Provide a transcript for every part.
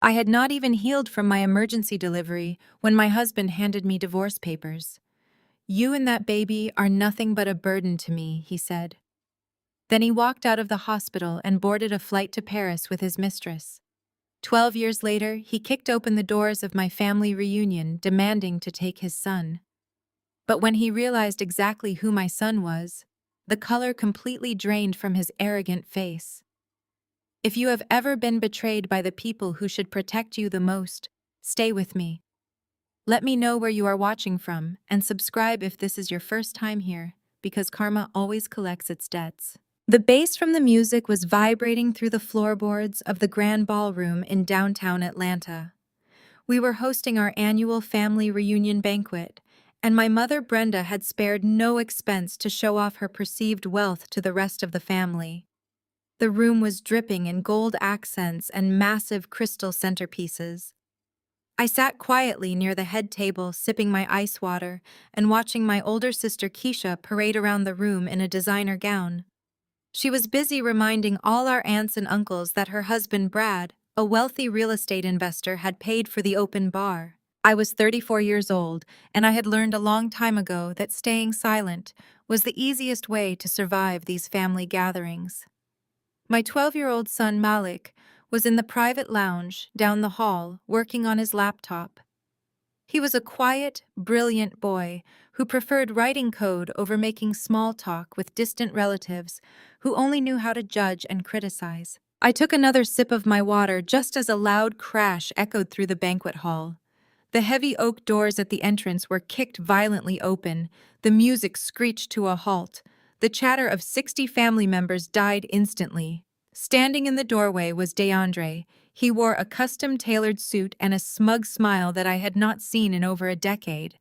I had not even healed from my emergency delivery when my husband handed me divorce papers. "You and that baby are nothing but a burden to me," he said. Then he walked out of the hospital and boarded a flight to Paris with his mistress. 12 years later, he kicked open the doors of my family reunion, demanding to take his son. But when he realized exactly who my son was, the color completely drained from his arrogant face. If you have ever been betrayed by the people who should protect you the most, stay with me. Let me know where you are watching from, and subscribe if this is your first time here, because karma always collects its debts. The bass from the music was vibrating through the floorboards of the Grand Ballroom in downtown Atlanta. We were hosting our annual family reunion banquet, and my mother Brenda had spared no expense to show off her perceived wealth to the rest of the family. The room was dripping in gold accents and massive crystal centerpieces. I sat quietly near the head table, sipping my ice water and watching my older sister Keisha parade around the room in a designer gown. She was busy reminding all our aunts and uncles that her husband Brad, a wealthy real estate investor, had paid for the open bar. I was 34 years old, and I had learned a long time ago that staying silent was the easiest way to survive these family gatherings. My 12-year-old son Malik was in the private lounge down the hall working on his laptop. He was a quiet, brilliant boy who preferred writing code over making small talk with distant relatives who only knew how to judge and criticize. I took another sip of my water just as a loud crash echoed through the banquet hall. The heavy oak doors at the entrance were kicked violently open, the music screeched to a halt. The chatter of 60 family members died instantly. Standing in the doorway was DeAndre. He wore a custom-tailored suit and a smug smile that I had not seen in over a decade.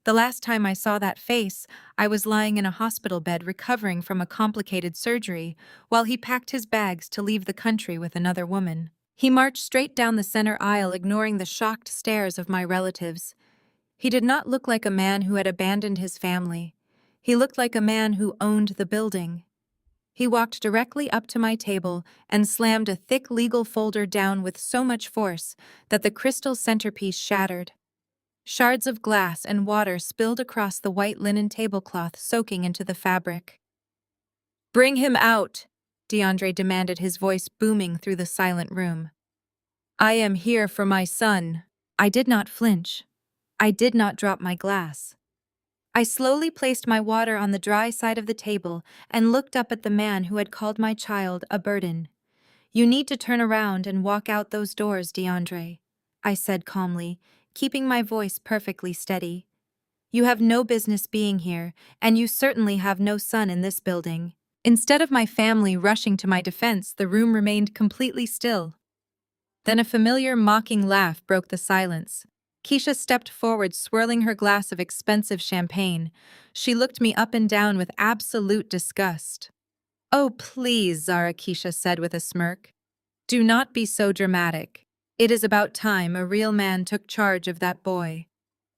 The last time I saw that face, I was lying in a hospital bed recovering from a complicated surgery, while he packed his bags to leave the country with another woman. He marched straight down the center aisle, ignoring the shocked stares of my relatives. He did not look like a man who had abandoned his family. He looked like a man who owned the building. He walked directly up to my table and slammed a thick legal folder down with so much force that the crystal centerpiece shattered. Shards of glass and water spilled across the white linen tablecloth, soaking into the fabric. "Bring him out," DeAndre demanded, his voice booming through the silent room. "I am here for my son." I did not flinch. I did not drop my glass. I slowly placed my water on the dry side of the table and looked up at the man who had called my child a burden. "You need to turn around and walk out those doors, DeAndre," I said calmly, keeping my voice perfectly steady. "You have no business being here, and you certainly have no son in this building." Instead of my family rushing to my defense, the room remained completely still. Then a familiar mocking laugh broke the silence. Keisha stepped forward, swirling her glass of expensive champagne. She looked me up and down with absolute disgust. "Oh, please, Zara," Keisha said with a smirk. "Do not be so dramatic. It is about time a real man took charge of that boy.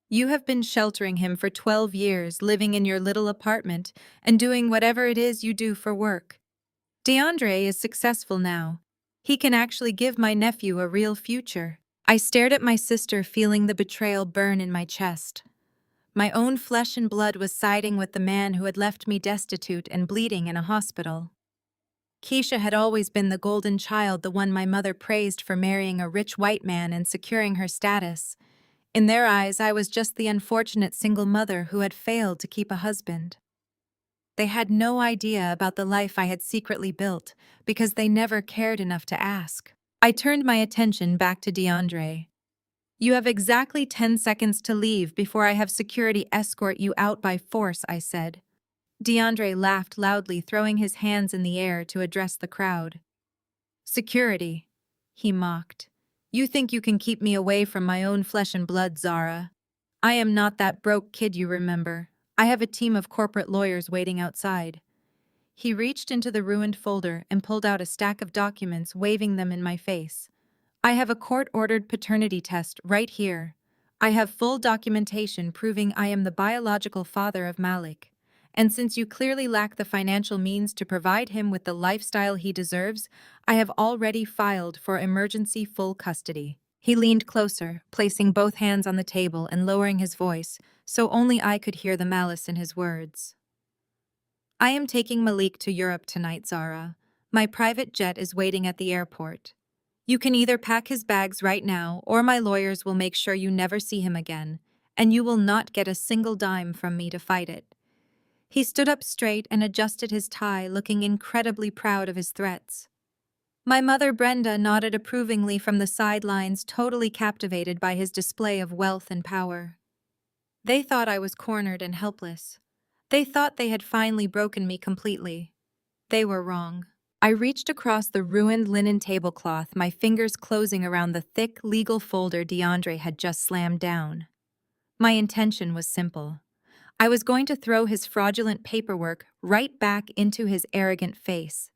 You have been sheltering him for 12 years, living in your little apartment and doing whatever it is you do for work. DeAndre is successful now. He can actually give my nephew a real future." I stared at my sister, feeling the betrayal burn in my chest. My own flesh and blood was siding with the man who had left me destitute and bleeding in a hospital. Keisha had always been the golden child, the one my mother praised for marrying a rich white man and securing her status. In their eyes, I was just the unfortunate single mother who had failed to keep a husband. They had no idea about the life I had secretly built because they never cared enough to ask. I turned my attention back to DeAndre. "You have exactly 10 seconds to leave before I have security escort you out by force," I said. DeAndre laughed loudly, throwing his hands in the air to address the crowd. "Security," he mocked. "You think you can keep me away from my own flesh and blood, Zara? I am not that broke kid you remember. I have a team of corporate lawyers waiting outside." He reached into the ruined folder and pulled out a stack of documents, waving them in my face. "I have a court-ordered paternity test right here. I have full documentation proving I am the biological father of Malik. And since you clearly lack the financial means to provide him with the lifestyle he deserves, I have already filed for emergency full custody. He leaned closer, placing both hands on the table and lowering his voice, so only I could hear the malice in his words. I am taking Malik to Europe tonight, Zara. My private jet is waiting at the airport. You can either pack his bags right now, or my lawyers will make sure you never see him again, and you will not get a single dime from me to fight it. He stood up straight and adjusted his tie, looking incredibly proud of his threats. My mother Brenda nodded approvingly from the sidelines, totally captivated by his display of wealth and power. They thought I was cornered and helpless. They thought they had finally broken me completely. They were wrong. I reached across the ruined linen tablecloth, my fingers closing around the thick legal folder DeAndre had just slammed down. My intention was simple. I was going to throw his fraudulent paperwork right back into his arrogant face.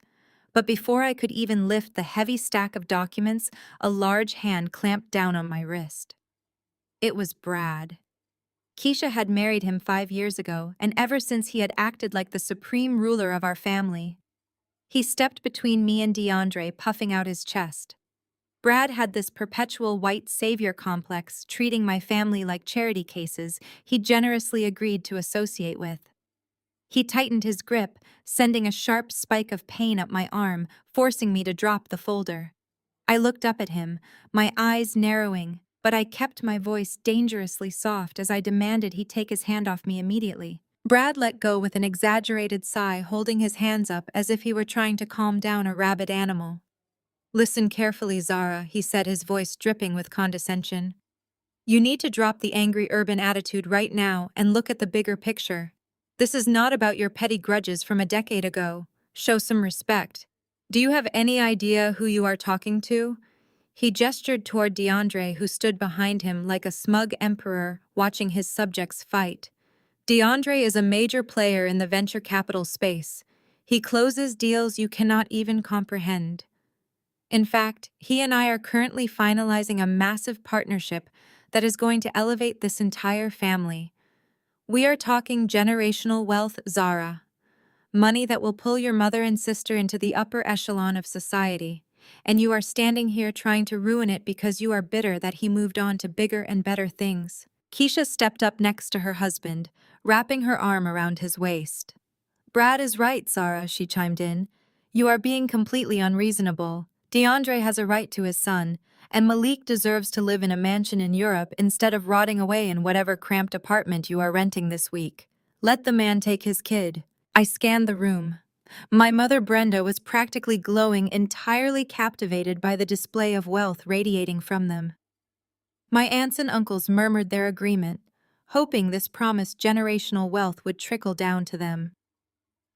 But before I could even lift the heavy stack of documents, a large hand clamped down on my wrist. It was Brad. Keisha had married him 5 years ago, and ever since he had acted like the supreme ruler of our family. He stepped between me and DeAndre, puffing out his chest. Brad had this perpetual white savior complex, treating my family like charity cases he generously agreed to associate with. He tightened his grip, sending a sharp spike of pain up my arm, forcing me to drop the folder. I looked up at him, my eyes narrowing, but I kept my voice dangerously soft as I demanded he take his hand off me immediately. Brad let go with an exaggerated sigh, holding his hands up as if he were trying to calm down a rabid animal. "Listen carefully, Zara," he said, his voice dripping with condescension. "You need to drop the angry urban attitude right now and look at the bigger picture. This is not about your petty grudges from a decade ago. Show some respect. Do you have any idea who you are talking to?" He gestured toward DeAndre, who stood behind him like a smug emperor watching his subjects fight. DeAndre is a major player in the venture capital space. He closes deals you cannot even comprehend. In fact, he and I are currently finalizing a massive partnership that is going to elevate this entire family. We are talking generational wealth, Zara. Money that will pull your mother and sister into the upper echelon of society. And you are standing here trying to ruin it because you are bitter that he moved on to bigger and better things. Keisha stepped up next to her husband, wrapping her arm around his waist. "Brad is right, Zara," she chimed in. "You are being completely unreasonable. DeAndre has a right to his son, and Malik deserves to live in a mansion in Europe instead of rotting away in whatever cramped apartment you are renting this week. Let the man take his kid." I scanned the room. My mother Brenda was practically glowing, entirely captivated by the display of wealth radiating from them. My aunts and uncles murmured their agreement, hoping this promised generational wealth would trickle down to them.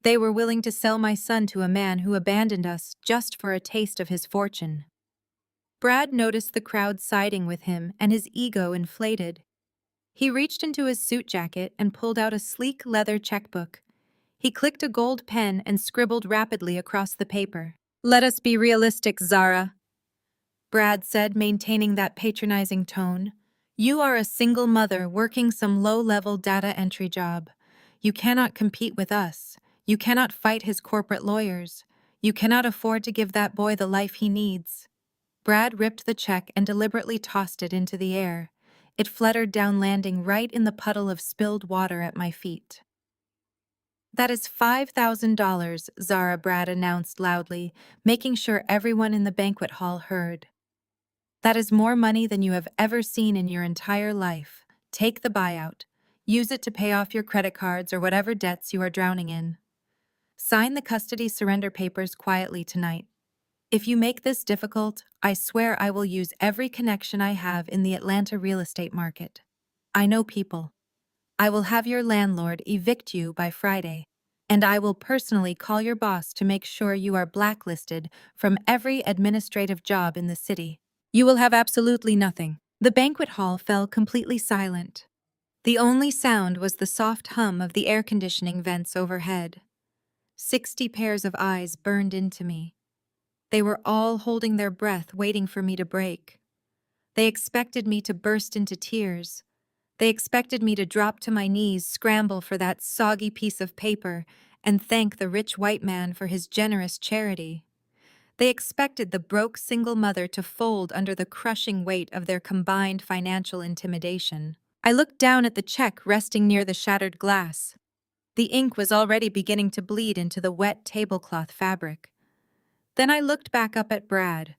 They were willing to sell my son to a man who abandoned us just for a taste of his fortune. Brad noticed the crowd siding with him, and his ego inflated. He reached into his suit jacket and pulled out a sleek leather checkbook. He clicked a gold pen and scribbled rapidly across the paper. "Let us be realistic, Zara," Brad said, maintaining that patronizing tone. "You are a single mother working some low-level data entry job. You cannot compete with us. You cannot fight his corporate lawyers. You cannot afford to give that boy the life he needs." Brad ripped the check and deliberately tossed it into the air. It fluttered down, landing right in the puddle of spilled water at my feet. "That is $5,000, Zara," Brad announced loudly, making sure everyone in the banquet hall heard. "That is more money than you have ever seen in your entire life. Take the buyout. Use it to pay off your credit cards or whatever debts you are drowning in. Sign the custody surrender papers quietly tonight. If you make this difficult, I swear I will use every connection I have in the Atlanta real estate market. I know people. I will have your landlord evict you by Friday, and I will personally call your boss to make sure you are blacklisted from every administrative job in the city. You will have absolutely nothing." The banquet hall fell completely silent. The only sound was the soft hum of the air conditioning vents overhead. 60 pairs of eyes burned into me. They were all holding their breath, waiting for me to break. They expected me to burst into tears. They expected me to drop to my knees, scramble for that soggy piece of paper, and thank the rich white man for his generous charity. They expected the broke single mother to fold under the crushing weight of their combined financial intimidation. I looked down at the check resting near the shattered glass. The ink was already beginning to bleed into the wet tablecloth fabric. Then I looked back up at Brad.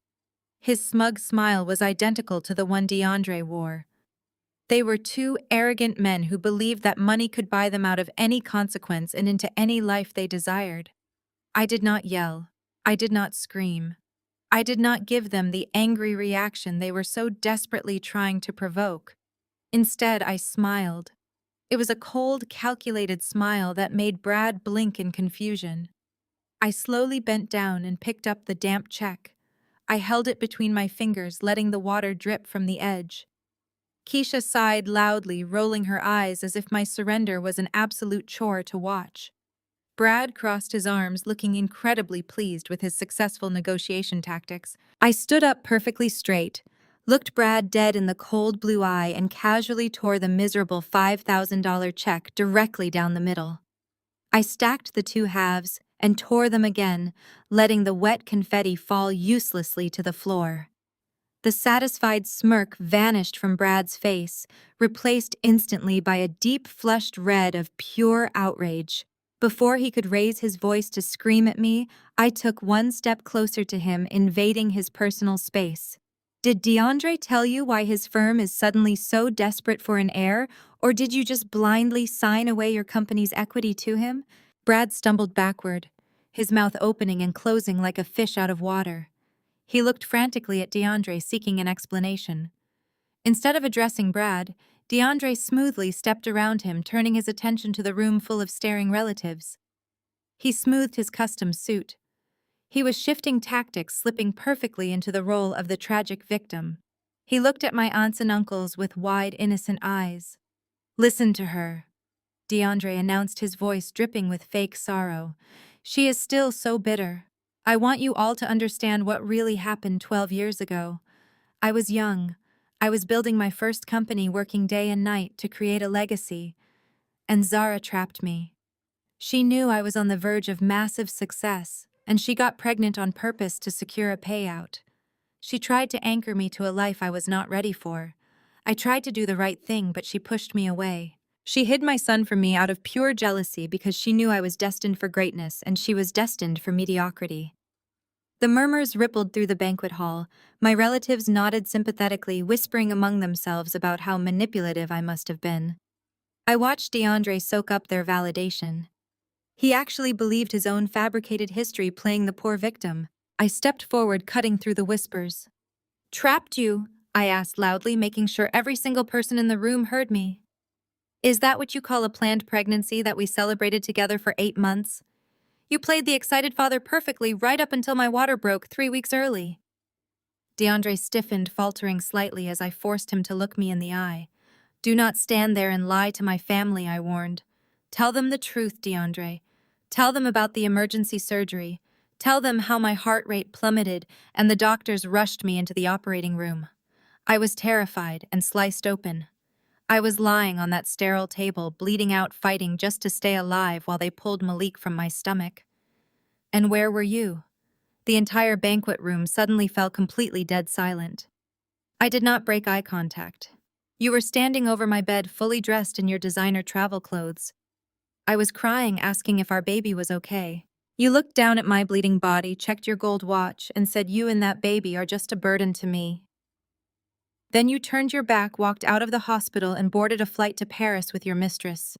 His smug smile was identical to the one DeAndre wore. They were two arrogant men who believed that money could buy them out of any consequence and into any life they desired. I did not yell. I did not scream. I did not give them the angry reaction they were so desperately trying to provoke. Instead, I smiled. It was a cold, calculated smile that made Brad blink in confusion. I slowly bent down and picked up the damp check. I held it between my fingers, letting the water drip from the edge. Keisha sighed loudly, rolling her eyes as if my surrender was an absolute chore to watch. Brad crossed his arms, looking incredibly pleased with his successful negotiation tactics. I stood up perfectly straight, looked Brad dead in the cold blue eye, and casually tore the miserable $5,000 check directly down the middle. I stacked the two halves and tore them again, letting the wet confetti fall uselessly to the floor. The satisfied smirk vanished from Brad's face, replaced instantly by a deep flushed red of pure outrage. Before he could raise his voice to scream at me, I took one step closer to him, invading his personal space. Did DeAndre tell you why his firm is suddenly so desperate for an heir, or did you just blindly sign away your company's equity to him? Brad stumbled backward, his mouth opening and closing like a fish out of water. He looked frantically at DeAndre, seeking an explanation. Instead of addressing Brad, DeAndre smoothly stepped around him, turning his attention to the room full of staring relatives. He smoothed his custom suit. He was shifting tactics, slipping perfectly into the role of the tragic victim. He looked at my aunts and uncles with wide, innocent eyes. "Listen to her," DeAndre announced, his voice dripping with fake sorrow. "She is still so bitter. I want you all to understand what really happened 12 years ago. I was young. I was building my first company, working day and night to create a legacy. And Zara trapped me. She knew I was on the verge of massive success, and she got pregnant on purpose to secure a payout. She tried to anchor me to a life I was not ready for. I tried to do the right thing, but she pushed me away. She hid my son from me out of pure jealousy because she knew I was destined for greatness and she was destined for mediocrity." The murmurs rippled through the banquet hall. My relatives nodded sympathetically, whispering among themselves about how manipulative I must have been. I watched DeAndre soak up their validation. He actually believed his own fabricated history, playing the poor victim. I stepped forward, cutting through the whispers. "Trapped you?" I asked loudly, making sure every single person in the room heard me. "Is that what you call a planned pregnancy that we celebrated together for 8 months? You played the excited father perfectly right up until my water broke 3 weeks early." DeAndre stiffened, faltering slightly as I forced him to look me in the eye. "Do not stand there and lie to my family," I warned. "Tell them the truth, DeAndre. Tell them about the emergency surgery. Tell them how my heart rate plummeted and the doctors rushed me into the operating room. I was terrified and sliced open. I was lying on that sterile table, bleeding out, fighting just to stay alive while they pulled Malik from my stomach. And where were you?" The entire banquet room suddenly fell completely dead silent. I did not break eye contact. "You were standing over my bed, fully dressed in your designer travel clothes. I was crying, asking if our baby was okay. You looked down at my bleeding body, checked your gold watch, and said you and that baby are just a burden to me. Then you turned your back, walked out of the hospital, and boarded a flight to Paris with your mistress.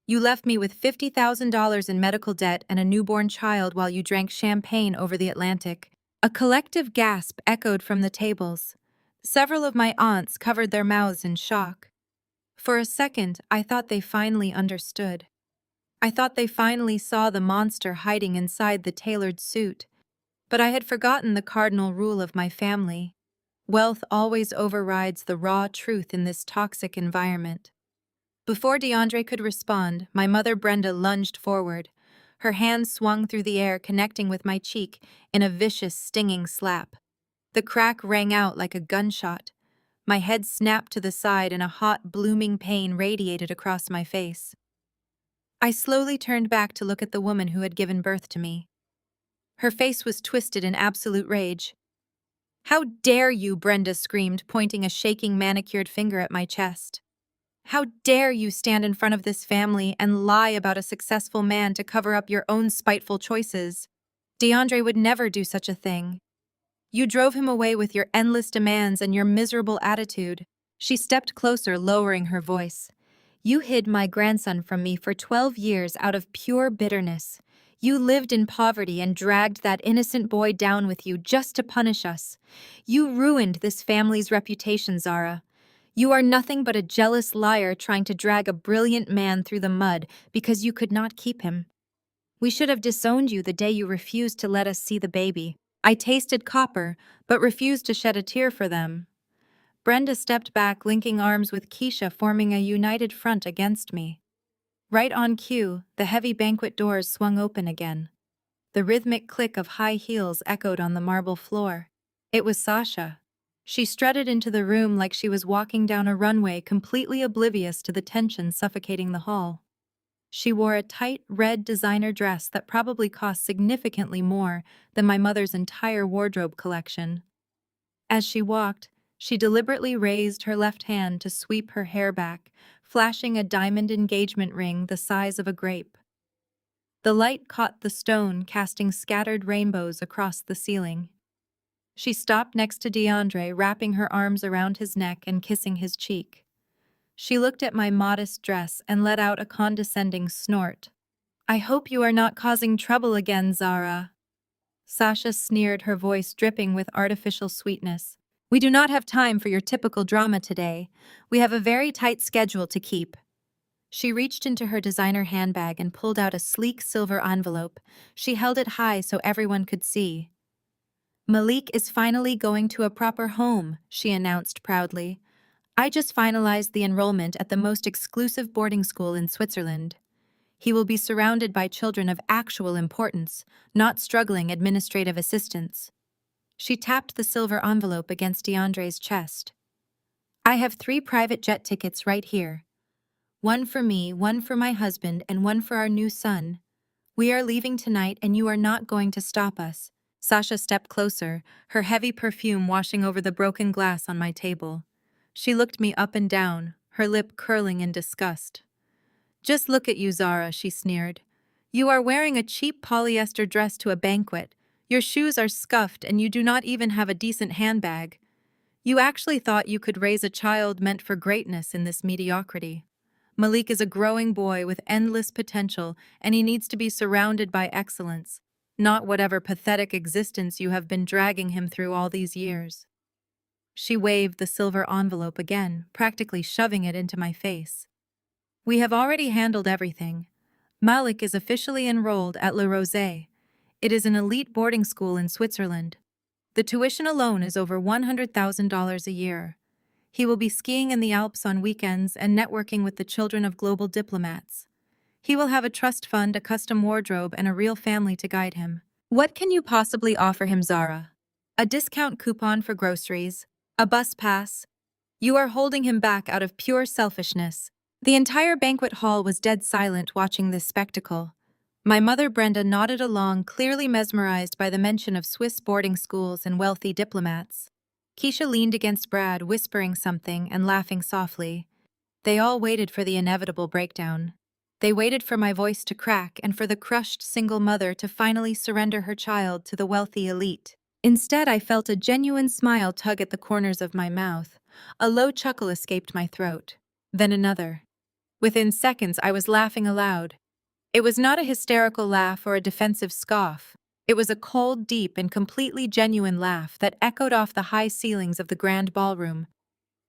You left me with $50,000 in medical debt and a newborn child while you drank champagne over the Atlantic." A collective gasp echoed from the tables. Several of my aunts covered their mouths in shock. For a second, I thought they finally understood. I thought they finally saw the monster hiding inside the tailored suit. But I had forgotten the cardinal rule of my family. Wealth always overrides the raw truth in this toxic environment. Before DeAndre could respond, my mother Brenda lunged forward. Her hand swung through the air, connecting with my cheek in a vicious, stinging slap. The crack rang out like a gunshot. My head snapped to the side and a hot, blooming pain radiated across my face. I slowly turned back to look at the woman who had given birth to me. Her face was twisted in absolute rage. "How dare you," Brenda screamed, pointing a shaking manicured finger at my chest. "How dare you stand in front of this family and lie about a successful man to cover up your own spiteful choices? DeAndre would never do such a thing. You drove him away with your endless demands and your miserable attitude." She stepped closer, lowering her voice. "You hid my grandson from me for 12 years out of pure bitterness. You lived in poverty and dragged that innocent boy down with you just to punish us. You ruined this family's reputation, Zara. You are nothing but a jealous liar trying to drag a brilliant man through the mud because you could not keep him. We should have disowned you the day you refused to let us see the baby." I tasted copper, but refused to shed a tear for them. Brenda stepped back, linking arms with Keisha, forming a united front against me. Right on cue, the heavy banquet doors swung open again. The rhythmic click of high heels echoed on the marble floor. It was Sasha. She strutted into the room like she was walking down a runway, completely oblivious to the tension suffocating the hall. She wore a tight, red designer dress that probably cost significantly more than my mother's entire wardrobe collection. As she walked, she deliberately raised her left hand to sweep her hair back, flashing a diamond engagement ring the size of a grape. The light caught the stone, casting scattered rainbows across the ceiling. She stopped next to DeAndre, wrapping her arms around his neck and kissing his cheek. She looked at my modest dress and let out a condescending snort. "I hope you are not causing trouble again, Zara." Sasha sneered, her voice dripping with artificial sweetness. "We do not have time for your typical drama today. We have a very tight schedule to keep." She reached into her designer handbag and pulled out a sleek silver envelope. She held it high so everyone could see. "Malik is finally going to a proper home," she announced proudly. "I just finalized the enrollment at the most exclusive boarding school in Switzerland. He will be surrounded by children of actual importance, not struggling administrative assistants." She tapped the silver envelope against DeAndre's chest. "I have 3 private jet tickets right here. One for me, one for my husband, and one for our new son. We are leaving tonight and you are not going to stop us." Sasha stepped closer, her heavy perfume washing over the broken glass on my table. She looked me up and down, her lip curling in disgust. "Just look at you, Zara," she sneered. "You are wearing a cheap polyester dress to a banquet. Your shoes are scuffed and you do not even have a decent handbag. You actually thought you could raise a child meant for greatness in this mediocrity. Malik is a growing boy with endless potential, and he needs to be surrounded by excellence, not whatever pathetic existence you have been dragging him through all these years." She waved the silver envelope again, practically shoving it into my face. "We have already handled everything. Malik is officially enrolled at Le Rosé. It is an elite boarding school in Switzerland. The tuition alone is over $100,000 a year. He will be skiing in the Alps on weekends and networking with the children of global diplomats. He will have a trust fund, a custom wardrobe, and a real family to guide him. What can you possibly offer him, Zara? A discount coupon for groceries? A bus pass? You are holding him back out of pure selfishness." The entire banquet hall was dead silent watching this spectacle. My mother Brenda nodded along, clearly mesmerized by the mention of Swiss boarding schools and wealthy diplomats. Keisha leaned against Brad, whispering something and laughing softly. They all waited for the inevitable breakdown. They waited for my voice to crack and for the crushed single mother to finally surrender her child to the wealthy elite. Instead, I felt a genuine smile tug at the corners of my mouth. A low chuckle escaped my throat. Then another. Within seconds, I was laughing aloud. It was not a hysterical laugh or a defensive scoff. It was a cold, deep, and completely genuine laugh that echoed off the high ceilings of the grand ballroom.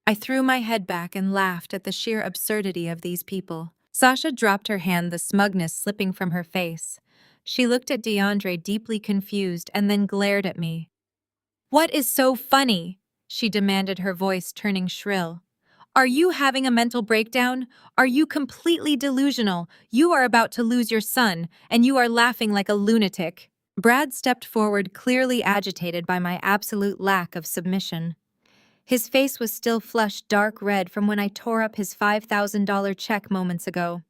I threw my head back and laughed at the sheer absurdity of these people. Sasha dropped her hand, the smugness slipping from her face. She looked at DeAndre, deeply confused, and then glared at me. "What is so funny?" she demanded, her voice turning shrill. "Are you having a mental breakdown? Are you completely delusional? You are about to lose your son, and you are laughing like a lunatic." Brad stepped forward, clearly agitated by my absolute lack of submission. His face was still flushed dark red from when I tore up his $5,000 check moments ago.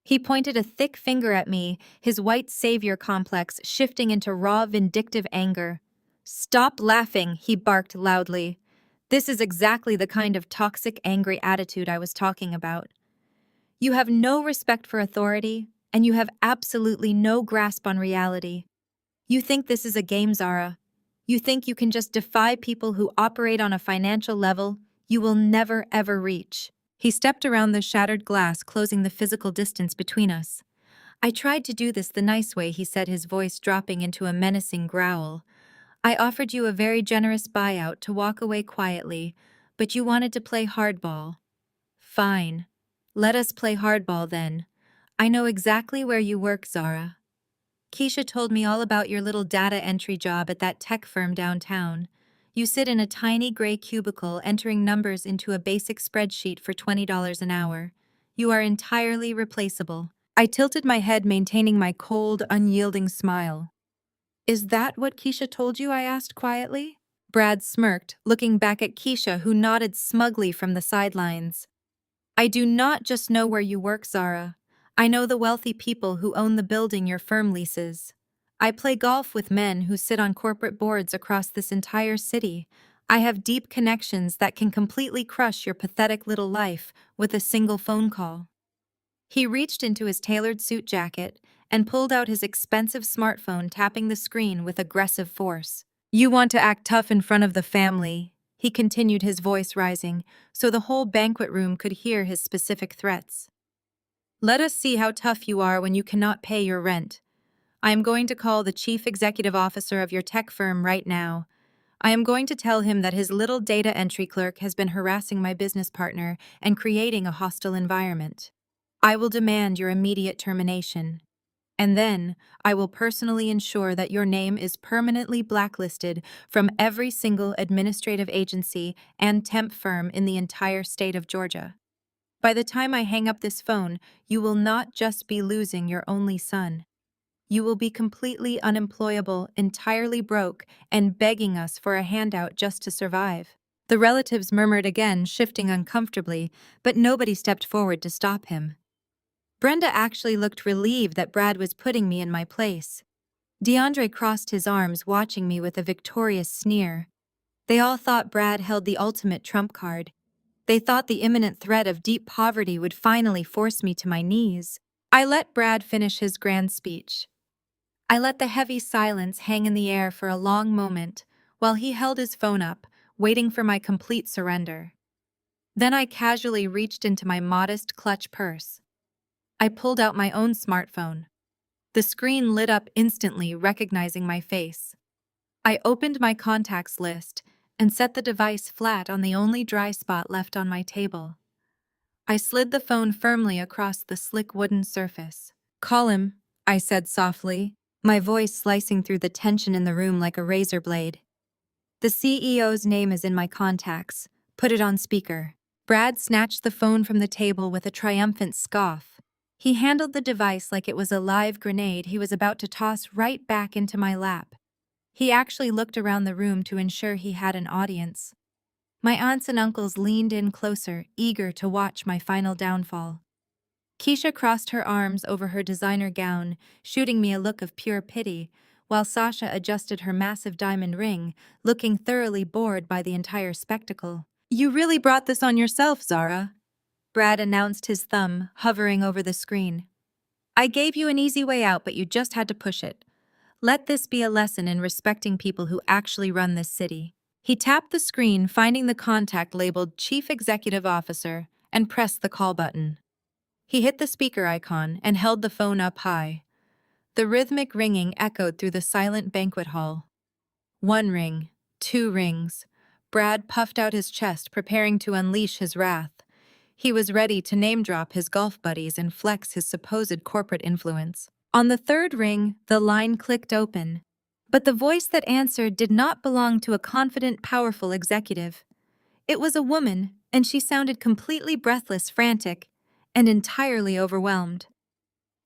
He pointed a thick finger at me, his white savior complex shifting into raw vindictive anger. "Stop laughing," he barked loudly. "This is exactly the kind of toxic, angry attitude I was talking about. You have no respect for authority, and you have absolutely no grasp on reality. You think this is a game, Zara. You think you can just defy people who operate on a financial level you will never ever reach." He stepped around the shattered glass, closing the physical distance between us. "I tried to do this the nice way," he said, his voice dropping into a menacing growl. "I offered you a very generous buyout to walk away quietly, but you wanted to play hardball. Fine. Let us play hardball then. I know exactly where you work, Zara. Keisha told me all about your little data entry job at that tech firm downtown. You sit in a tiny gray cubicle entering numbers into a basic spreadsheet for $20 an hour. You are entirely replaceable." I tilted my head, maintaining my cold, unyielding smile. "Is that what Keisha told you?" I asked quietly. Brad smirked, looking back at Keisha, who nodded smugly from the sidelines. "I do not just know where you work, Zara. I know the wealthy people who own the building your firm leases. I play golf with men who sit on corporate boards across this entire city. I have deep connections that can completely crush your pathetic little life with a single phone call." He reached into his tailored suit jacket and pulled out his expensive smartphone, tapping the screen with aggressive force. "You want to act tough in front of the family," he continued, his voice rising, so the whole banquet room could hear his specific threats. "Let us see how tough you are when you cannot pay your rent. I am going to call the chief executive officer of your tech firm right now. I am going to tell him that his little data entry clerk has been harassing my business partner and creating a hostile environment. I will demand your immediate termination. And then, I will personally ensure that your name is permanently blacklisted from every single administrative agency and temp firm in the entire state of Georgia. By the time I hang up this phone, you will not just be losing your only son. You will be completely unemployable, entirely broke, and begging us for a handout just to survive." The relatives murmured again, shifting uncomfortably, but nobody stepped forward to stop him. Brenda actually looked relieved that Brad was putting me in my place. DeAndre crossed his arms, watching me with a victorious sneer. They all thought Brad held the ultimate trump card. They thought the imminent threat of deep poverty would finally force me to my knees. I let Brad finish his grand speech. I let the heavy silence hang in the air for a long moment while he held his phone up, waiting for my complete surrender. Then I casually reached into my modest clutch purse. I pulled out my own smartphone. The screen lit up instantly, recognizing my face. I opened my contacts list and set the device flat on the only dry spot left on my table. I slid the phone firmly across the slick wooden surface. "Call him," I said softly, my voice slicing through the tension in the room like a razor blade. "The CEO's name is in my contacts. Put it on speaker." Brad snatched the phone from the table with a triumphant scoff. He handled the device like it was a live grenade he was about to toss right back into my lap. He actually looked around the room to ensure he had an audience. My aunts and uncles leaned in closer, eager to watch my final downfall. Keisha crossed her arms over her designer gown, shooting me a look of pure pity, while Sasha adjusted her massive diamond ring, looking thoroughly bored by the entire spectacle. "You really brought this on yourself, Zara," Brad announced, his thumb hovering over the screen. "I gave you an easy way out, but you just had to push it. Let this be a lesson in respecting people who actually run this city." He tapped the screen, finding the contact labeled Chief Executive Officer, and pressed the call button. He hit the speaker icon and held the phone up high. The rhythmic ringing echoed through the silent banquet hall. One ring, two rings. Brad puffed out his chest, preparing to unleash his wrath. He was ready to name-drop his golf buddies and flex his supposed corporate influence. On the third ring, the line clicked open. But the voice that answered did not belong to a confident, powerful executive. It was a woman, and she sounded completely breathless, frantic, and entirely overwhelmed.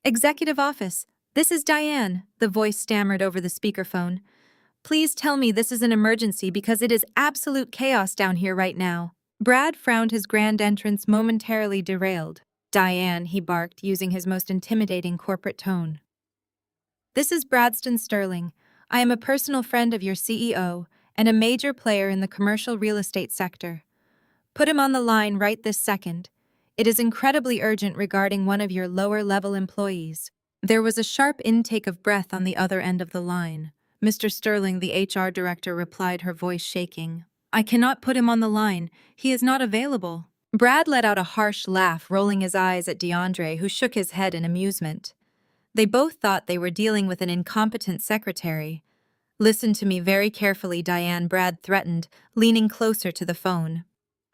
"Executive office, this is Diane," the voice stammered over the speakerphone. Please tell me this is an emergency because it is absolute chaos down here right now. Brad frowned, his grand entrance momentarily derailed. Diane, he barked, using his most intimidating corporate tone. This is Bradston Sterling. I am a personal friend of your CEO and a major player in the commercial real estate sector. Put him on the line right this second. It is incredibly urgent regarding one of your lower-level employees. There was a sharp intake of breath on the other end of the line. Mr. Sterling, the HR director, replied, her voice shaking. I cannot put him on the line. He is not available. Brad let out a harsh laugh, rolling his eyes at DeAndre, who shook his head in amusement. They both thought they were dealing with an incompetent secretary. Listen to me very carefully, Diane, Brad threatened, leaning closer to the phone.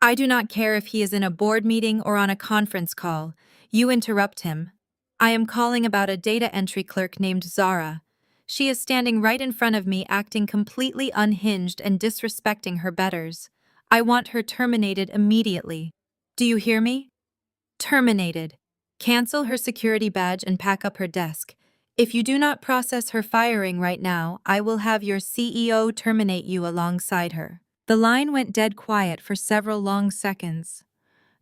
I do not care if he is in a board meeting or on a conference call. You interrupt him. I am calling about a data entry clerk named Zara. She is standing right in front of me, acting completely unhinged and disrespecting her betters. I want her terminated immediately. Do you hear me? Terminated. Cancel her security badge and pack up her desk. If you do not process her firing right now, I will have your CEO terminate you alongside her. The line went dead quiet for several long seconds.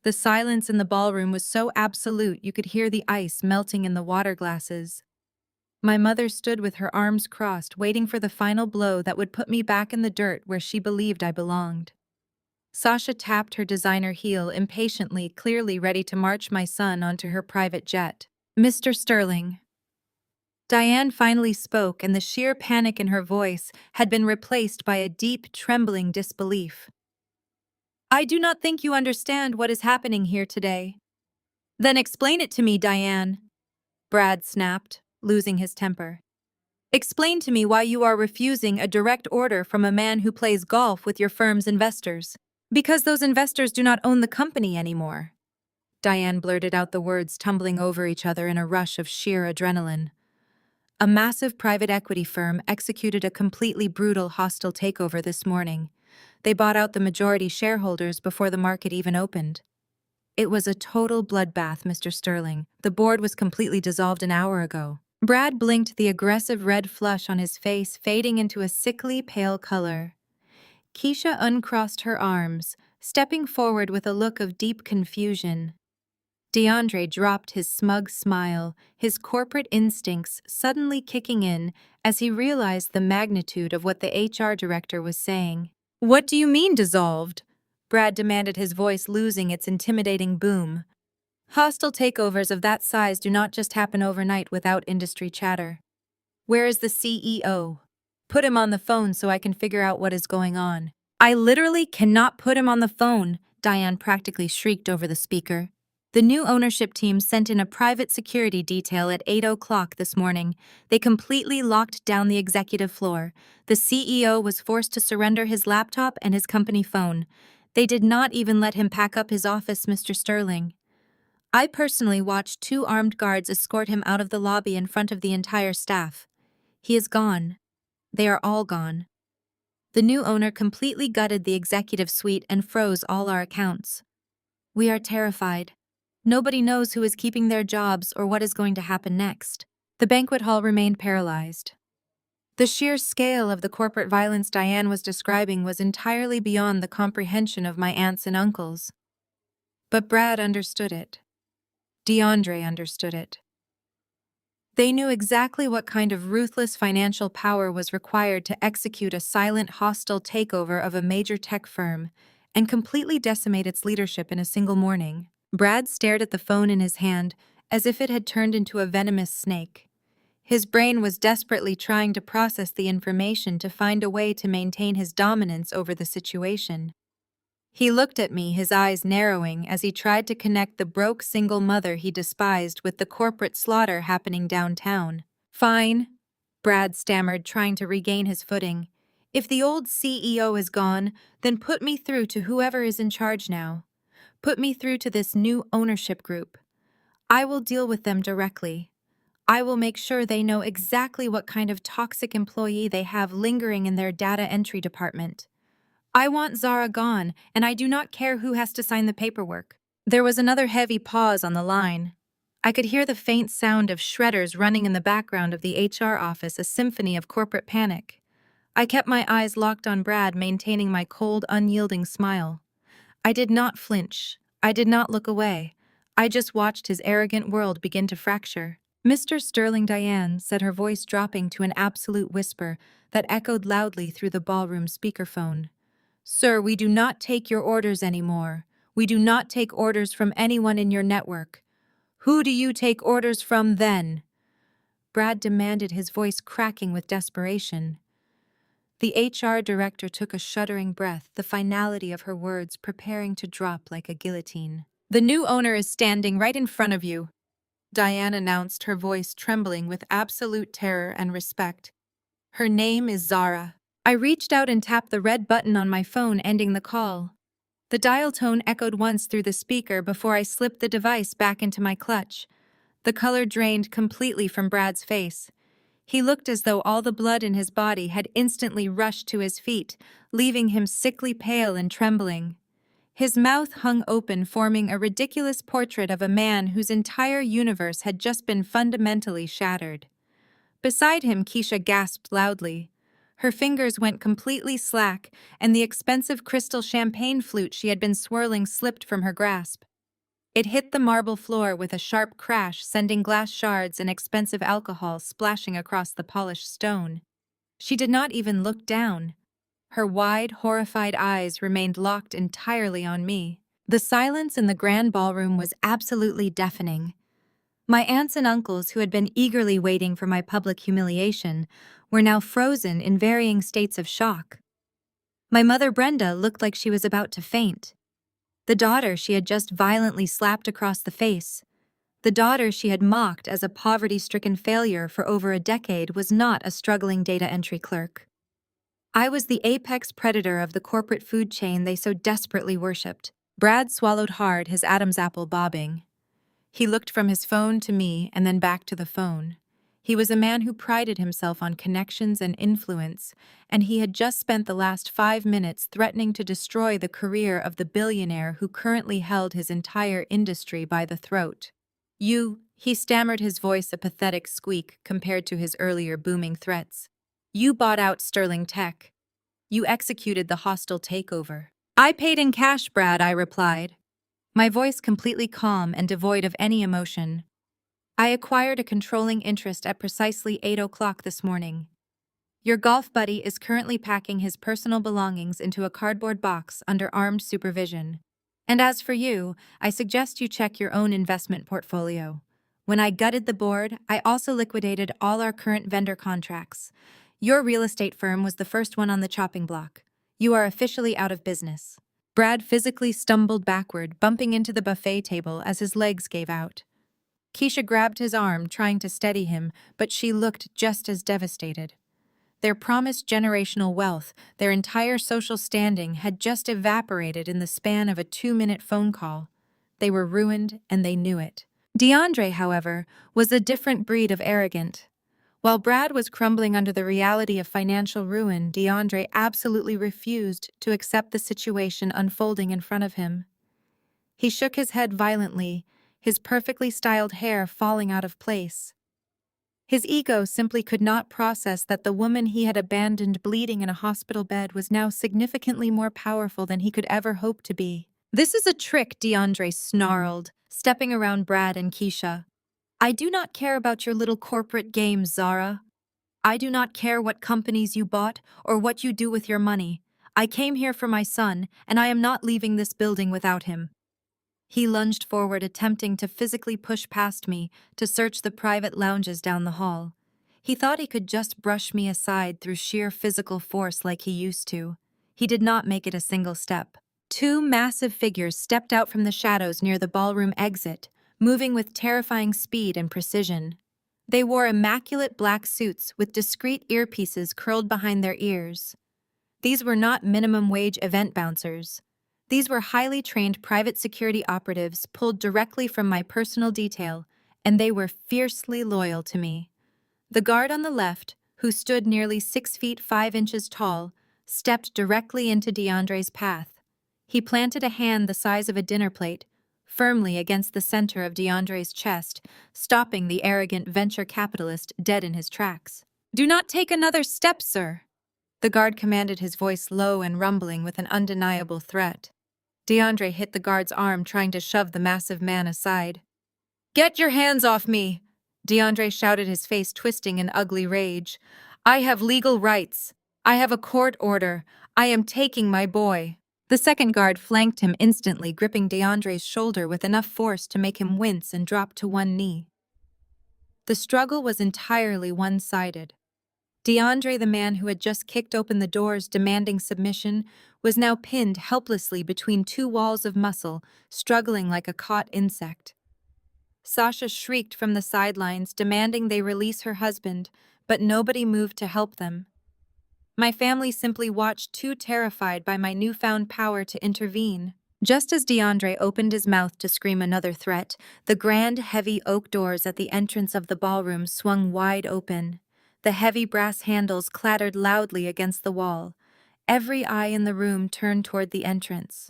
The silence in the ballroom was so absolute you could hear the ice melting in the water glasses. My mother stood with her arms crossed, waiting for the final blow that would put me back in the dirt where she believed I belonged. Sasha tapped her designer heel impatiently, clearly ready to march my son onto her private jet. Mr. Sterling. Diane finally spoke, and the sheer panic in her voice had been replaced by a deep, trembling disbelief. I do not think you understand what is happening here today. Then explain it to me, Diane, Brad snapped, losing his temper. Explain to me why you are refusing a direct order from a man who plays golf with your firm's investors. Because those investors do not own the company anymore. Diane blurted out the words, tumbling over each other in a rush of sheer adrenaline. A massive private equity firm executed a completely brutal, hostile takeover this morning. They bought out the majority shareholders before the market even opened. It was a total bloodbath, Mr. Sterling. The board was completely dissolved an hour ago. Brad blinked, the aggressive red flush on his face fading into a sickly pale color. Keisha uncrossed her arms, stepping forward with a look of deep confusion. DeAndre dropped his smug smile, his corporate instincts suddenly kicking in as he realized the magnitude of what the HR director was saying. What do you mean dissolved? Brad demanded, his voice losing its intimidating boom. Hostile takeovers of that size do not just happen overnight without industry chatter. Where is the CEO? Put him on the phone so I can figure out what is going on. I literally cannot put him on the phone, Diane practically shrieked over the speaker. The new ownership team sent in a private security detail at 8 o'clock this morning. They completely locked down the executive floor. The CEO was forced to surrender his laptop and his company phone. They did not even let him pack up his office, Mr. Sterling. I personally watched 2 armed guards escort him out of the lobby in front of the entire staff. He is gone. They are all gone. The new owner completely gutted the executive suite and froze all our accounts. We are terrified. Nobody knows who is keeping their jobs or what is going to happen next. The banquet hall remained paralyzed. The sheer scale of the corporate violence Diane was describing was entirely beyond the comprehension of my aunts and uncles. But Brad understood it. DeAndre understood it. They knew exactly what kind of ruthless financial power was required to execute a silent, hostile takeover of a major tech firm and completely decimate its leadership in a single morning. Brad stared at the phone in his hand as if it had turned into a venomous snake. His brain was desperately trying to process the information to find a way to maintain his dominance over the situation. He looked at me, his eyes narrowing as he tried to connect the broke single mother he despised with the corporate slaughter happening downtown. Fine, Brad stammered, trying to regain his footing. If the old CEO is gone, then put me through to whoever is in charge now. Put me through to this new ownership group. I will deal with them directly. I will make sure they know exactly what kind of toxic employee they have lingering in their data entry department. I want Zara gone, and I do not care who has to sign the paperwork. There was another heavy pause on the line. I could hear the faint sound of shredders running in the background of the HR office, a symphony of corporate panic. I kept my eyes locked on Brad, maintaining my cold, unyielding smile. I did not flinch. I did not look away. I just watched his arrogant world begin to fracture. "Mr. Sterling," Diane said, her voice dropping to an absolute whisper that echoed loudly through the ballroom speakerphone. "Sir, we do not take your orders anymore. We do not take orders from anyone in your network. Who do you take orders from then?" Brad demanded, his voice cracking with desperation. The HR director took a shuddering breath, the finality of her words preparing to drop like a guillotine. "The new owner is standing right in front of you," Diane announced, her voice trembling with absolute terror and respect. "Her name is Zara." I reached out and tapped the red button on my phone, ending the call. The dial tone echoed once through the speaker before I slipped the device back into my clutch. The color drained completely from Brad's face. He looked as though all the blood in his body had instantly rushed to his feet, leaving him sickly pale and trembling. His mouth hung open, forming a ridiculous portrait of a man whose entire universe had just been fundamentally shattered. Beside him, Keisha gasped loudly. Her fingers went completely slack, and the expensive crystal champagne flute she had been swirling slipped from her grasp. It hit the marble floor with a sharp crash, sending glass shards and expensive alcohol splashing across the polished stone. She did not even look down. Her wide, horrified eyes remained locked entirely on me. The silence in the grand ballroom was absolutely deafening. My aunts and uncles, who had been eagerly waiting for my public humiliation, were now frozen in varying states of shock. My mother, Brenda, looked like she was about to faint. The daughter she had just violently slapped across the face, the daughter she had mocked as a poverty-stricken failure for over a decade, was not a struggling data entry clerk. I was the apex predator of the corporate food chain they so desperately worshipped. Brad swallowed hard, his Adam's apple bobbing. He looked from his phone to me and then back to the phone. He was a man who prided himself on connections and influence, and he had just spent the last 5 minutes threatening to destroy the career of the billionaire who currently held his entire industry by the throat. He stammered, his voice a pathetic squeak compared to his earlier booming threats. "You bought out Sterling Tech. You executed the hostile takeover." "I paid in cash, Brad," I replied, my voice completely calm and devoid of any emotion. "I acquired a controlling interest at precisely 8 o'clock this morning. Your golf buddy is currently packing his personal belongings into a cardboard box under armed supervision. And as for you, I suggest you check your own investment portfolio. When I gutted the board, I also liquidated all our current vendor contracts. Your real estate firm was the first one on the chopping block. You are officially out of business." Brad physically stumbled backward, bumping into the buffet table as his legs gave out. Keisha grabbed his arm, trying to steady him, but she looked just as devastated. Their promised generational wealth, their entire social standing, had just evaporated in the span of a 2-minute phone call. They were ruined, and they knew it. DeAndre, however, was a different breed of arrogant. While Brad was crumbling under the reality of financial ruin, DeAndre absolutely refused to accept the situation unfolding in front of him. He shook his head violently, his perfectly styled hair falling out of place. His ego simply could not process that the woman he had abandoned bleeding in a hospital bed was now significantly more powerful than he could ever hope to be. "This is a trick," DeAndre snarled, stepping around Brad and Keisha. "I do not care about your little corporate games, Zara. I do not care what companies you bought or what you do with your money. I came here for my son, and I am not leaving this building without him." He lunged forward, attempting to physically push past me to search the private lounges down the hall. He thought he could just brush me aside through sheer physical force like he used to. He did not make it a single step. 2 massive figures stepped out from the shadows near the ballroom exit, moving with terrifying speed and precision. They wore immaculate black suits with discreet earpieces curled behind their ears. These were not minimum-wage event bouncers. These were highly trained private security operatives pulled directly from my personal detail, and they were fiercely loyal to me. The guard on the left, who stood nearly 6 feet 5 inches tall, stepped directly into DeAndre's path. He planted a hand the size of a dinner plate firmly against the center of DeAndre's chest, stopping the arrogant venture capitalist dead in his tracks. "Do not take another step, sir," The guard commanded, his voice low and rumbling with an undeniable threat. DeAndre hit the guard's arm, trying to shove the massive man aside. "Get your hands off me!" DeAndre shouted, his face twisting in ugly rage. "I have legal rights. I have a court order. I am taking my boy." The second guard flanked him instantly, gripping DeAndre's shoulder with enough force to make him wince and drop to one knee. The struggle was entirely one-sided. DeAndre, the man who had just kicked open the doors demanding submission, was now pinned helplessly between two walls of muscle, struggling like a caught insect. Sasha shrieked from the sidelines, demanding they release her husband, but nobody moved to help them. My family simply watched, too terrified by my newfound power to intervene. Just as DeAndre opened his mouth to scream another threat, the grand, heavy oak doors at the entrance of the ballroom swung wide open. The heavy brass handles clattered loudly against the wall. Every eye in the room turned toward the entrance.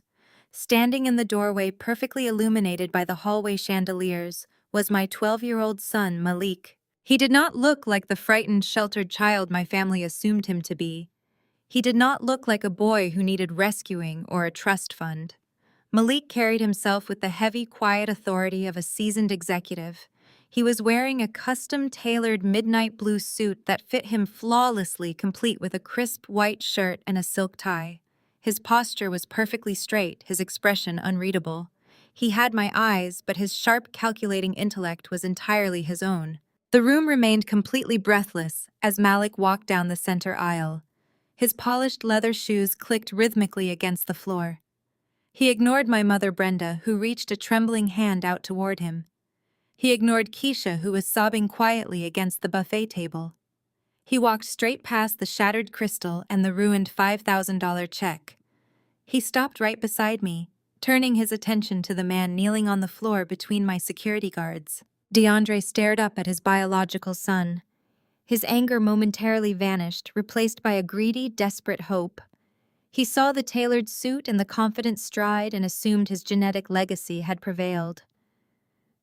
Standing in the doorway, perfectly illuminated by the hallway chandeliers, was my 12-year-old son, Malik. He did not look like the frightened, sheltered child my family assumed him to be. He did not look like a boy who needed rescuing or a trust fund. Malik carried himself with the heavy, quiet authority of a seasoned executive. He was wearing a custom-tailored midnight blue suit that fit him flawlessly, complete with a crisp white shirt and a silk tie. His posture was perfectly straight, his expression unreadable. He had my eyes, but his sharp, calculating intellect was entirely his own. The room remained completely breathless as Malik walked down the center aisle. His polished leather shoes clicked rhythmically against the floor. He ignored my mother, Brenda, who reached a trembling hand out toward him. He ignored Keisha, who was sobbing quietly against the buffet table. He walked straight past the shattered crystal and the ruined $5,000 check. He stopped right beside me, turning his attention to the man kneeling on the floor between my security guards. DeAndre stared up at his biological son. His anger momentarily vanished, replaced by a greedy, desperate hope. He saw the tailored suit and the confident stride and assumed his genetic legacy had prevailed.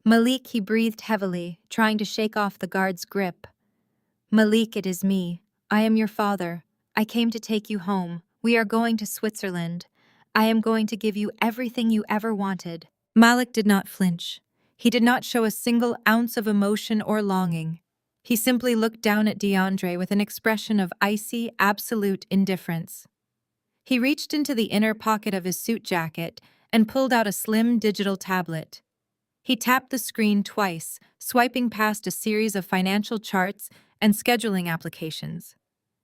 "Malik," he breathed heavily, trying to shake off the guard's grip. "Malik, it is me. I am your father. I came to take you home. We are going to Switzerland. I am going to give you everything you ever wanted." Malik did not flinch. He did not show a single ounce of emotion or longing. He simply looked down at DeAndre with an expression of icy, absolute indifference. He reached into the inner pocket of his suit jacket and pulled out a slim digital tablet. He tapped the screen twice, swiping past a series of financial charts and scheduling applications.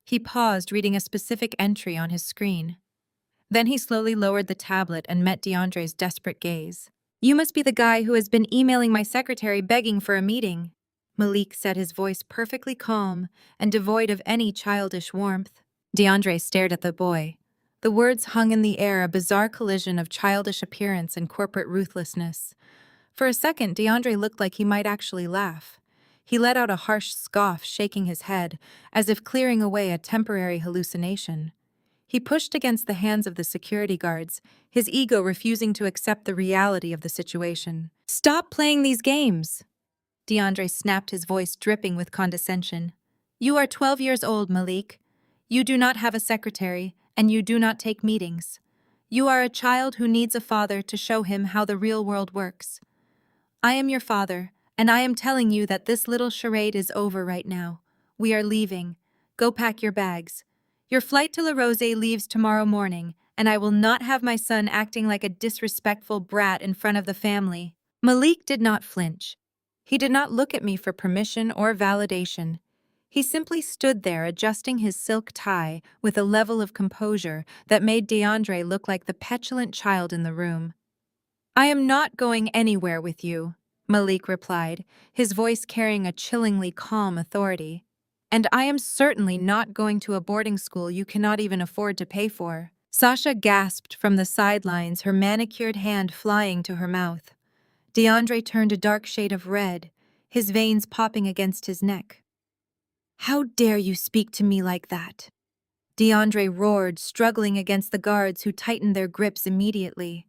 He paused, reading a specific entry on his screen. Then he slowly lowered the tablet and met DeAndre's desperate gaze. "You must be the guy who has been emailing my secretary begging for a meeting," Malik said, his voice perfectly calm and devoid of any childish warmth. DeAndre stared at the boy. The words hung in the air, a bizarre collision of childish appearance and corporate ruthlessness. For a second, DeAndre looked like he might actually laugh. He let out a harsh scoff, shaking his head, as if clearing away a temporary hallucination. He pushed against the hands of the security guards, his ego refusing to accept the reality of the situation. "Stop playing these games!" DeAndre snapped, his voice dripping with condescension. "You are 12 years old, Malik. You do not have a secretary, and you do not take meetings. You are a child who needs a father to show him how the real world works. I am your father, and I am telling you that this little charade is over right now. We are leaving. Go pack your bags. Your flight to La Rose leaves tomorrow morning, and I will not have my son acting like a disrespectful brat in front of the family." Malik did not flinch. He did not look at me for permission or validation. He simply stood there, adjusting his silk tie with a level of composure that made DeAndre look like the petulant child in the room. "I am not going anywhere with you," Malik replied, his voice carrying a chillingly calm authority. "And I am certainly not going to a boarding school you cannot even afford to pay for." Sasha gasped from the sidelines, her manicured hand flying to her mouth. DeAndre turned a dark shade of red, his veins popping against his neck. "How dare you speak to me like that?" DeAndre roared, struggling against the guards who tightened their grips immediately.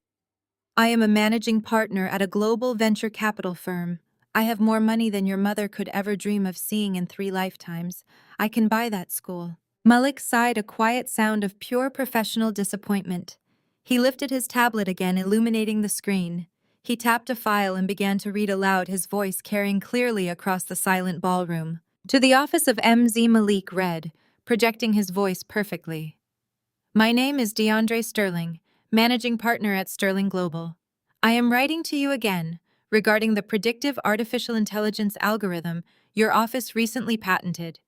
"I am a managing partner at a global venture capital firm. I have more money than your mother could ever dream of seeing in 3 lifetimes. I can buy that school." Malik sighed a quiet sound of pure professional disappointment. He lifted his tablet again, illuminating the screen. He tapped a file and began to read aloud, his voice carrying clearly across the silent ballroom. To the office of MZ, Malik read, projecting his voice perfectly. My name is DeAndre Sterling, managing partner at Sterling Global. I am writing to you again regarding the predictive artificial intelligence algorithm your office recently patented.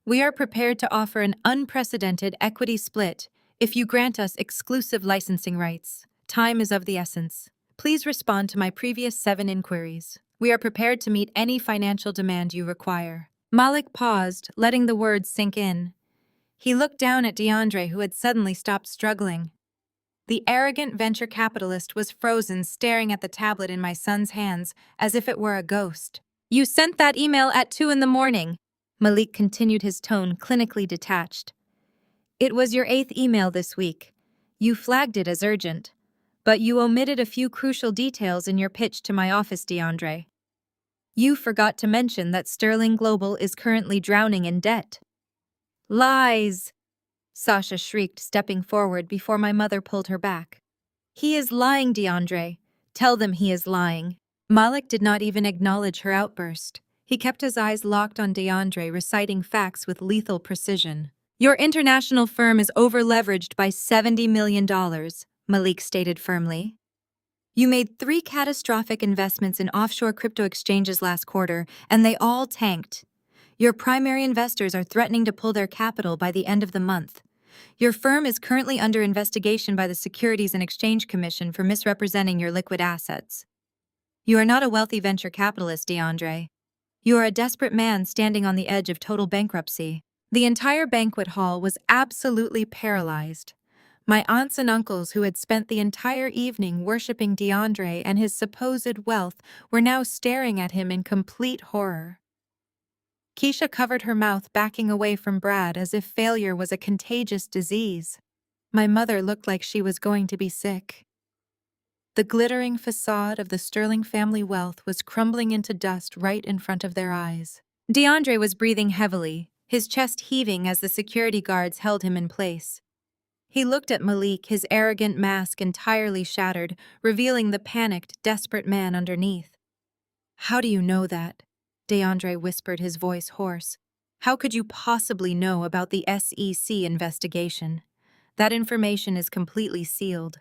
We are prepared to offer an unprecedented equity split if you grant us exclusive licensing rights. Time is of the essence. Please respond to my previous 7 inquiries. We are prepared to meet any financial demand you require. Malik paused, letting the words sink in. He looked down at DeAndre, who had suddenly stopped struggling. The arrogant venture capitalist was frozen, staring at the tablet in my son's hands as if it were a ghost. You sent that email at 2 in the morning. Malik continued, his tone clinically detached. It was your 8th email this week. You flagged it as urgent. But you omitted a few crucial details in your pitch to my office, DeAndre. You forgot to mention that Sterling Global is currently drowning in debt. Lies! Sasha shrieked, stepping forward before my mother pulled her back. He is lying, DeAndre. Tell them he is lying. Malik did not even acknowledge her outburst. He kept his eyes locked on DeAndre, reciting facts with lethal precision. Your international firm is over-leveraged by $70 million, Malik stated firmly. You made 3 catastrophic investments in offshore crypto exchanges last quarter, and they all tanked. Your primary investors are threatening to pull their capital by the end of the month. Your firm is currently under investigation by the Securities and Exchange Commission for misrepresenting your liquid assets. You are not a wealthy venture capitalist, DeAndre. You are a desperate man standing on the edge of total bankruptcy. The entire banquet hall was absolutely paralyzed. My aunts and uncles, who had spent the entire evening worshiping DeAndre and his supposed wealth, were now staring at him in complete horror. Keisha covered her mouth, backing away from Brad as if failure was a contagious disease. My mother looked like she was going to be sick. The glittering facade of the Sterling family wealth was crumbling into dust right in front of their eyes. DeAndre was breathing heavily, his chest heaving as the security guards held him in place. He looked at Malik, his arrogant mask entirely shattered, revealing the panicked, desperate man underneath. How do you know that? DeAndre whispered, his voice hoarse. How could you possibly know about the SEC investigation? That information is completely sealed.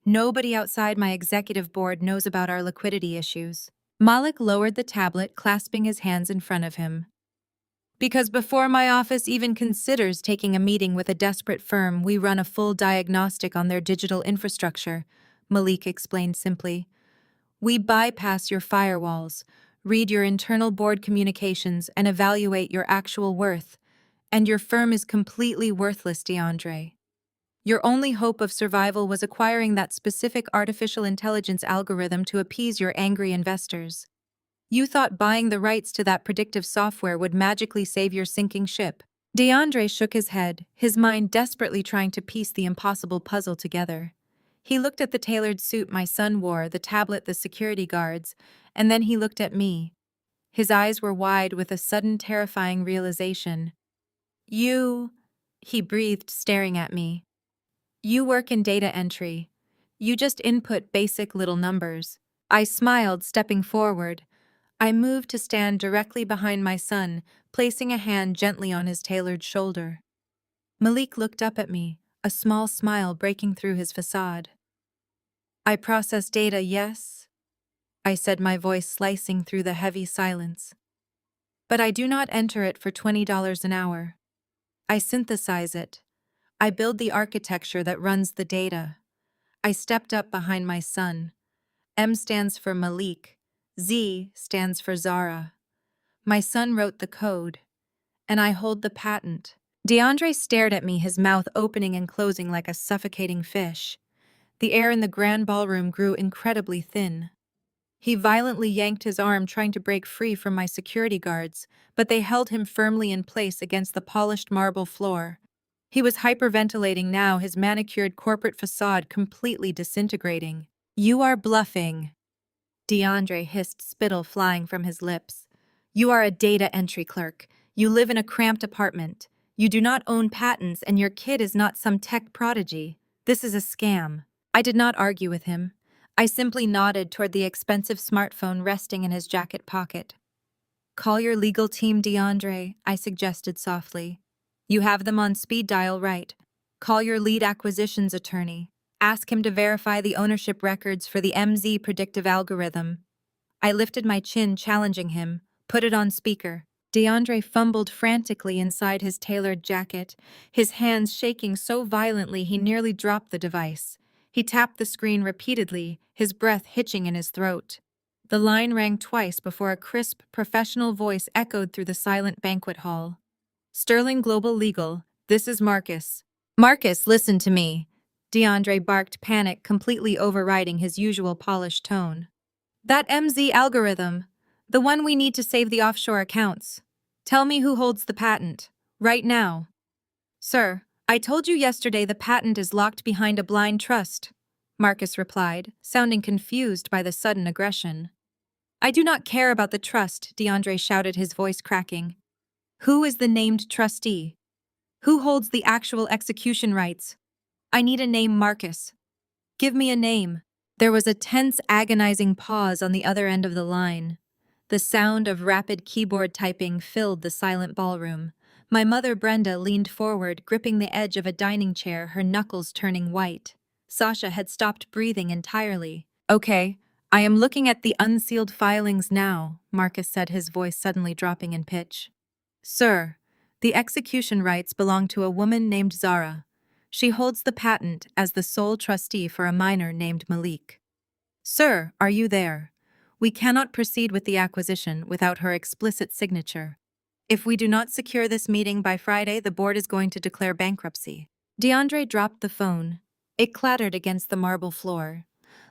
Nobody outside my executive board knows about our liquidity issues. Malik lowered the tablet, clasping his hands in front of him. Because before my office even considers taking a meeting with a desperate firm, we run a full diagnostic on their digital infrastructure, Malik explained simply. We bypass your firewalls, read your internal board communications, and evaluate your actual worth. And your firm is completely worthless, DeAndre. Your only hope of survival was acquiring that specific artificial intelligence algorithm to appease your angry investors. You thought buying the rights to that predictive software would magically save your sinking ship. DeAndre shook his head, his mind desperately trying to piece the impossible puzzle together. He looked at the tailored suit my son wore, the tablet, the security guards, and then he looked at me. His eyes were wide with a sudden terrifying realization. You, he breathed, staring at me. You work in data entry. You just input basic little numbers. I smiled, stepping forward. I moved to stand directly behind my son, placing a hand gently on his tailored shoulder. Malik looked up at me, a small smile breaking through his facade. I process data, yes? I said, my voice slicing through the heavy silence. But I do not enter it for $20 an hour. I synthesize it. I build the architecture that runs the data. I stepped up behind my son. M stands for Malik. Z stands for Zara. My son wrote the code, and I hold the patent. DeAndre stared at me, his mouth opening and closing like a suffocating fish. The air in the grand ballroom grew incredibly thin. He violently yanked his arm, trying to break free from my security guards, but they held him firmly in place against the polished marble floor. He was hyperventilating now, his manicured corporate facade completely disintegrating. You are bluffing, DeAndre hissed, spittle flying from his lips. You are a data entry clerk. You live in a cramped apartment. You do not own patents and your kid is not some tech prodigy. This is a scam. I did not argue with him. I simply nodded toward the expensive smartphone resting in his jacket pocket. Call your legal team, DeAndre, I suggested softly. You have them on speed dial, right? Call your lead acquisitions attorney. Ask him to verify the ownership records for the MZ predictive algorithm. I lifted my chin, challenging him. Put it on speaker. DeAndre fumbled frantically inside his tailored jacket, his hands shaking so violently he nearly dropped the device. He tapped the screen repeatedly, his breath hitching in his throat. The line rang twice before a crisp, professional voice echoed through the silent banquet hall. Sterling Global Legal, this is Marcus. Marcus, listen to me. DeAndre barked, panic completely overriding his usual polished tone. That MZ algorithm, the one we need to save the offshore accounts. Tell me who holds the patent. Right now. Sir, I told you yesterday the patent is locked behind a blind trust, Marcus replied, sounding confused by the sudden aggression. I do not care about the trust, DeAndre shouted, his voice cracking. Who is the named trustee? Who holds the actual execution rights? I need a name, Marcus. Give me a name. There was a tense, agonizing pause on the other end of the line. The sound of rapid keyboard typing filled the silent ballroom. My mother, Brenda, leaned forward, gripping the edge of a dining chair, her knuckles turning white. Sasha had stopped breathing entirely. Okay, I am looking at the unsealed filings now, Marcus said, his voice suddenly dropping in pitch. Sir, the execution rights belong to a woman named Zara. She holds the patent as the sole trustee for a minor named Malik. Sir, are you there? We cannot proceed with the acquisition without her explicit signature. If we do not secure this meeting by Friday, the board is going to declare bankruptcy. DeAndre dropped the phone. It clattered against the marble floor.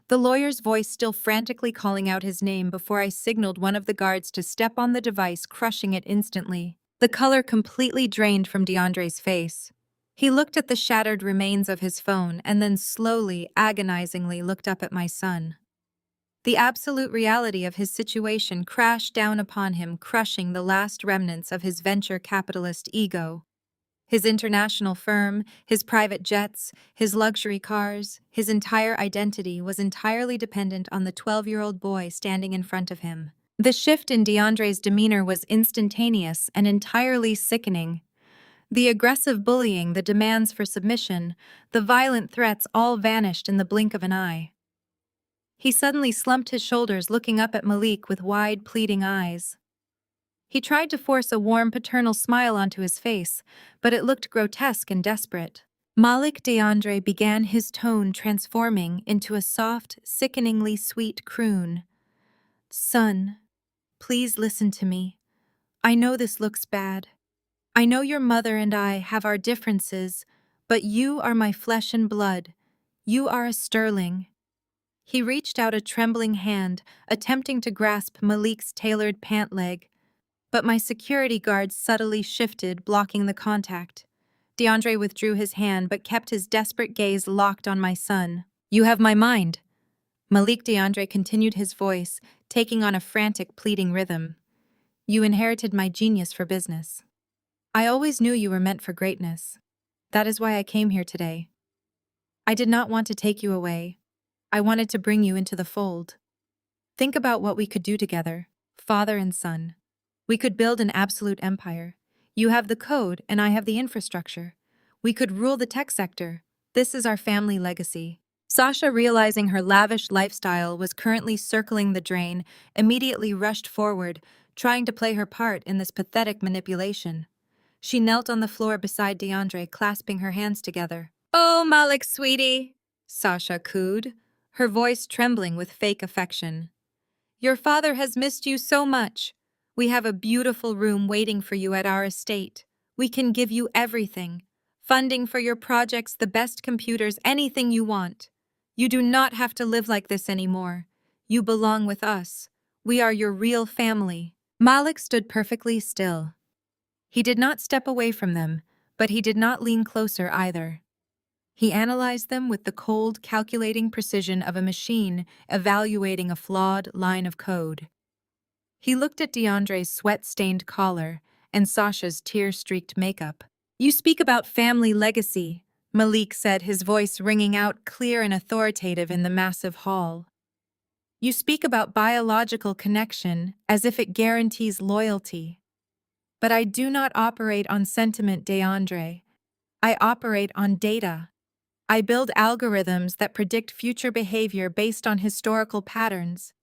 The lawyer's voice still frantically calling out his name before I signaled one of the guards to step on the device, crushing it instantly. The color completely drained from DeAndre's face. He looked at the shattered remains of his phone and then slowly, agonizingly looked up at my son. The absolute reality of his situation crashed down upon him, crushing the last remnants of his venture capitalist ego. His international firm, his private jets, his luxury cars, his entire identity was entirely dependent on the 12-year-old boy standing in front of him. The shift in DeAndre's demeanor was instantaneous and entirely sickening. The aggressive bullying, the demands for submission, the violent threats all vanished in the blink of an eye. He suddenly slumped his shoulders, looking up at Malik with wide, pleading eyes. He tried to force a warm, paternal smile onto his face, but it looked grotesque and desperate. Malik, DeAndre began, his tone transforming into a soft, sickeningly sweet croon. Son, please listen to me. I know this looks bad. I know your mother and I have our differences, but you are my flesh and blood. You are a Sterling. He reached out a trembling hand, attempting to grasp Malik's tailored pant leg, but my security guard subtly shifted, blocking the contact. DeAndre withdrew his hand but kept his desperate gaze locked on my son. You have my mind. Malik, DeAndre continued, his voice taking on a frantic, pleading rhythm. You inherited my genius for business. I always knew you were meant for greatness. That is why I came here today. I did not want to take you away. I wanted to bring you into the fold. Think about what we could do together, father and son. We could build an absolute empire. You have the code and I have the infrastructure. We could rule the tech sector. This is our family legacy. Sasha, realizing her lavish lifestyle was currently circling the drain, immediately rushed forward, trying to play her part in this pathetic manipulation. She knelt on the floor beside DeAndre, clasping her hands together. Oh, Malik, sweetie, Sasha cooed, her voice trembling with fake affection. Your father has missed you so much. We have a beautiful room waiting for you at our estate. We can give you everything. Funding for your projects, the best computers, anything you want. You do not have to live like this anymore. You belong with us. We are your real family. Malik stood perfectly still. He did not step away from them, but he did not lean closer either. He analyzed them with the cold, calculating precision of a machine evaluating a flawed line of code. He looked at DeAndre's sweat-stained collar and Sasha's tear-streaked makeup. You speak about family legacy, Malik said, his voice ringing out clear and authoritative in the massive hall. You speak about biological connection as if it guarantees loyalty. But I do not operate on sentiment, DeAndre. I operate on data. I build algorithms that predict future behavior based on historical patterns.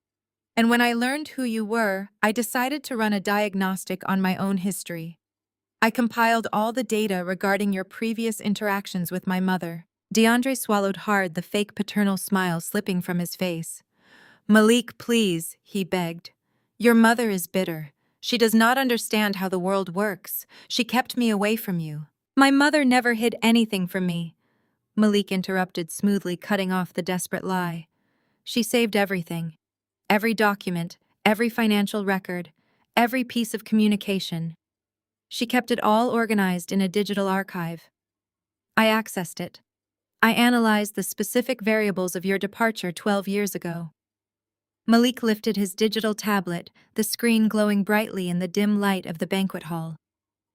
And when I learned who you were, I decided to run a diagnostic on my own history. I compiled all the data regarding your previous interactions with my mother. DeAndre swallowed hard, the fake paternal smile slipping from his face. Malik, please, he begged. Your mother is bitter. She does not understand how the world works. She kept me away from you. My mother never hid anything from me, Malik interrupted smoothly, cutting off the desperate lie. She saved everything. Every document, every financial record, every piece of communication. She kept it all organized in a digital archive. I accessed it. I analyzed the specific variables of your departure 12 years ago. Malik lifted his digital tablet, the screen glowing brightly in the dim light of the banquet hall.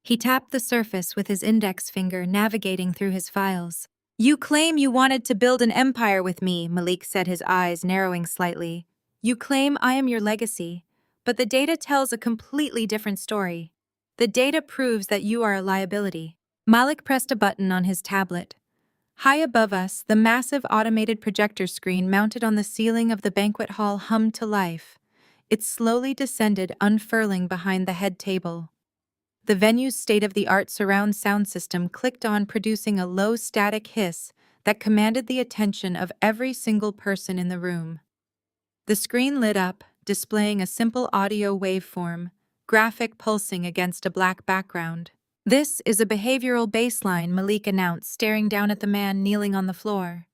He tapped the surface with his index finger, navigating through his files. You claim you wanted to build an empire with me, Malik said, his eyes narrowing slightly. You claim I am your legacy, but the data tells a completely different story. The data proves that you are a liability. Malik pressed a button on his tablet. High above us, the massive automated projector screen mounted on the ceiling of the banquet hall hummed to life. It slowly descended, unfurling behind the head table. The venue's state-of-the-art surround sound system clicked on, producing a low static hiss that commanded the attention of every single person in the room. The screen lit up, displaying a simple audio waveform, graphic pulsing against a black background. This is a behavioral baseline, Malik announced, staring down at the man kneeling on the floor.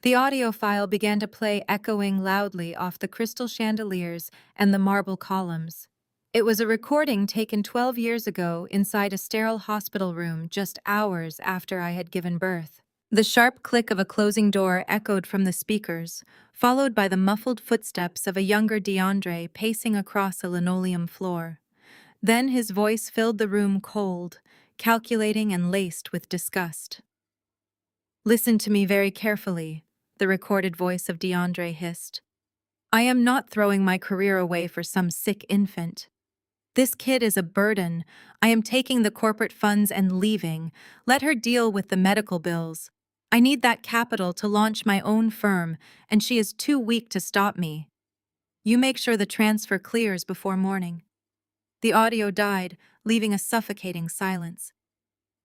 The audio file began to play, echoing loudly off the crystal chandeliers and the marble columns. It was a recording taken 12 years ago inside a sterile hospital room just hours after I had given birth. The sharp click of a closing door echoed from the speakers, followed by the muffled footsteps of a younger DeAndre pacing across a linoleum floor. Then his voice filled the room, cold, calculating and laced with disgust. Listen to me very carefully, the recorded voice of DeAndre hissed. I am not throwing my career away for some sick infant. This kid is a burden. I am taking the corporate funds and leaving. Let her deal with the medical bills. I need that capital to launch my own firm, and she is too weak to stop me. You make sure the transfer clears before morning. The audio died, leaving a suffocating silence.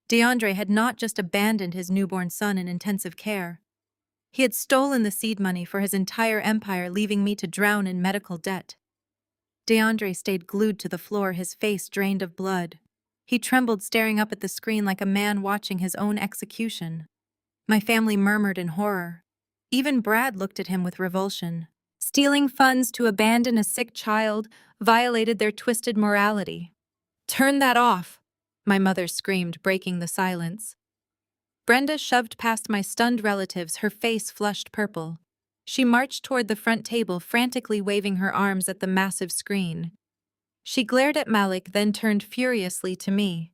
DeAndre had not just abandoned his newborn son in intensive care. He had stolen the seed money for his entire empire, leaving me to drown in medical debt. DeAndre stayed glued to the floor, his face drained of blood. He trembled, staring up at the screen like a man watching his own execution. My family murmured in horror. Even Brad looked at him with revulsion. Stealing funds to abandon a sick child violated their twisted morality. Turn that off, my mother screamed, breaking the silence. Brenda shoved past my stunned relatives, her face flushed purple. She marched toward the front table, frantically waving her arms at the massive screen. She glared at Malik, then turned furiously to me.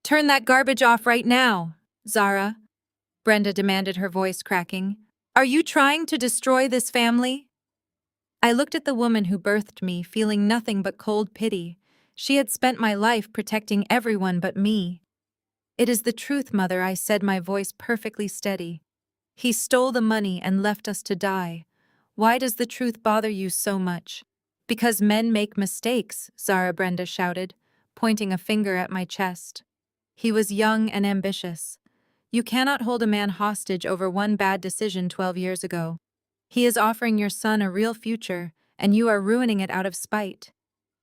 Turn that garbage off right now, Zara, Brenda demanded, her voice cracking. Are you trying to destroy this family? I looked at the woman who birthed me, feeling nothing but cold pity. She had spent my life protecting everyone but me. It is the truth, Mother, I said, my voice perfectly steady. He stole the money and left us to die. Why does the truth bother you so much? Because men make mistakes, Zara, Brenda shouted, pointing a finger at my chest. He was young and ambitious. You cannot hold a man hostage over one bad decision 12 years ago. He is offering your son a real future, and you are ruining it out of spite.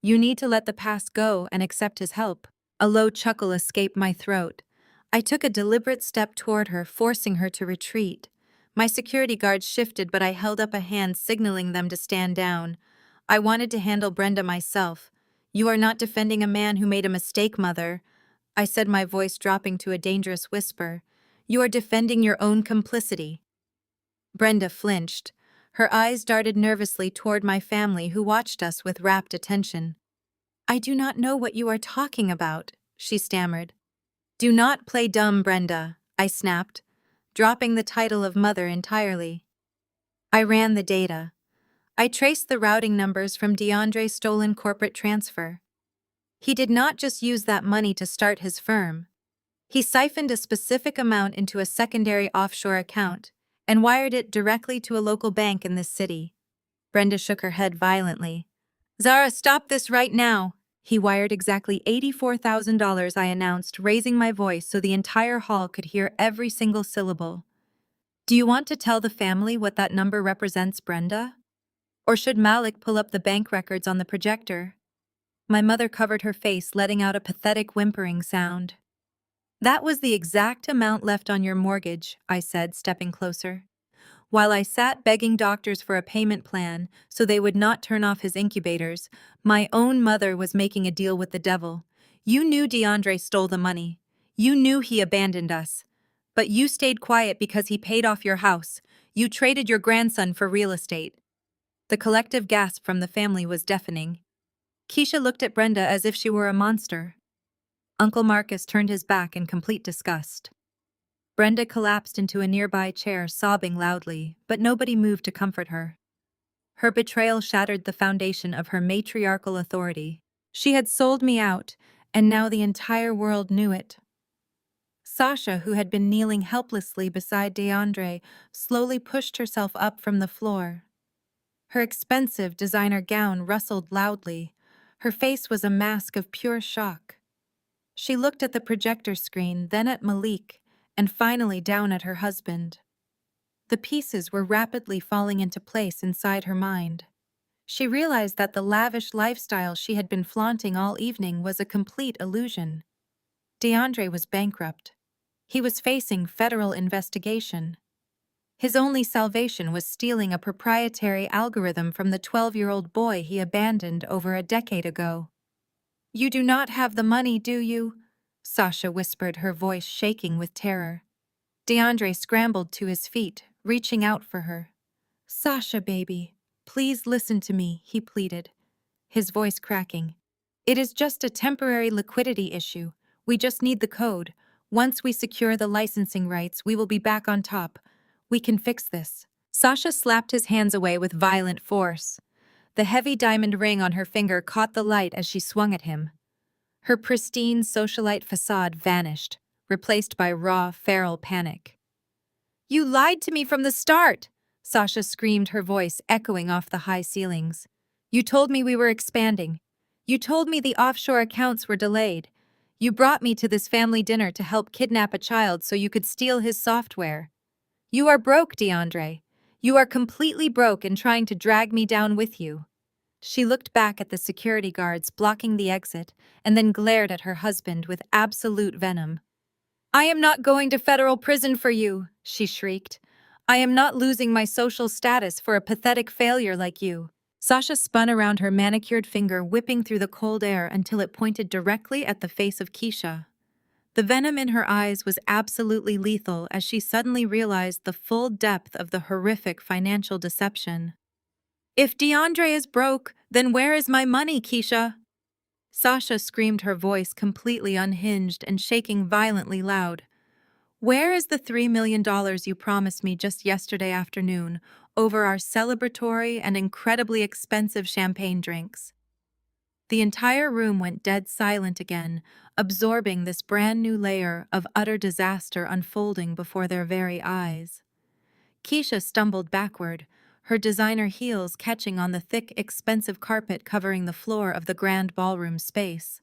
You need to let the past go and accept his help. A low chuckle escaped my throat. I took a deliberate step toward her, forcing her to retreat. My security guards shifted, but I held up a hand, signaling them to stand down. I wanted to handle Brenda myself. You are not defending a man who made a mistake, Mother, I said, my voice dropping to a dangerous whisper. You are defending your own complicity. Brenda flinched. Her eyes darted nervously toward my family, who watched us with rapt attention. I do not know what you are talking about, she stammered. Do not play dumb, Brenda, I snapped, dropping the title of mother entirely. I ran the data. I traced the routing numbers from DeAndre's stolen corporate transfer. He did not just use that money to start his firm. He siphoned a specific amount into a secondary offshore account and wired it directly to a local bank in this city. Brenda shook her head violently. Zara, stop this right now. He wired exactly $84,000, I announced, raising my voice so the entire hall could hear every single syllable. Do you want to tell the family what that number represents, Brenda? Or should Malik pull up the bank records on the projector? My mother covered her face, letting out a pathetic whimpering sound. That was the exact amount left on your mortgage, I said, stepping closer. While I sat begging doctors for a payment plan so they would not turn off his incubators, my own mother was making a deal with the devil. You knew DeAndre stole the money. You knew he abandoned us. But you stayed quiet because he paid off your house. You traded your grandson for real estate. The collective gasp from the family was deafening. Keisha looked at Brenda as if she were a monster. Uncle Marcus turned his back in complete disgust. Brenda collapsed into a nearby chair, sobbing loudly, but nobody moved to comfort her. Her betrayal shattered the foundation of her matriarchal authority. She had sold me out, and now the entire world knew it. Sasha, who had been kneeling helplessly beside DeAndre, slowly pushed herself up from the floor. Her expensive designer gown rustled loudly. Her face was a mask of pure shock. She looked at the projector screen, then at Malik, and finally down at her husband. The pieces were rapidly falling into place inside her mind. She realized that the lavish lifestyle she had been flaunting all evening was a complete illusion. DeAndre was bankrupt. He was facing federal investigation. His only salvation was stealing a proprietary algorithm from the 12-year-old boy he abandoned over a decade ago. You do not have the money, do you? Sasha whispered, her voice shaking with terror. DeAndre scrambled to his feet, reaching out for her. Sasha, baby, please listen to me, he pleaded, his voice cracking. It is just a temporary liquidity issue. We just need the code. Once we secure the licensing rights, we will be back on top. We can fix this. Sasha slapped his hands away with violent force. The heavy diamond ring on her finger caught the light as she swung at him. Her pristine socialite facade vanished, replaced by raw, feral panic. You lied to me from the start, Sasha screamed, her voice echoing off the high ceilings. You told me we were expanding. You told me the offshore accounts were delayed. You brought me to this family dinner to help kidnap a child so you could steal his software. You are broke, DeAndre. You are completely broke and trying to drag me down with you. She looked back at the security guards blocking the exit and then glared at her husband with absolute venom. I am not going to federal prison for you, she shrieked. I am not losing my social status for a pathetic failure like you. Sasha spun around, her manicured finger whipping through the cold air until it pointed directly at the face of Keisha. The venom in her eyes was absolutely lethal as she suddenly realized the full depth of the horrific financial deception. If DeAndre is broke, then where is my money, Keisha? Sasha screamed, her voice completely unhinged and shaking violently loud. Where is the $3 million you promised me just yesterday afternoon over our celebratory and incredibly expensive champagne drinks? The entire room went dead silent again, absorbing this brand new layer of utter disaster unfolding before their very eyes. Keisha stumbled backward, her designer heels catching on the thick, expensive carpet covering the floor of the grand ballroom space.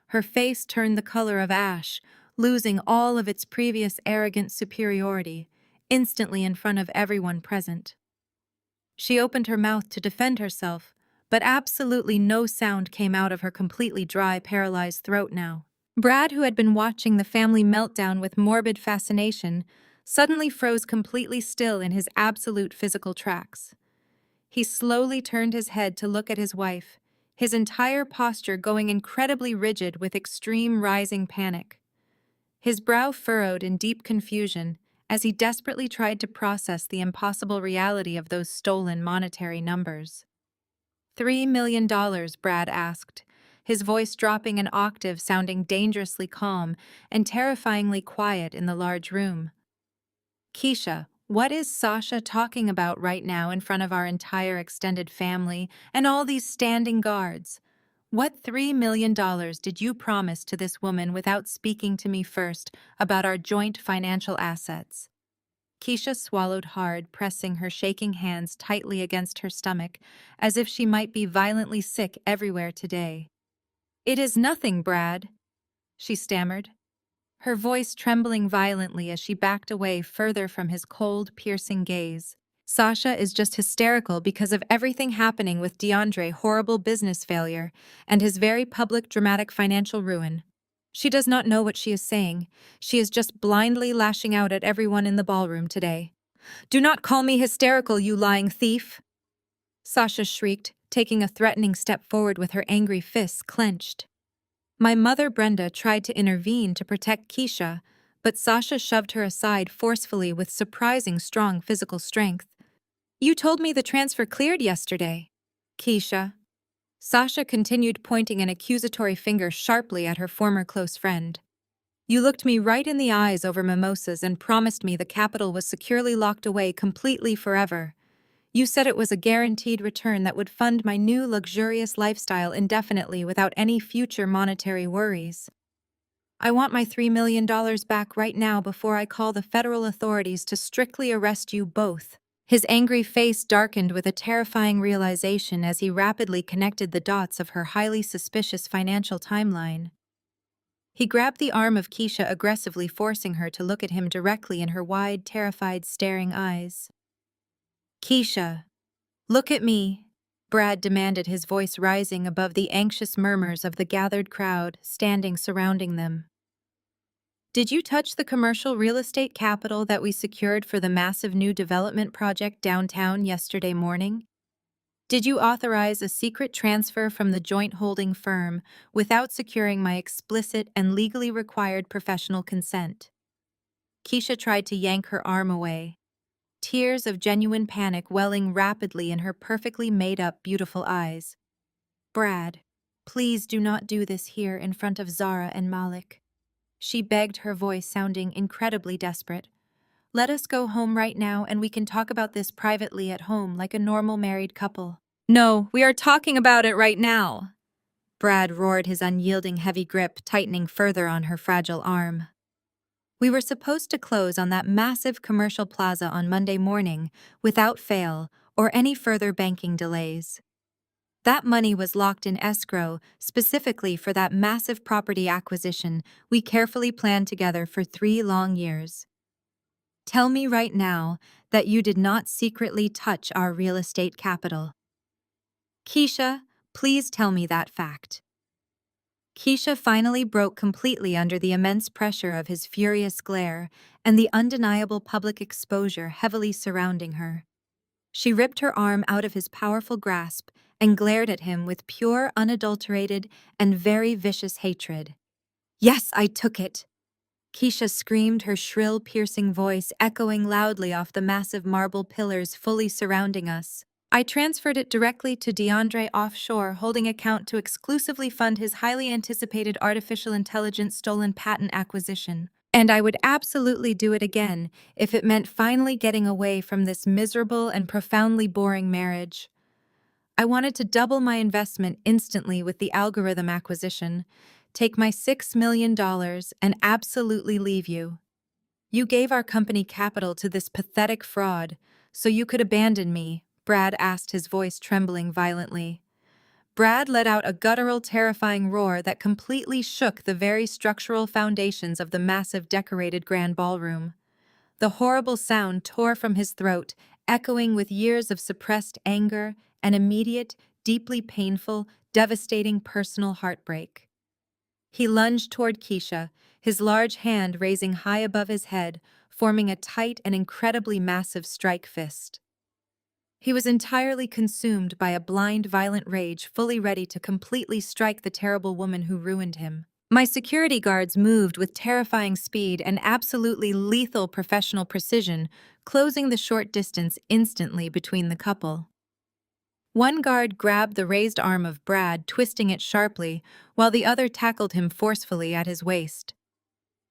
Her face turned the color of ash, losing all of its previous arrogant superiority, instantly in front of everyone present. She opened her mouth to defend herself, but absolutely no sound came out of her completely dry, paralyzed throat now. Brad, who had been watching the family meltdown with morbid fascination, suddenly froze completely still in his absolute physical tracks. He slowly turned his head to look at his wife, his entire posture going incredibly rigid with extreme rising panic. His brow furrowed in deep confusion as he desperately tried to process the impossible reality of those stolen monetary numbers. $3 million, Brad asked, his voice dropping an octave, sounding dangerously calm and terrifyingly quiet in the large room. Keisha, what is Sasha talking about right now in front of our entire extended family and all these standing guards? What $3 million did you promise to this woman without speaking to me first about our joint financial assets? Keisha swallowed hard, pressing her shaking hands tightly against her stomach, as if she might be violently sick everywhere today. "It is nothing, Brad," she stammered, her voice trembling violently as she backed away further from his cold, piercing gaze. "Sasha is just hysterical because of everything happening with DeAndre's horrible business failure and his very public dramatic financial ruin. She does not know what she is saying. She is just blindly lashing out at everyone in the ballroom today. Do not call me hysterical, you lying thief!" Sasha shrieked, taking a threatening step forward with her angry fists clenched. My mother Brenda tried to intervene to protect Keisha, but Sasha shoved her aside forcefully with surprising strong physical strength. "You told me the transfer cleared yesterday." "Keisha." Sasha continued, pointing an accusatory finger sharply at her former close friend. "You looked me right in the eyes over mimosas and promised me the capital was securely locked away completely forever. You said it was a guaranteed return that would fund my new luxurious lifestyle indefinitely without any future monetary worries. I want my $3 million back right now before I call the federal authorities to strictly arrest you both." His angry face darkened with a terrifying realization as he rapidly connected the dots of her highly suspicious financial timeline. He grabbed the arm of Keisha, aggressively forcing her to look at him directly in her wide, terrified, staring eyes. "Keisha, look at me," Brad demanded, his voice rising above the anxious murmurs of the gathered crowd standing surrounding them. "Did you touch the commercial real estate capital that we secured for the massive new development project downtown yesterday morning? Did you authorize a secret transfer from the joint holding firm without securing my explicit and legally required professional consent?" Keisha tried to yank her arm away, tears of genuine panic welling rapidly in her perfectly made-up, beautiful eyes. "Brad, please do not do this here in front of Zara and Malik," she begged, her voice sounding incredibly desperate. "Let us go home right now and we can talk about this privately at home like a normal married couple." "No, we are talking about it right now," Brad roared, his unyielding heavy grip tightening further on her fragile arm. "We were supposed to close on that massive commercial plaza on Monday morning without fail or any further banking delays. That money was locked in escrow specifically for that massive property acquisition we carefully planned together for 3 long years. Tell me right now that you did not secretly touch our real estate capital. Keisha, please tell me that fact." Keisha finally broke completely under the immense pressure of his furious glare and the undeniable public exposure heavily surrounding her. She ripped her arm out of his powerful grasp and glared at him with pure, unadulterated, and very vicious hatred. "Yes, I took it," Keisha screamed, her shrill, piercing voice echoing loudly off the massive marble pillars fully surrounding us. "I transferred it directly to DeAndre Offshore Holding Account to exclusively fund his highly anticipated artificial intelligence stolen patent acquisition. And I would absolutely do it again if it meant finally getting away from this miserable and profoundly boring marriage. I wanted to double my investment instantly with the algorithm acquisition, take my $6 million, and absolutely leave you. You gave our company capital to this pathetic fraud, so you could abandon me," Brad asked, his voice trembling violently. Brad let out a guttural, terrifying roar that completely shook the very structural foundations of the massive, decorated grand ballroom. The horrible sound tore from his throat, echoing with years of suppressed anger and immediate, deeply painful, devastating personal heartbreak. He lunged toward Keisha, his large hand raising high above his head, forming a tight and incredibly massive strike fist. He was entirely consumed by a blind, violent rage, fully ready to completely strike the terrible woman who ruined him. My security guards moved with terrifying speed and absolutely lethal professional precision, closing the short distance instantly between the couple. One guard grabbed the raised arm of Brad, twisting it sharply, while the other tackled him forcefully at his waist.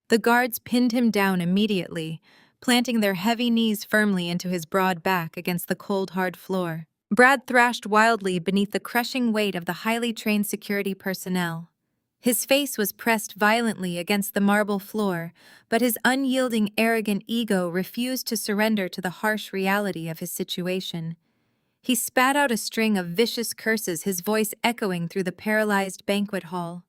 The guards pinned him down immediately, planting their heavy knees firmly into his broad back against the cold, hard floor. Brad thrashed wildly beneath the crushing weight of the highly trained security personnel. His face was pressed violently against the marble floor, but his unyielding, arrogant ego refused to surrender to the harsh reality of his situation. He spat out a string of vicious curses, his voice echoing through the paralyzed banquet hall.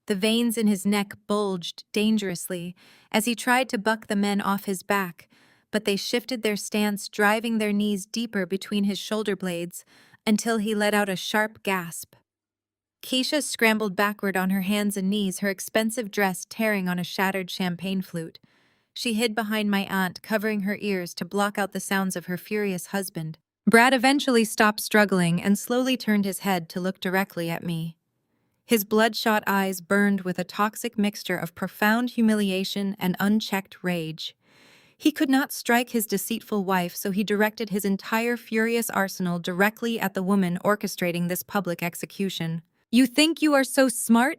The veins in his neck bulged dangerously as he tried to buck the men off his back, but they shifted their stance, driving their knees deeper between his shoulder blades until he let out a sharp gasp. Keisha scrambled backward on her hands and knees, her expensive dress tearing on a shattered champagne flute. She hid behind my aunt, covering her ears to block out the sounds of her furious husband. Brad eventually stopped struggling and slowly turned his head to look directly at me. His bloodshot eyes burned with a toxic mixture of profound humiliation and unchecked rage. He could not strike his deceitful wife, so he directed his entire furious arsenal directly at the woman orchestrating this public execution. "You think you are so smart?"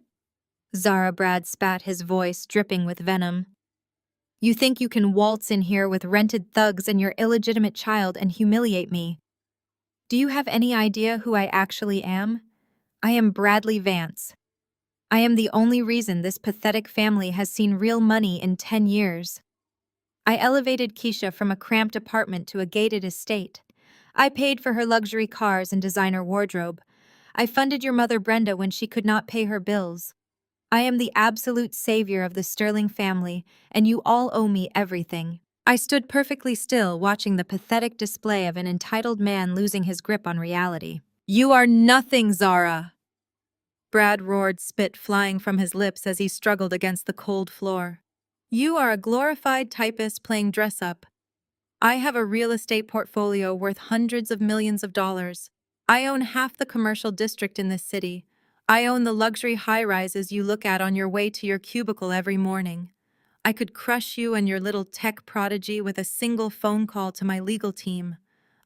Zara Brad spat, his voice dripping with venom. "You think you can waltz in here with rented thugs and your illegitimate child and humiliate me? Do you have any idea who I actually am? I am Bradley Vance. I am the only reason this pathetic family has seen real money in 10 years. I elevated Keisha from a cramped apartment to a gated estate. I paid for her luxury cars and designer wardrobe. I funded your mother Brenda when she could not pay her bills. I am the absolute savior of the Sterling family, and you all owe me everything." I stood perfectly still, watching the pathetic display of an entitled man losing his grip on reality. "You are nothing, Zara!" Brad roared, spit flying from his lips as he struggled against the cold floor. "You are a glorified typist playing dress-up. I have a real estate portfolio worth hundreds of millions of dollars. I own half the commercial district in this city. I own the luxury high-rises you look at on your way to your cubicle every morning. I could crush you and your little tech prodigy with a single phone call to my legal team.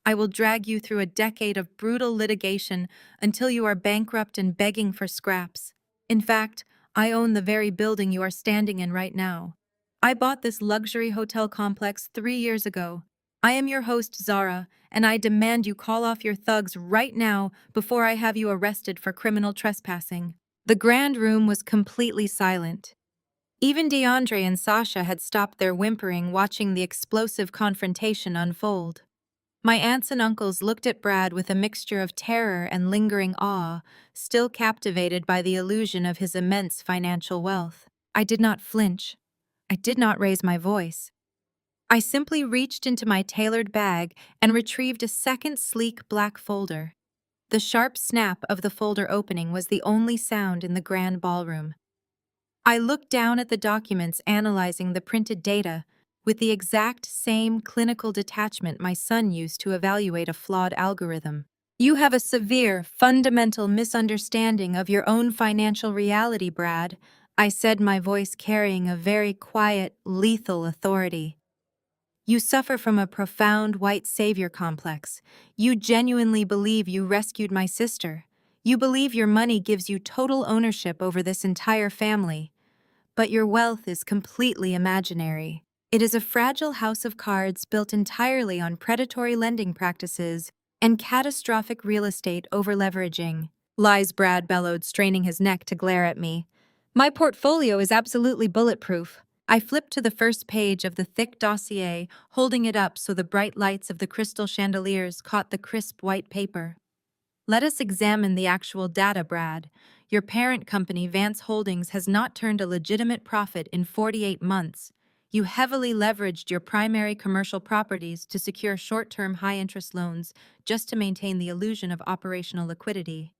I will drag you through a decade of brutal litigation until you are bankrupt and begging for scraps. In fact, I own the very building you are standing in right now. I bought this luxury hotel complex 3 years ago. I am your host, Zara, and I demand you call off your thugs right now before I have you arrested for criminal trespassing." The grand room was completely silent. Even DeAndre and Sasha had stopped their whimpering, watching the explosive confrontation unfold. My aunts and uncles looked at Brad with a mixture of terror and lingering awe, still captivated by the illusion of his immense financial wealth. I did not flinch. I did not raise my voice. I simply reached into my tailored bag and retrieved a second sleek black folder. The sharp snap of the folder opening was the only sound in the grand ballroom. I looked down at the documents, analyzing the printed data with the exact same clinical detachment my son used to evaluate a flawed algorithm. "You have a severe, fundamental misunderstanding of your own financial reality, Brad," I said, my voice carrying a very quiet, lethal authority. "You suffer from a profound white savior complex. You genuinely believe you rescued my sister. You believe your money gives you total ownership over this entire family. But your wealth is completely imaginary. It is a fragile house of cards built entirely on predatory lending practices and catastrophic real estate overleveraging." "Lies," Brad bellowed, straining his neck to glare at me. "My portfolio is absolutely bulletproof." I flipped to the first page of the thick dossier, holding it up so the bright lights of the crystal chandeliers caught the crisp white paper. "Let us examine the actual data, Brad. Your parent company, Vance Holdings, has not turned a legitimate profit in 48 months. You heavily leveraged your primary commercial properties to secure short-term high-interest loans just to maintain the illusion of operational liquidity.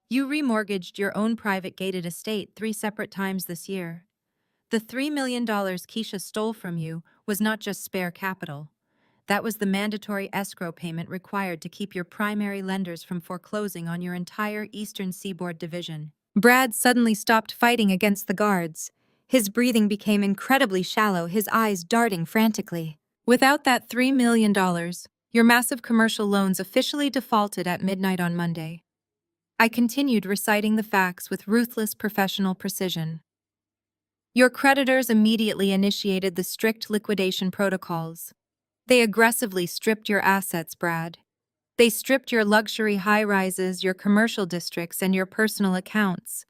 You remortgaged your own private gated estate 3 separate times this year. The $3 million Keisha stole from you was not just spare capital. That was the mandatory escrow payment required to keep your primary lenders from foreclosing on your entire Eastern Seaboard division." Brad suddenly stopped fighting against the guards. His breathing became incredibly shallow, his eyes darting frantically. "Without that $3 million, Your massive commercial loans officially defaulted at midnight on Monday. I continued reciting the facts with ruthless professional precision. Your creditors immediately initiated the strict liquidation protocols. They aggressively stripped your assets, Brad. They stripped your luxury high-rises, your commercial districts, and your personal accounts.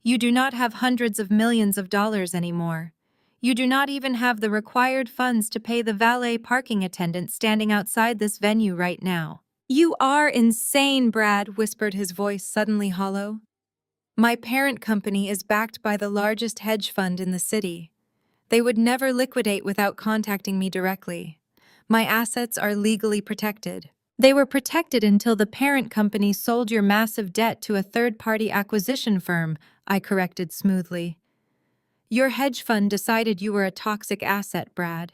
You do not have hundreds of millions of dollars anymore. You do not even have the required funds to pay the valet parking attendant standing outside this venue right now. You are insane, Brad, whispered his voice suddenly hollow. My parent company is backed by the largest hedge fund in the city. They would never liquidate without contacting me directly. My assets are legally protected. They were protected until the parent company sold your massive debt to a third-party acquisition firm, I corrected smoothly. Your hedge fund decided you were a toxic asset, Brad.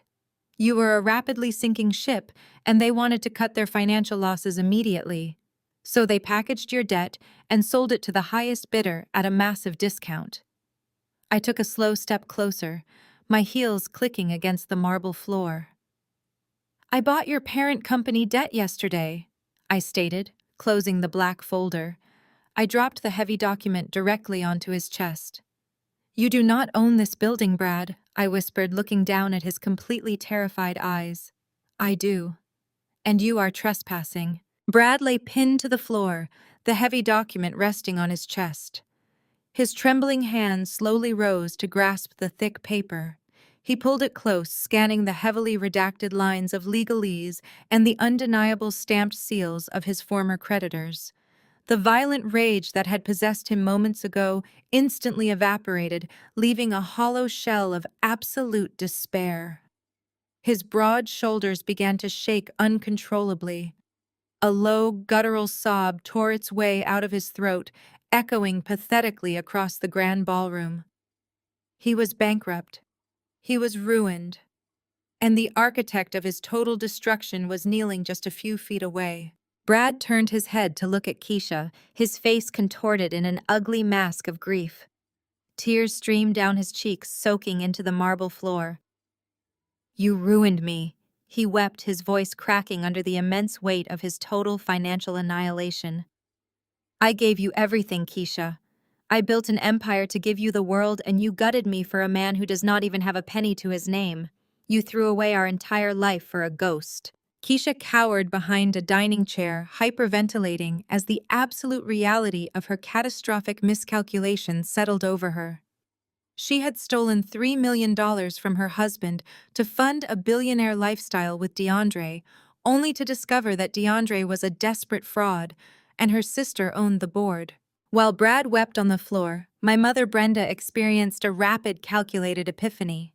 You were a rapidly sinking ship, and they wanted to cut their financial losses immediately. So they packaged your debt and sold it to the highest bidder at a massive discount. I took a slow step closer, my heels clicking against the marble floor. I bought your parent company debt yesterday, I stated, closing the black folder. I dropped the heavy document directly onto his chest. You do not own this building, Brad, I whispered, looking down at his completely terrified eyes. I do. And you are trespassing. Brad lay pinned to the floor, the heavy document resting on his chest. His trembling hands slowly rose to grasp the thick paper. He pulled it close, scanning the heavily redacted lines of legalese and the undeniable stamped seals of his former creditors. The violent rage that had possessed him moments ago instantly evaporated, leaving a hollow shell of absolute despair. His broad shoulders began to shake uncontrollably. A low, guttural sob tore its way out of his throat, echoing pathetically across the grand ballroom. He was bankrupt. He was ruined. And the architect of his total destruction was kneeling just a few feet away. Brad turned his head to look at Keisha, his face contorted in an ugly mask of grief. Tears streamed down his cheeks, soaking into the marble floor. You ruined me, he wept, his voice cracking under the immense weight of his total financial annihilation. I gave you everything, Keisha. I built an empire to give you the world, and you gutted me for a man who does not even have a penny to his name. You threw away our entire life for a ghost. Keisha cowered behind a dining chair, hyperventilating as the absolute reality of her catastrophic miscalculation settled over her. She had stolen $3 million from her husband to fund a billionaire lifestyle with DeAndre, only to discover that DeAndre was a desperate fraud, and her sister owned the board. While Brad wept on the floor, my mother Brenda experienced a rapid, calculated epiphany.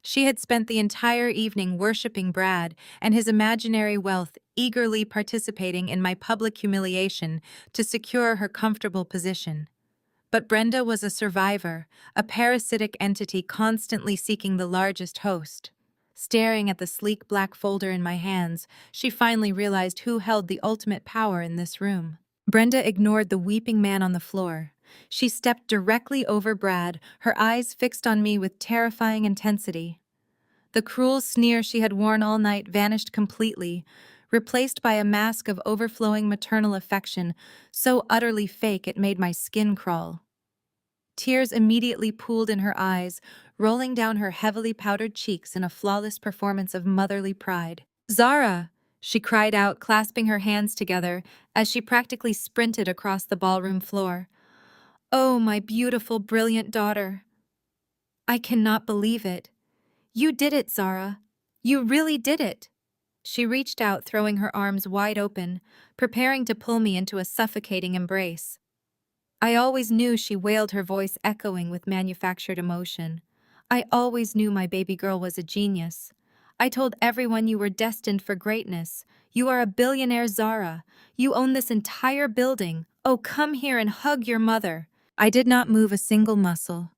She had spent the entire evening worshiping Brad and his imaginary wealth, eagerly participating in my public humiliation to secure her comfortable position. But Brenda was a survivor, a parasitic entity constantly seeking the largest host. Staring at the sleek black folder in my hands, she finally realized who held the ultimate power in this room. Brenda ignored the weeping man on the floor. She stepped directly over Brad, her eyes fixed on me with terrifying intensity. The cruel sneer she had worn all night vanished completely, replaced by a mask of overflowing maternal affection, so utterly fake it made my skin crawl. Tears immediately pooled in her eyes, rolling down her heavily powdered cheeks in a flawless performance of motherly pride. "Zara!" she cried out, clasping her hands together as she practically sprinted across the ballroom floor. "Oh, my beautiful, brilliant daughter. I cannot believe it. You did it, Zara. You really did it." She reached out, throwing her arms wide open, preparing to pull me into a suffocating embrace. I always knew, she wailed, her voice echoing with manufactured emotion. I always knew my baby girl was a genius. I told everyone you were destined for greatness. You are a billionaire, Zara. You own this entire building. Oh, come here and hug your mother. I did not move a single muscle.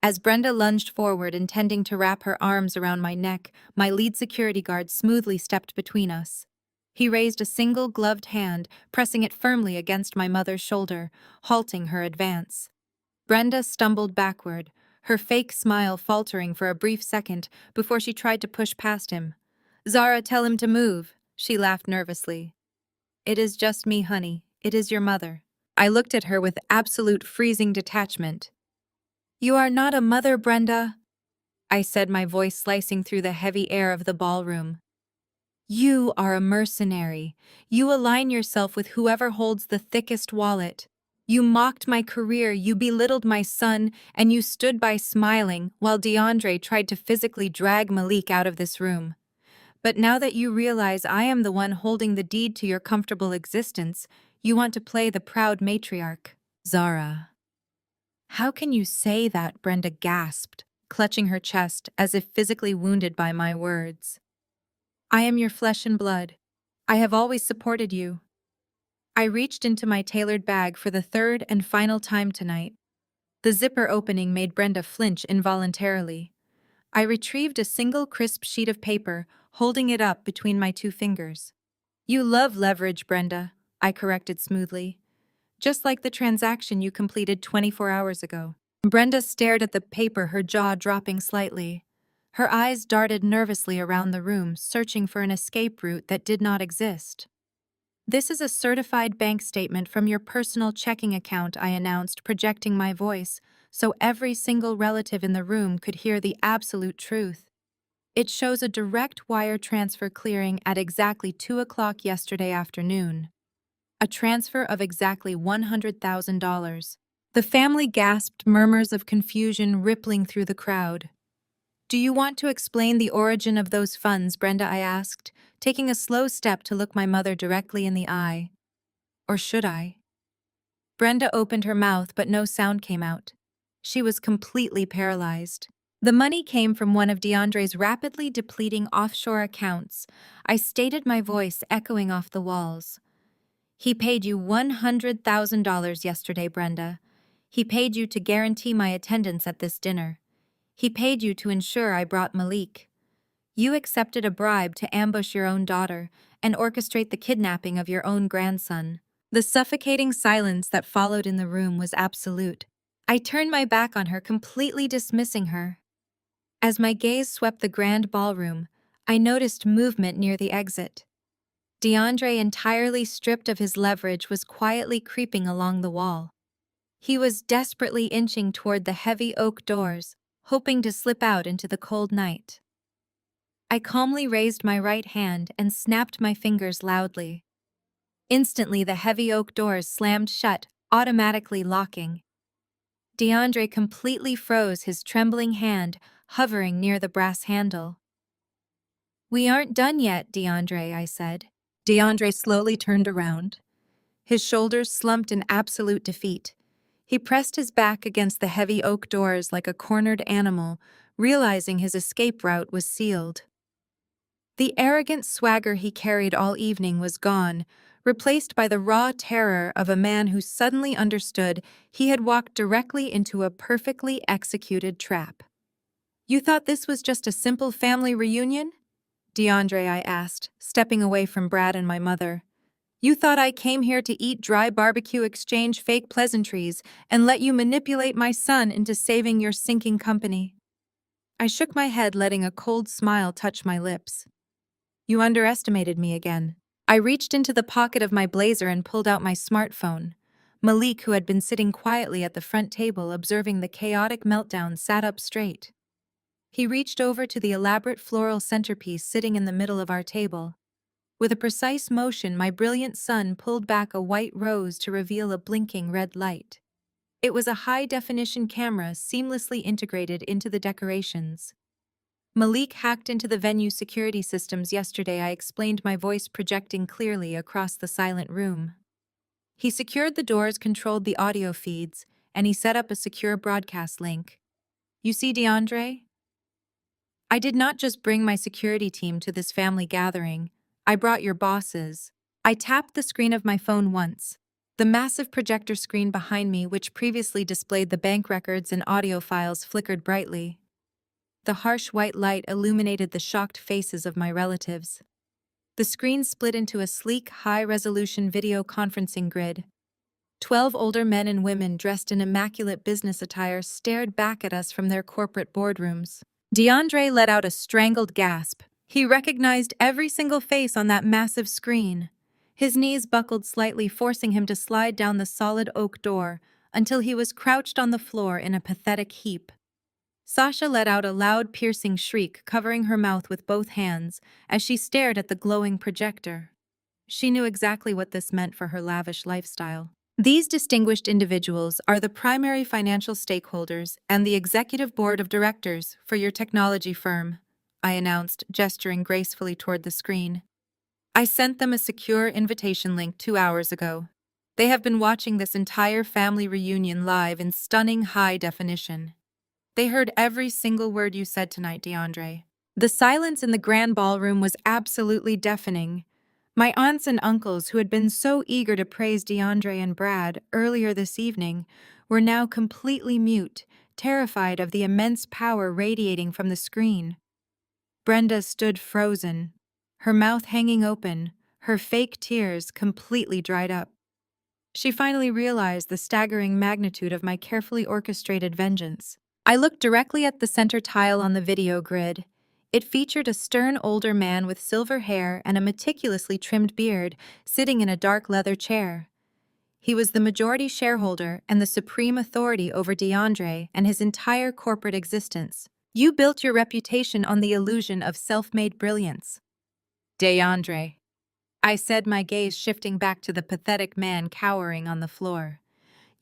As Brenda lunged forward, intending to wrap her arms around my neck, my lead security guard smoothly stepped between us. He raised a single gloved hand, pressing it firmly against my mother's shoulder, halting her advance. Brenda stumbled backward, her fake smile faltering for a brief second before she tried to push past him. "Zara, tell him to move," She laughed nervously. It is just me, honey. It is your mother. I looked at her with absolute freezing detachment. You are not a mother, Brenda, I said, my voice slicing through the heavy air of the ballroom. You are a mercenary. You align yourself with whoever holds the thickest wallet. You mocked my career, you belittled my son, and you stood by smiling while DeAndre tried to physically drag Malik out of this room. But now that you realize I am the one holding the deed to your comfortable existence, you want to play the proud matriarch. Zara. How can you say that? Brenda gasped, clutching her chest as if physically wounded by my words. I am your flesh and blood. I have always supported you. I reached into my tailored bag for the third and final time tonight. The zipper opening made Brenda flinch involuntarily. I retrieved a single crisp sheet of paper, holding it up between my two fingers. You love leverage, Brenda, I corrected smoothly. Just like the transaction you completed 24 hours ago. Brenda stared at the paper, her jaw dropping slightly. Her eyes darted nervously around the room, searching for an escape route that did not exist. This is a certified bank statement from your personal checking account, I announced, projecting my voice, so every single relative in the room could hear the absolute truth. It shows a direct wire transfer clearing at exactly 2 o'clock yesterday afternoon. A transfer of exactly $100,000. The family gasped, murmurs of confusion rippling through the crowd. Do you want to explain the origin of those funds, Brenda? I asked, taking a slow step to look my mother directly in the eye. Or should I? Brenda opened her mouth, but no sound came out. She was completely paralyzed. The money came from one of DeAndre's rapidly depleting offshore accounts. I stated, my voice echoing off the walls. He paid you $100,000 yesterday, Brenda. He paid you to guarantee my attendance at this dinner. He paid you to ensure I brought Malik. You accepted a bribe to ambush your own daughter and orchestrate the kidnapping of your own grandson. The suffocating silence that followed in the room was absolute. I turned my back on her, completely dismissing her. As my gaze swept the grand ballroom, I noticed movement near the exit. DeAndre, entirely stripped of his leverage, was quietly creeping along the wall. He was desperately inching toward the heavy oak doors, hoping to slip out into the cold night. I calmly raised my right hand and snapped my fingers loudly. Instantly, the heavy oak doors slammed shut, automatically locking. DeAndre completely froze, his trembling hand hovering near the brass handle. We aren't done yet, DeAndre, I said. DeAndre slowly turned around. His shoulders slumped in absolute defeat. He pressed his back against the heavy oak doors like a cornered animal, realizing his escape route was sealed. The arrogant swagger he carried all evening was gone, replaced by the raw terror of a man who suddenly understood he had walked directly into a perfectly executed trap. You thought this was just a simple family reunion? DeAndre, I asked, stepping away from Brad and my mother. You thought I came here to eat dry barbecue, exchange fake pleasantries, and let you manipulate my son into saving your sinking company? I shook my head, letting a cold smile touch my lips. You underestimated me again. I reached into the pocket of my blazer and pulled out my smartphone. Malik, who had been sitting quietly at the front table observing the chaotic meltdown, sat up straight. He reached over to the elaborate floral centerpiece sitting in the middle of our table. With a precise motion, my brilliant son pulled back a white rose to reveal a blinking red light. It was a high-definition camera seamlessly integrated into the decorations. Malik hacked into the venue security systems yesterday, I explained, my voice projecting clearly across the silent room. He secured the doors, controlled the audio feeds, and he set up a secure broadcast link. You see, DeAndre? I did not just bring my security team to this family gathering. I brought your bosses. I tapped the screen of my phone once. The massive projector screen behind me, which previously displayed the bank records and audio files, flickered brightly. The harsh white light illuminated the shocked faces of my relatives. The screen split into a sleek, high-resolution video conferencing grid. 12 older men and women dressed in immaculate business attire stared back at us from their corporate boardrooms. DeAndre let out a strangled gasp, He recognized every single face on that massive screen. His knees buckled slightly, forcing him to slide down the solid oak door until he was crouched on the floor in a pathetic heap. Sasha let out a loud, piercing shriek, covering her mouth with both hands as she stared at the glowing projector. She knew exactly what this meant for her lavish lifestyle. These distinguished individuals are the primary financial stakeholders and the executive board of directors for your technology firm, I announced, gesturing gracefully toward the screen. I sent them a secure invitation link 2 hours ago. They have been watching this entire family reunion live in stunning high definition. They heard every single word you said tonight, DeAndre. The silence in the grand ballroom was absolutely deafening. My aunts and uncles, who had been so eager to praise DeAndre and Brad earlier this evening, were now completely mute, terrified of the immense power radiating from the screen. Brenda stood frozen, her mouth hanging open, her fake tears completely dried up. She finally realized the staggering magnitude of my carefully orchestrated vengeance. I looked directly at the center tile on the video grid. It featured a stern older man with silver hair and a meticulously trimmed beard sitting in a dark leather chair. He was the majority shareholder and the supreme authority over DeAndre and his entire corporate existence. You built your reputation on the illusion of self-made brilliance. DeAndre, I said, my gaze shifting back to the pathetic man cowering on the floor.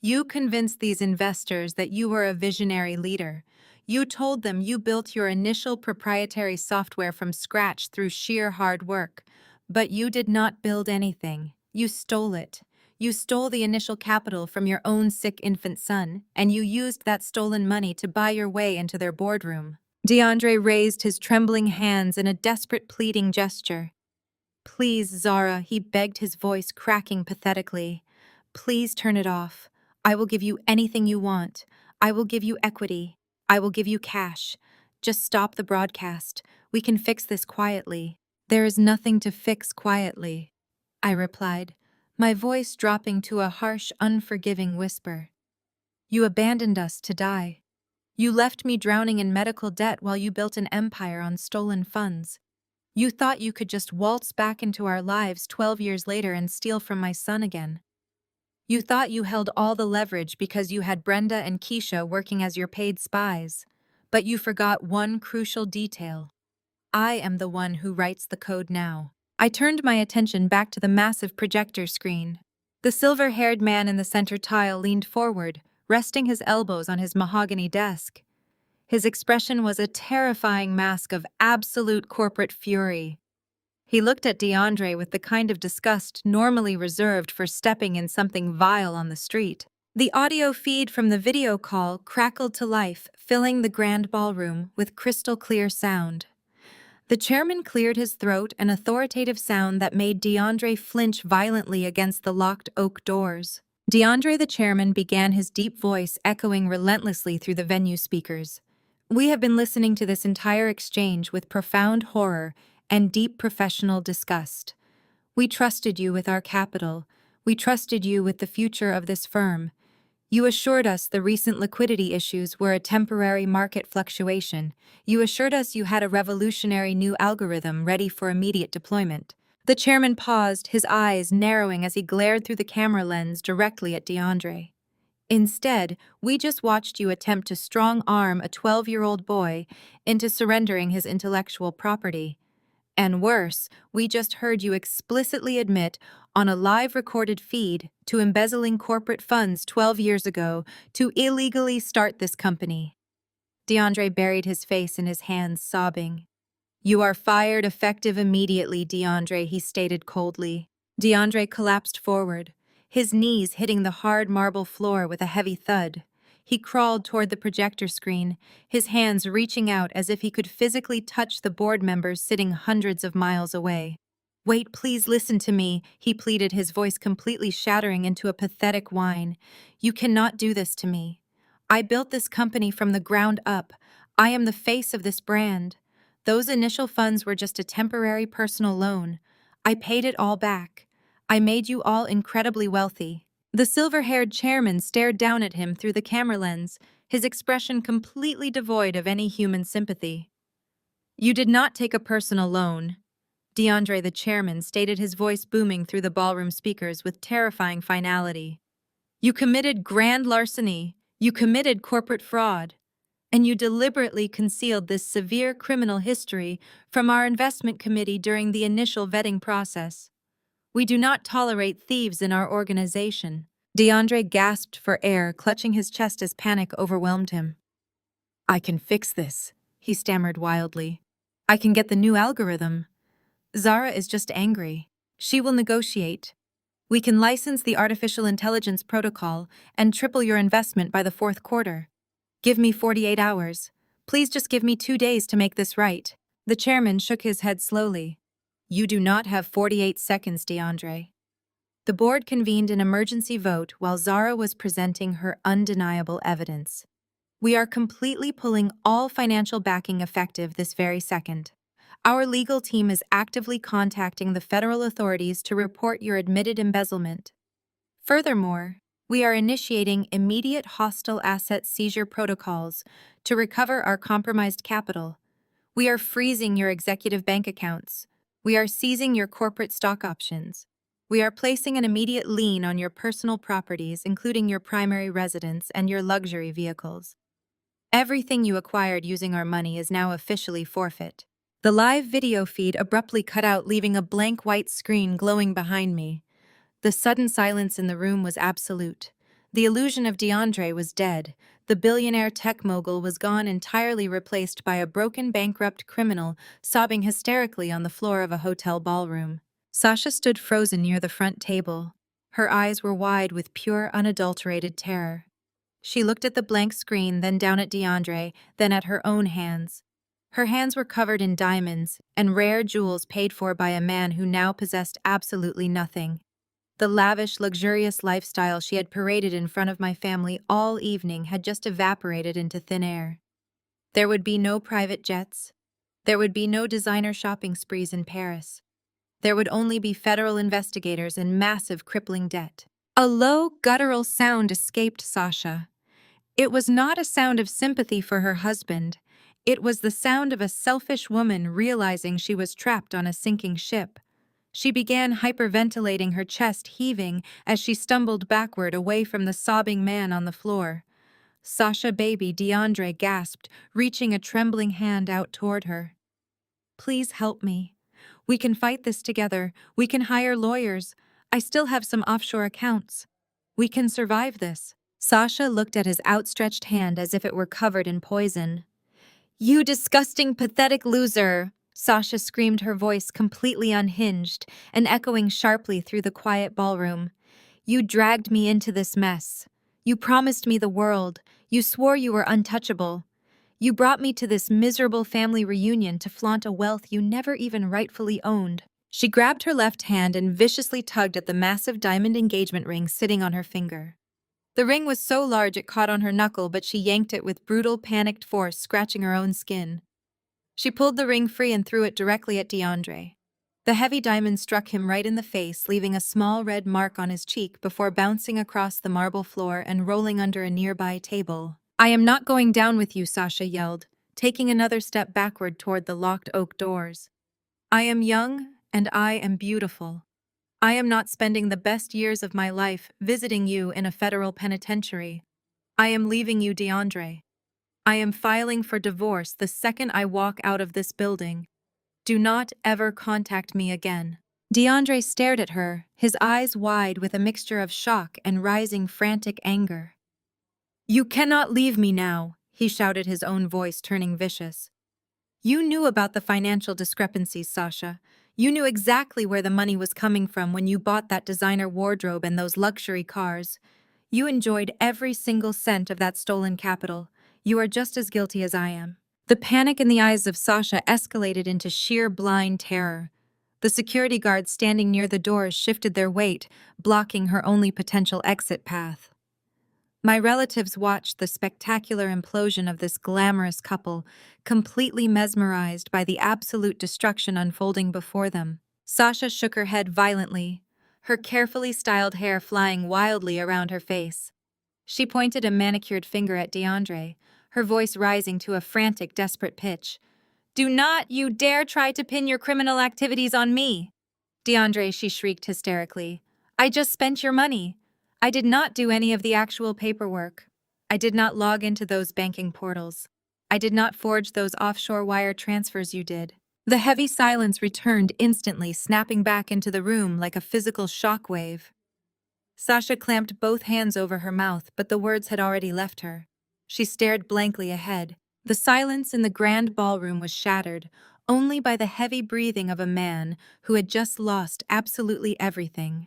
You convinced these investors that you were a visionary leader. You told them you built your initial proprietary software from scratch through sheer hard work. But you did not build anything. You stole it. You stole the initial capital from your own sick infant son, and you used that stolen money to buy your way into their boardroom. DeAndre raised his trembling hands in a desperate pleading gesture. Please, Zara, he begged, his voice cracking pathetically. Please turn it off. I will give you anything you want. I will give you equity. I will give you cash. Just stop the broadcast. We can fix this quietly. There is nothing to fix quietly, I replied, my voice dropping to a harsh, unforgiving whisper. You abandoned us to die. You left me drowning in medical debt while you built an empire on stolen funds. You thought you could just waltz back into our lives 12 years later and steal from my son again. You thought you held all the leverage because you had Brenda and Keisha working as your paid spies. But you forgot one crucial detail. I am the one who writes the code now. I turned my attention back to the massive projector screen. The silver-haired man in the center tile leaned forward, resting his elbows on his mahogany desk. His expression was a terrifying mask of absolute corporate fury. He looked at DeAndre with the kind of disgust normally reserved for stepping in something vile on the street. The audio feed from the video call crackled to life, filling the grand ballroom with crystal-clear sound. The chairman cleared his throat, an authoritative sound that made DeAndre flinch violently against the locked oak doors. DeAndre, the chairman, began, his deep voice echoing relentlessly through the venue speakers. We have been listening to this entire exchange with profound horror and deep professional disgust. We trusted you with our capital. We trusted you with the future of this firm. You assured us the recent liquidity issues were a temporary market fluctuation. You assured us you had a revolutionary new algorithm ready for immediate deployment. The chairman paused, his eyes narrowing as he glared through the camera lens directly at DeAndre. Instead, we just watched you attempt to strong-arm a 12-year-old boy into surrendering his intellectual property. And worse, we just heard you explicitly admit on a live recorded feed to embezzling corporate funds 12 years ago to illegally start this company. DeAndre buried his face in his hands, sobbing. You are fired effective immediately, DeAndre, he stated coldly. DeAndre collapsed forward, his knees hitting the hard marble floor with a heavy thud. He crawled toward the projector screen, his hands reaching out as if he could physically touch the board members sitting hundreds of miles away. Wait, please listen to me, he pleaded, his voice completely shattering into a pathetic whine. You cannot do this to me. I built this company from the ground up. I am the face of this brand. Those initial funds were just a temporary personal loan. I paid it all back. I made you all incredibly wealthy. The silver-haired chairman stared down at him through the camera lens, his expression completely devoid of any human sympathy. You did not take a personal loan. DeAndre, the chairman, stated, his voice booming through the ballroom speakers with terrifying finality. You committed grand larceny. You committed corporate fraud. And you deliberately concealed this severe criminal history from our investment committee during the initial vetting process. We do not tolerate thieves in our organization. DeAndre gasped for air, clutching his chest as panic overwhelmed him. I can fix this, he stammered wildly. I can get the new algorithm. Zara is just angry. She will negotiate. We can license the artificial intelligence protocol and triple your investment by the fourth quarter. Give me 48 hours. Please just give me 2 days to make this right. The chairman shook his head slowly. You do not have 48 seconds, DeAndre. The board convened an emergency vote while Zara was presenting her undeniable evidence. We are completely pulling all financial backing effective this very second. Our legal team is actively contacting the federal authorities to report your admitted embezzlement. Furthermore, we are initiating immediate hostile asset seizure protocols to recover our compromised capital. We are freezing your executive bank accounts. We are seizing your corporate stock options. We are placing an immediate lien on your personal properties, including your primary residence and your luxury vehicles. Everything you acquired using our money is now officially forfeit. The live video feed abruptly cut out, leaving a blank white screen glowing behind me. The sudden silence in the room was absolute. The illusion of DeAndre was dead. The billionaire tech mogul was gone, entirely replaced by a broken, bankrupt criminal sobbing hysterically on the floor of a hotel ballroom. Sasha stood frozen near the front table. Her eyes were wide with pure, unadulterated terror. She looked at the blank screen, then down at DeAndre, then at her own hands. Her hands were covered in diamonds and rare jewels paid for by a man who now possessed absolutely nothing. The lavish, luxurious lifestyle she had paraded in front of my family all evening had just evaporated into thin air. There would be no private jets. There would be no designer shopping sprees in Paris. There would only be federal investigators and massive, crippling debt. A low, guttural sound escaped Sasha. It was not a sound of sympathy for her husband. It was the sound of a selfish woman realizing she was trapped on a sinking ship. She began hyperventilating, her chest heaving as she stumbled backward away from the sobbing man on the floor. Sasha, baby, DeAndre gasped, reaching a trembling hand out toward her. Please help me. We can fight this together. We can hire lawyers. I still have some offshore accounts. We can survive this. Sasha looked at his outstretched hand as if it were covered in poison. You disgusting, pathetic loser! Sasha screamed, her voice completely unhinged and echoing sharply through the quiet ballroom. You dragged me into this mess. You promised me the world. You swore you were untouchable. You brought me to this miserable family reunion to flaunt a wealth you never even rightfully owned. She grabbed her left hand and viciously tugged at the massive diamond engagement ring sitting on her finger. The ring was so large it caught on her knuckle, but she yanked it with brutal, panicked force, scratching her own skin. She pulled the ring free and threw it directly at DeAndre. The heavy diamond struck him right in the face, leaving a small red mark on his cheek before bouncing across the marble floor and rolling under a nearby table. I am not going down with you, Sasha yelled, taking another step backward toward the locked oak doors. I am young and I am beautiful. I am not spending the best years of my life visiting you in a federal penitentiary. I am leaving you, DeAndre. I am filing for divorce the second I walk out of this building. Do not ever contact me again. DeAndre stared at her, his eyes wide with a mixture of shock and rising frantic anger. You cannot leave me now, he shouted, his own voice turning vicious. You knew about the financial discrepancies, Sasha. You knew exactly where the money was coming from when you bought that designer wardrobe and those luxury cars. You enjoyed every single cent of that stolen capital. You are just as guilty as I am. The panic in the eyes of Sasha escalated into sheer blind terror. The security guards standing near the doors shifted their weight, blocking her only potential exit path. My relatives watched the spectacular implosion of this glamorous couple, completely mesmerized by the absolute destruction unfolding before them. Sasha shook her head violently, her carefully styled hair flying wildly around her face. She pointed a manicured finger at DeAndre, her voice rising to a frantic, desperate pitch. Do not you dare try to pin your criminal activities on me. DeAndre, she shrieked hysterically. I just spent your money. I did not do any of the actual paperwork. I did not log into those banking portals. I did not forge those offshore wire transfers you did. The heavy silence returned instantly, snapping back into the room like a physical shock wave. Sasha clamped both hands over her mouth, but the words had already left her. She stared blankly ahead. The silence in the grand ballroom was shattered only by the heavy breathing of a man who had just lost absolutely everything.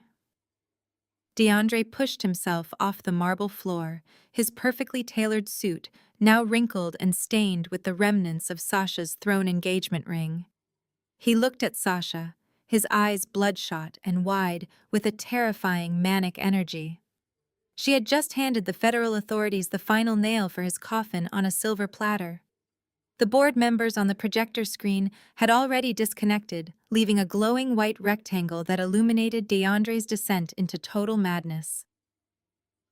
DeAndre pushed himself off the marble floor, his perfectly tailored suit now wrinkled and stained with the remnants of Sasha's thrown engagement ring. He looked at Sasha, his eyes bloodshot and wide with a terrifying manic energy. She had just handed the federal authorities the final nail for his coffin on a silver platter. The board members on the projector screen had already disconnected, leaving a glowing white rectangle that illuminated DeAndre's descent into total madness.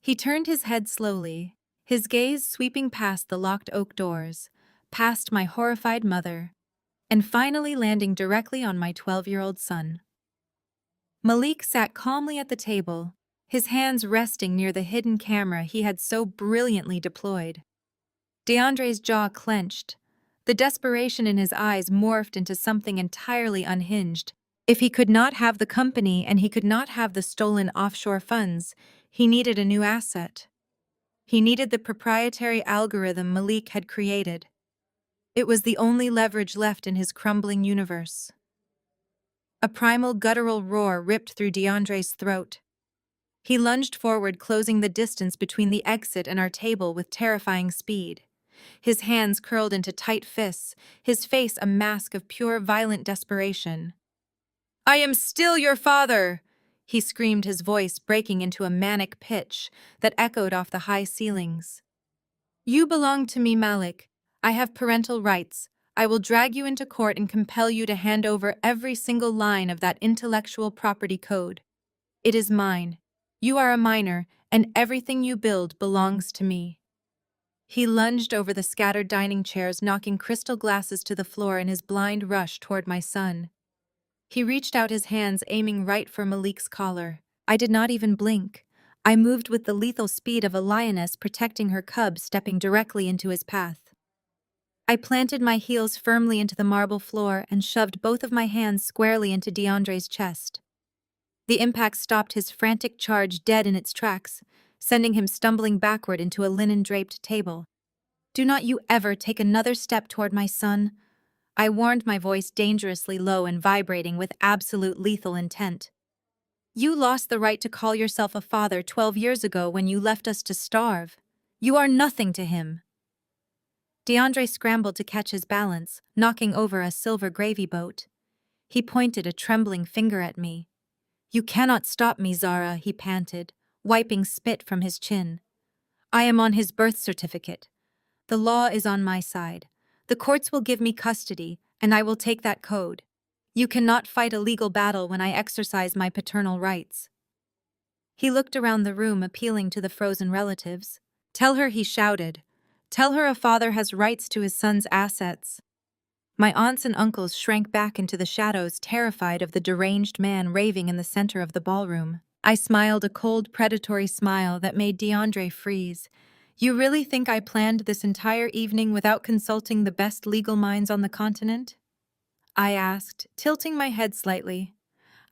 He turned his head slowly, his gaze sweeping past the locked oak doors, past my horrified mother, and finally landing directly on my 12-year-old son. Malik sat calmly at the table, his hands resting near the hidden camera he had so brilliantly deployed. DeAndre's jaw clenched. The desperation in his eyes morphed into something entirely unhinged. If he could not have the company and he could not have the stolen offshore funds, he needed a new asset. He needed the proprietary algorithm Malik had created. It was the only leverage left in his crumbling universe. A primal guttural roar ripped through DeAndre's throat. He lunged forward, closing the distance between the exit and our table with terrifying speed. His hands curled into tight fists, his face a mask of pure violent desperation. "I am still your father!" he screamed, his voice breaking into a manic pitch that echoed off the high ceilings. "You belong to me, Malik. I have parental rights. I will drag you into court and compel you to hand over every single line of that intellectual property code. It is mine. You are a minor, and everything you build belongs to me." He lunged over the scattered dining chairs, knocking crystal glasses to the floor in his blind rush toward my son. He reached out his hands, aiming right for Malik's collar. I did not even blink. I moved with the lethal speed of a lioness protecting her cub, stepping directly into his path. I planted my heels firmly into the marble floor and shoved both of my hands squarely into DeAndre's chest. The impact stopped his frantic charge dead in its tracks, sending him stumbling backward into a linen-draped table. "Do not you ever take another step toward my son," I warned, my voice dangerously low and vibrating with absolute lethal intent. "You lost the right to call yourself a father 12 years ago when you left us to starve. You are nothing to him." DeAndre scrambled to catch his balance, knocking over a silver gravy boat. He pointed a trembling finger at me. "You cannot stop me, Zara," he panted, wiping spit from his chin. "I am on his birth certificate. The law is on my side. The courts will give me custody, and I will take that code. You cannot fight a legal battle when I exercise my paternal rights." He looked around the room, appealing to the frozen relatives. "Tell her," he shouted. "Tell her a father has rights to his son's assets." My aunts and uncles shrank back into the shadows, terrified of the deranged man raving in the center of the ballroom. I smiled a cold, predatory smile that made DeAndre freeze. "You really think I planned this entire evening without consulting the best legal minds on the continent?" I asked, tilting my head slightly.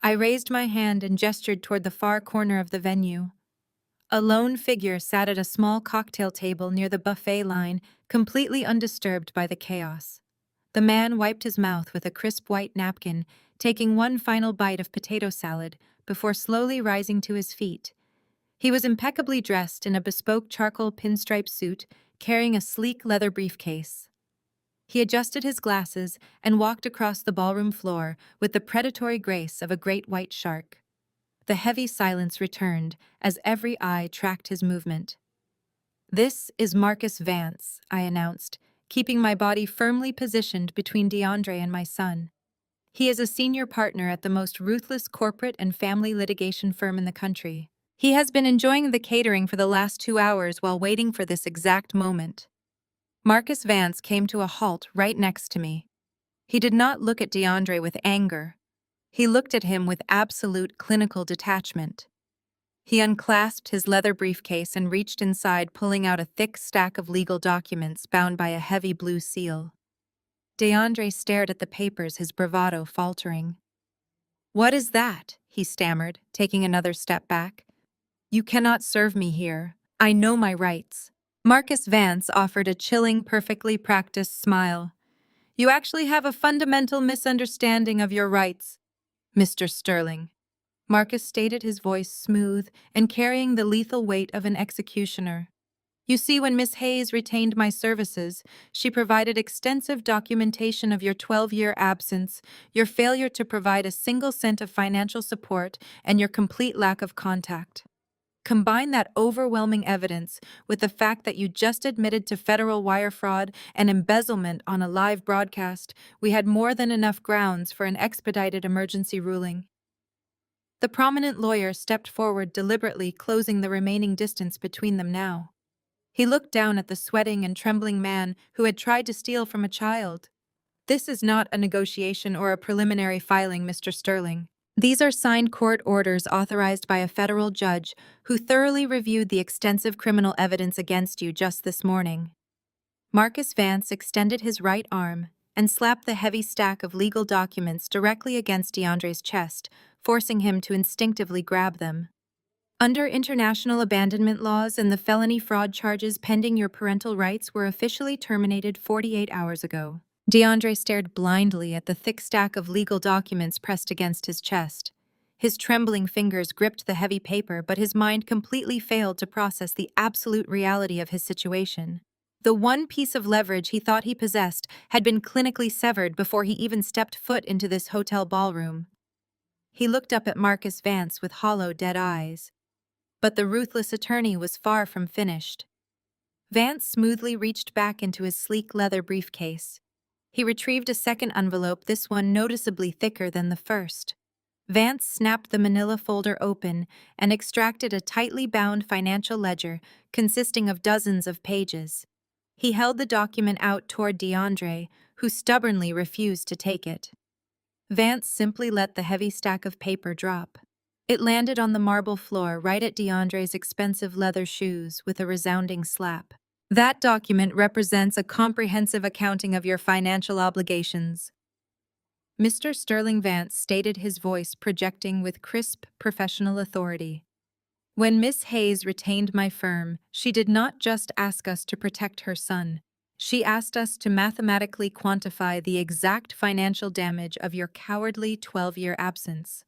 I raised my hand and gestured toward the far corner of the venue. A lone figure sat at a small cocktail table near the buffet line, completely undisturbed by the chaos. The man wiped his mouth with a crisp white napkin, taking one final bite of potato salad before slowly rising to his feet. He was impeccably dressed in a bespoke charcoal pinstripe suit, carrying a sleek leather briefcase. He adjusted his glasses and walked across the ballroom floor with the predatory grace of a great white shark. The heavy silence returned as every eye tracked his movement. "This is Marcus Vance," I announced, keeping my body firmly positioned between DeAndre and my son. "He is a senior partner at the most ruthless corporate and family litigation firm in the country. He has been enjoying the catering for the last 2 hours while waiting for this exact moment." Marcus Vance came to a halt right next to me. He did not look at DeAndre with anger. He looked at him with absolute clinical detachment. He unclasped his leather briefcase and reached inside, pulling out a thick stack of legal documents bound by a heavy blue seal. DeAndre stared at the papers, his bravado faltering. "What is that?" he stammered, taking another step back. "You cannot serve me here. I know my rights." Marcus Vance offered a chilling, perfectly practiced smile. "You actually have a fundamental misunderstanding of your rights, Mr. Sterling." Marcus stated, his voice smooth and carrying the lethal weight of an executioner. "You see, when Miss Hayes retained my services, she provided extensive documentation of your 12-year absence, your failure to provide a single cent of financial support, and your complete lack of contact. Combine that overwhelming evidence with the fact that you just admitted to federal wire fraud and embezzlement on a live broadcast, we had more than enough grounds for an expedited emergency ruling." The prominent lawyer stepped forward, deliberately closing the remaining distance between them now. He looked down at the sweating and trembling man who had tried to steal from a child. "This is not a negotiation or a preliminary filing, Mr. Sterling. These are signed court orders authorized by a federal judge who thoroughly reviewed the extensive criminal evidence against you just this morning." Marcus Vance extended his right arm and slapped the heavy stack of legal documents directly against DeAndre's chest, forcing him to instinctively grab them. "Under international abandonment laws and the felony fraud charges pending, your parental rights were officially terminated 48 hours ago." DeAndre stared blindly at the thick stack of legal documents pressed against his chest. His trembling fingers gripped the heavy paper, but his mind completely failed to process the absolute reality of his situation. The one piece of leverage he thought he possessed had been clinically severed before he even stepped foot into this hotel ballroom. He looked up at Marcus Vance with hollow, dead eyes. But the ruthless attorney was far from finished. Vance smoothly reached back into his sleek leather briefcase. He retrieved a second envelope, this one noticeably thicker than the first. Vance snapped the manila folder open and extracted a tightly bound financial ledger consisting of dozens of pages. He held the document out toward DeAndre, who stubbornly refused to take it. Vance simply let the heavy stack of paper drop. It landed on the marble floor right at DeAndre's expensive leather shoes with a resounding slap. "That document represents a comprehensive accounting of your financial obligations," Mr. Sterling Vance stated, his voice projecting with crisp, professional authority. "When Miss Hayes retained my firm, she did not just ask us to protect her son. She asked us to mathematically quantify the exact financial damage of your cowardly 12-year absence.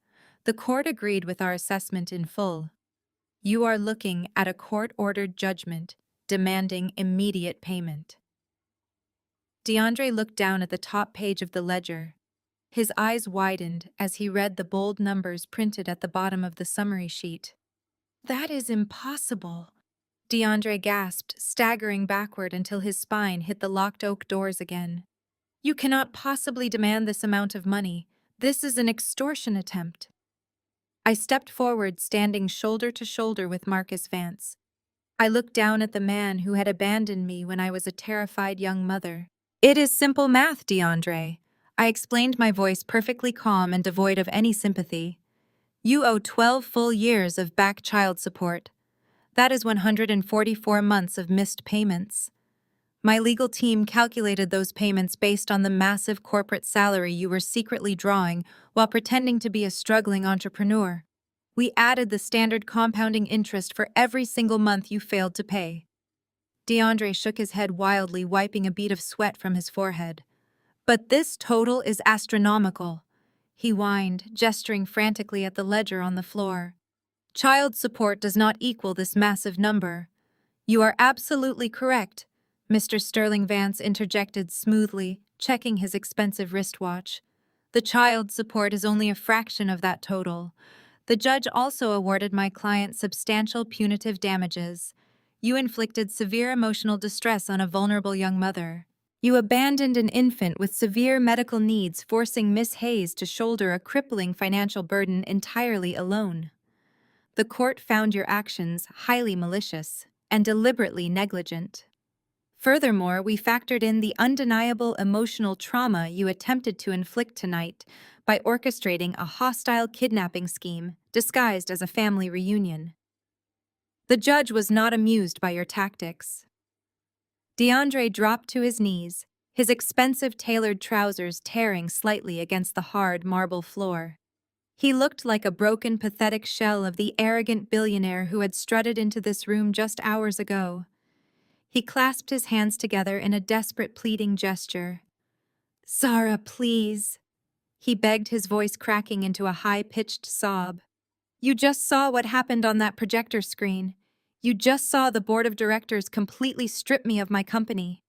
The court agreed with our assessment in full. You are looking at a court-ordered judgment demanding immediate payment." DeAndre looked down at the top page of the ledger. His eyes widened as he read the bold numbers printed at the bottom of the summary sheet. "That is impossible," DeAndre gasped, staggering backward until his spine hit the locked oak doors again. "You cannot possibly demand this amount of money. This is an extortion attempt." I stepped forward, standing shoulder to shoulder with Marcus Vance. I looked down at the man who had abandoned me when I was a terrified young mother. "It is simple math, DeAndre," I explained, my voice perfectly calm and devoid of any sympathy. "You owe 12 full years of back child support. That is 144 months of missed payments. My legal team calculated those payments based on the massive corporate salary you were secretly drawing while pretending to be a struggling entrepreneur. We added the standard compounding interest for every single month you failed to pay." DeAndre shook his head wildly, wiping a bead of sweat from his forehead. "But this total is astronomical," he whined, gesturing frantically at the ledger on the floor. "Child support does not equal this massive number." "You are absolutely correct," Mr. Sterling Vance interjected smoothly, checking his expensive wristwatch. "The child support is only a fraction of that total. The judge also awarded my client substantial punitive damages. You inflicted severe emotional distress on a vulnerable young mother. You abandoned an infant with severe medical needs, forcing Miss Hayes to shoulder a crippling financial burden entirely alone. The court found your actions highly malicious and deliberately negligent." Furthermore, we factored in the undeniable emotional trauma you attempted to inflict tonight by orchestrating a hostile kidnapping scheme disguised as a family reunion. The judge was not amused by your tactics. DeAndre dropped to his knees, his expensive tailored trousers tearing slightly against the hard marble floor. He looked like a broken, pathetic shell of the arrogant billionaire who had strutted into this room just hours ago. He clasped his hands together in a desperate, pleading gesture. "Zara, please," he begged, his voice cracking into a high-pitched sob. "You just saw what happened on that projector screen. You just saw the board of directors completely strip me of my company.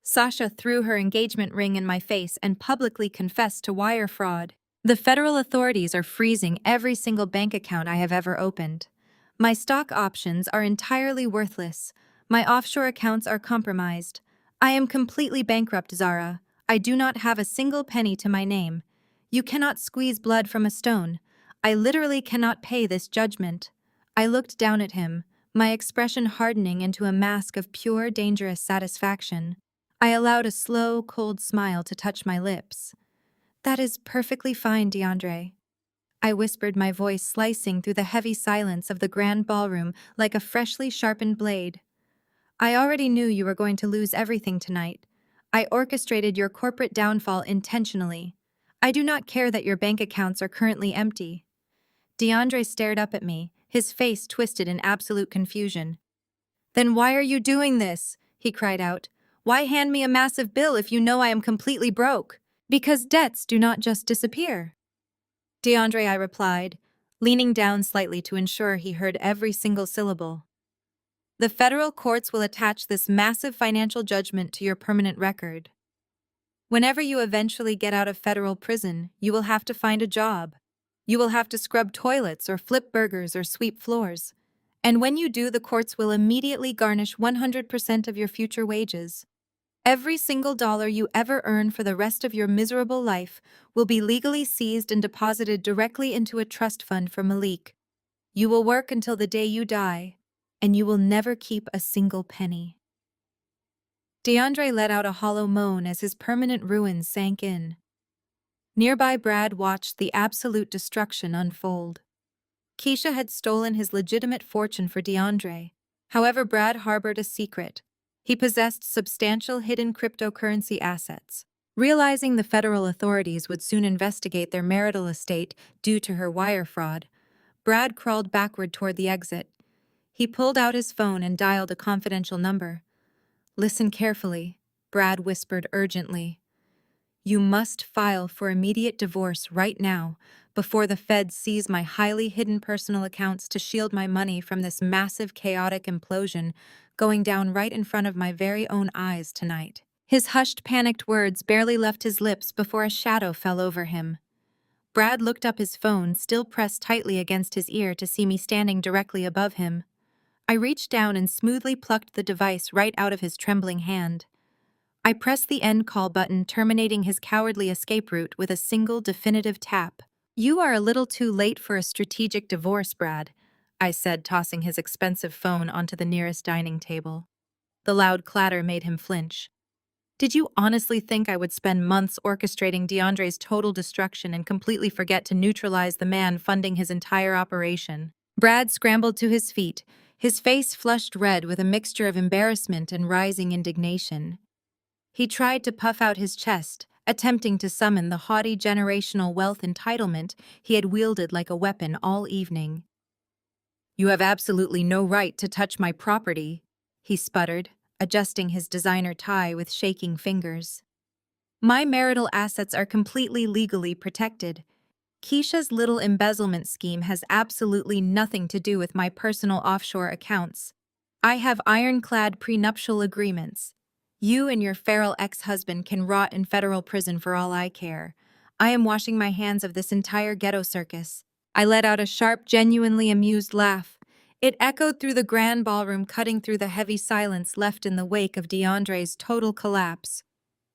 Sasha threw her engagement ring in my face and publicly confessed to wire fraud. The federal authorities are freezing every single bank account I have ever opened. My stock options are entirely worthless. My offshore accounts are compromised. I am completely bankrupt, Zara. I do not have a single penny to my name. You cannot squeeze blood from a stone. I literally cannot pay this judgment." I looked down at him, my expression hardening into a mask of pure, dangerous satisfaction. I allowed a slow, cold smile to touch my lips. "That is perfectly fine, DeAndre," I whispered, my voice slicing through the heavy silence of the grand ballroom like a freshly sharpened blade. "I already knew you were going to lose everything tonight. I orchestrated your corporate downfall intentionally. I do not care that your bank accounts are currently empty." DeAndre stared up at me, his face twisted in absolute confusion. "Then why are you doing this?" he cried out. "Why hand me a massive bill if you know I am completely broke?" "Because debts do not just disappear." DeAndre, I replied, leaning down slightly to ensure he heard every single syllable. "The federal courts will attach this massive financial judgment to your permanent record. Whenever you eventually get out of federal prison, you will have to find a job. You will have to scrub toilets or flip burgers or sweep floors. And when you do, the courts will immediately garnish 100% of your future wages. Every single dollar you ever earn for the rest of your miserable life will be legally seized and deposited directly into a trust fund for Malik. You will work until the day you die, and you will never keep a single penny." DeAndre let out a hollow moan as his permanent ruin sank in. Nearby, Brad watched the absolute destruction unfold. Keisha had stolen his legitimate fortune for DeAndre. However, Brad harbored a secret. He possessed substantial hidden cryptocurrency assets. Realizing the federal authorities would soon investigate their marital estate due to her wire fraud, Brad crawled backward toward the exit. He pulled out his phone and dialed a confidential number. "Listen carefully," Brad whispered urgently. "You must file for immediate divorce right now, before the feds seize my highly hidden personal accounts to shield my money from this massive, chaotic implosion going down right in front of my very own eyes tonight." His hushed, panicked words barely left his lips before a shadow fell over him. Brad looked up, his phone still pressed tightly against his ear, to see me standing directly above him. I reached down and smoothly plucked the device right out of his trembling hand. I pressed the end call button, terminating his cowardly escape route with a single definitive tap. "You are a little too late for a strategic divorce, Brad," I said, tossing his expensive phone onto the nearest dining table. The loud clatter made him flinch. "Did you honestly think I would spend months orchestrating DeAndre's total destruction and completely forget to neutralize the man funding his entire operation?" Brad scrambled to his feet, his face flushed red with a mixture of embarrassment and rising indignation. He tried to puff out his chest, attempting to summon the haughty generational wealth entitlement he had wielded like a weapon all evening. "You have absolutely no right to touch my property," he sputtered, adjusting his designer tie with shaking fingers. "My marital assets are completely legally protected. Keisha's little embezzlement scheme has absolutely nothing to do with my personal offshore accounts. I have ironclad prenuptial agreements. You and your feral ex-husband can rot in federal prison for all I care. I am washing my hands of this entire ghetto circus." I let out a sharp, genuinely amused laugh. It echoed through the grand ballroom, cutting through the heavy silence left in the wake of DeAndre's total collapse.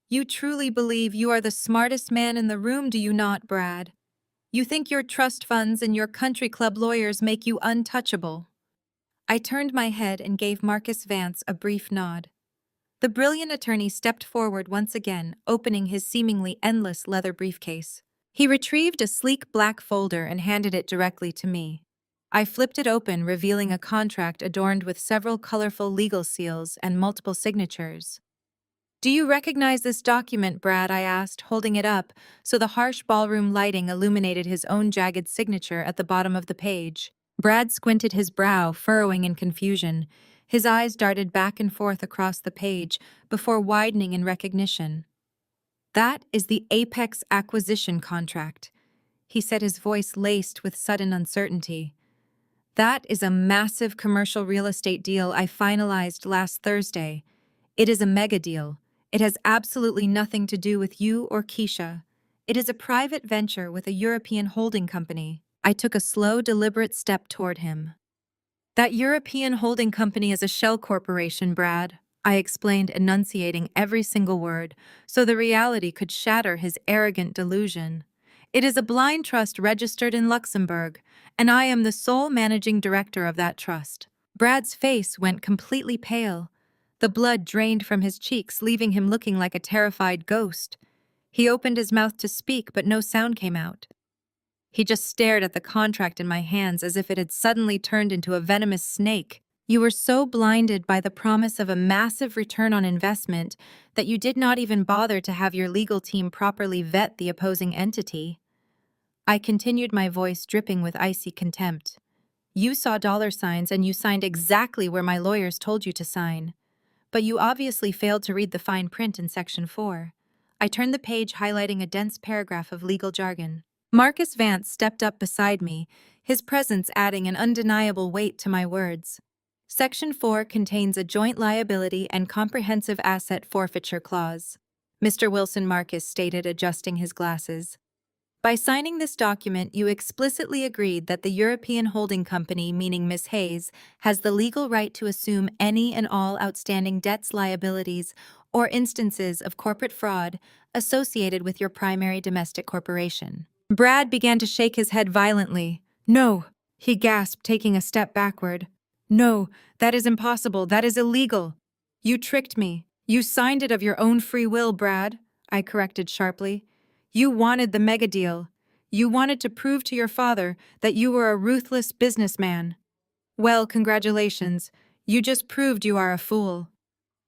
"You truly believe you are the smartest man in the room, do you not, Brad? You think your trust funds and your country club lawyers make you untouchable?" I turned my head and gave Marcus Vance a brief nod. The brilliant attorney stepped forward once again, opening his seemingly endless leather briefcase. He retrieved a sleek black folder and handed it directly to me. I flipped it open, revealing a contract adorned with several colorful legal seals and multiple signatures. "Do you recognize this document, Brad?" I asked, holding it up so the harsh ballroom lighting illuminated his own jagged signature at the bottom of the page. Brad squinted his brow, furrowing in confusion. His eyes darted back and forth across the page before widening in recognition. "That is the Apex acquisition contract," he said, his voice laced with sudden uncertainty. "That is a massive commercial real estate deal I finalized last Thursday. It is a mega deal. It has absolutely nothing to do with you or Keisha. It is a private venture with a European holding company." I took a slow, deliberate step toward him. "That European holding company is a shell corporation, Brad," I explained, enunciating every single word, so the reality could shatter his arrogant delusion. "It is a blind trust registered in Luxembourg, and I am the sole managing director of that trust." Brad's face went completely pale. The blood drained from his cheeks, leaving him looking like a terrified ghost. He opened his mouth to speak, but no sound came out. He just stared at the contract in my hands as if it had suddenly turned into a venomous snake. "You were so blinded by the promise of a massive return on investment that you did not even bother to have your legal team properly vet the opposing entity." I continued, my voice dripping with icy contempt. "You saw dollar signs and you signed exactly where my lawyers told you to sign. But you obviously failed to read the fine print in Section 4. I turned the page, highlighting a dense paragraph of legal jargon. Marcus Vance stepped up beside me, his presence adding an undeniable weight to my words. "Section 4 contains a joint liability and comprehensive asset forfeiture clause," Mr. Wilson Marcus stated, adjusting his glasses. "By signing this document, you explicitly agreed that the European holding company, meaning Miss Hayes, has the legal right to assume any and all outstanding debts, liabilities, or instances of corporate fraud associated with your primary domestic corporation." Brad began to shake his head violently. "No," he gasped, taking a step backward. "No, that is impossible. That is illegal." "You tricked me. You signed it of your own free will, Brad," I corrected sharply. "You wanted the mega deal. You wanted to prove to your father that you were a ruthless businessman. Well, congratulations. You just proved you are a fool.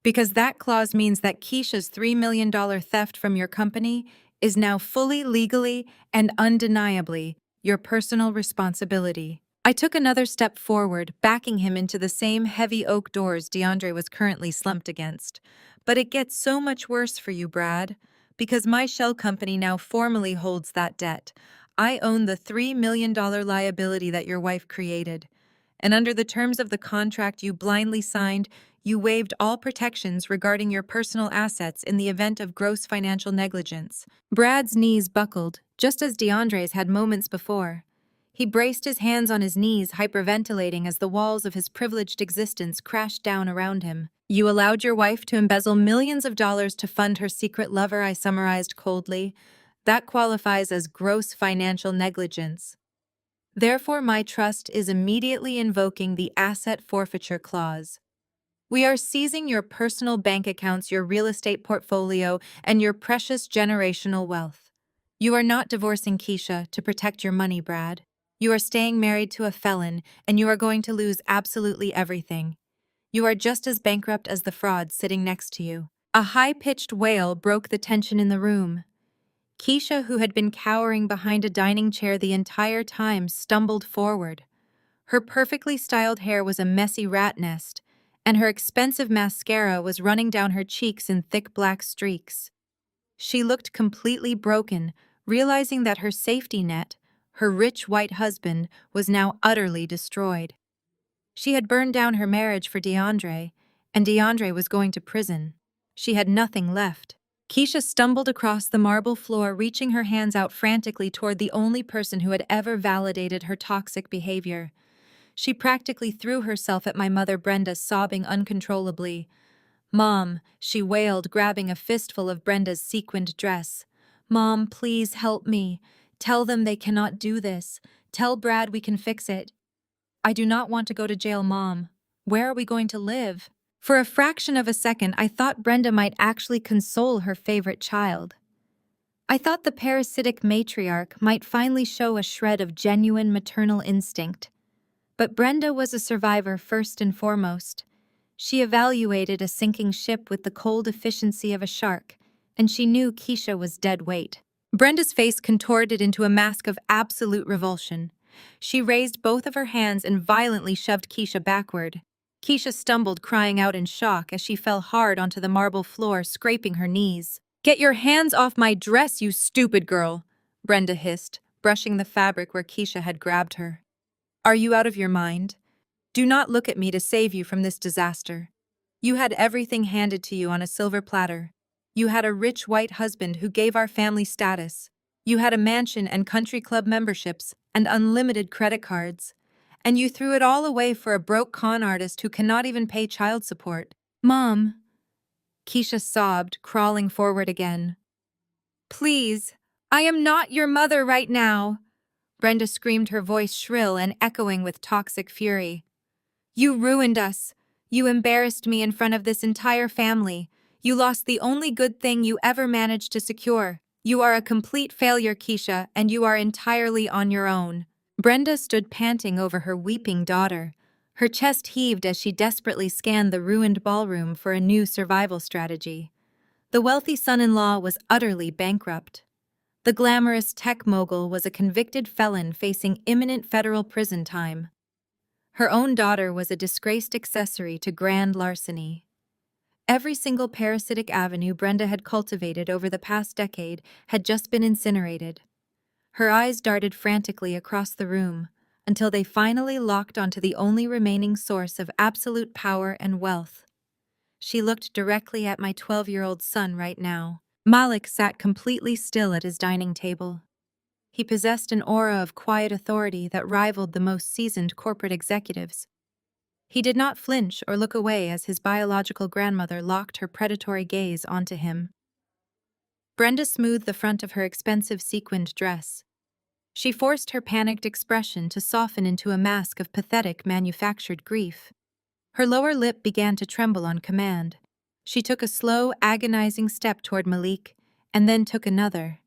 Because that clause means that Keisha's $3 million theft from your company is now fully, legally, and undeniably your personal responsibility." I took another step forward, backing him into the same heavy oak doors DeAndre was currently slumped against. "But it gets so much worse for you, Brad. Because my shell company now formally holds that debt. I own the $3 million liability that your wife created. And under the terms of the contract you blindly signed, you waived all protections regarding your personal assets in the event of gross financial negligence." Brad's knees buckled, just as DeAndre's had moments before. He braced his hands on his knees, hyperventilating as the walls of his privileged existence crashed down around him. "You allowed your wife to embezzle millions of dollars to fund her secret lover," I summarized coldly. "That qualifies as gross financial negligence. Therefore, my trust is immediately invoking the asset forfeiture clause. We are seizing your personal bank accounts, your real estate portfolio, and your precious generational wealth. You are not divorcing Keisha to protect your money, Brad. You are staying married to a felon, and you are going to lose absolutely everything. You are just as bankrupt as the fraud sitting next to you." A high-pitched wail broke the tension in the room. Keisha, who had been cowering behind a dining chair the entire time, stumbled forward. Her perfectly styled hair was a messy rat nest, and her expensive mascara was running down her cheeks in thick black streaks. She looked completely broken, realizing that her safety net, her rich white husband, was now utterly destroyed. She had burned down her marriage for DeAndre, and DeAndre was going to prison. She had nothing left. Keisha stumbled across the marble floor, reaching her hands out frantically toward the only person who had ever validated her toxic behavior. She practically threw herself at my mother Brenda, sobbing uncontrollably. "Mom," she wailed, grabbing a fistful of Brenda's sequined dress. "Mom, please help me. Tell them they cannot do this. Tell Brad we can fix it. I do not want to go to jail, Mom. Where are we going to live?" For a fraction of a second, I thought Brenda might actually console her favorite child. I thought the parasitic matriarch might finally show a shred of genuine maternal instinct. But Brenda was a survivor first and foremost. She evaluated a sinking ship with the cold efficiency of a shark, and she knew Keisha was dead weight. Brenda's face contorted into a mask of absolute revulsion. She raised both of her hands and violently shoved Keisha backward. Keisha stumbled, crying out in shock as she fell hard onto the marble floor, scraping her knees. "Get your hands off my dress, you stupid girl!" Brenda hissed, brushing the fabric where Keisha had grabbed her. "Are you out of your mind? Do not look at me to save you from this disaster. You had everything handed to you on a silver platter. You had a rich white husband who gave our family status. You had a mansion and country club memberships and unlimited credit cards. And you threw it all away for a broke con artist who cannot even pay child support." "Mom," Keisha sobbed, crawling forward again. "Please, I am not your mother right now," Brenda screamed, her voice shrill and echoing with toxic fury. "You ruined us. You embarrassed me in front of this entire family. You lost the only good thing you ever managed to secure. You are a complete failure, Keisha, and you are entirely on your own." Brenda stood panting over her weeping daughter. Her chest heaved as she desperately scanned the ruined ballroom for a new survival strategy. The wealthy son-in-law was utterly bankrupt. The glamorous tech mogul was a convicted felon facing imminent federal prison time. Her own daughter was a disgraced accessory to grand larceny. Every single parasitic avenue Brenda had cultivated over the past decade had just been incinerated. Her eyes darted frantically across the room until they finally locked onto the only remaining source of absolute power and wealth. She looked directly at my 12-year-old son right now. Malik sat completely still at his dining table. He possessed an aura of quiet authority that rivaled the most seasoned corporate executives. He did not flinch or look away as his biological grandmother locked her predatory gaze onto him. Brenda smoothed the front of her expensive sequined dress. She forced her panicked expression to soften into a mask of pathetic manufactured grief. Her lower lip began to tremble on command. She took a slow, agonizing step toward Malik, and then took another.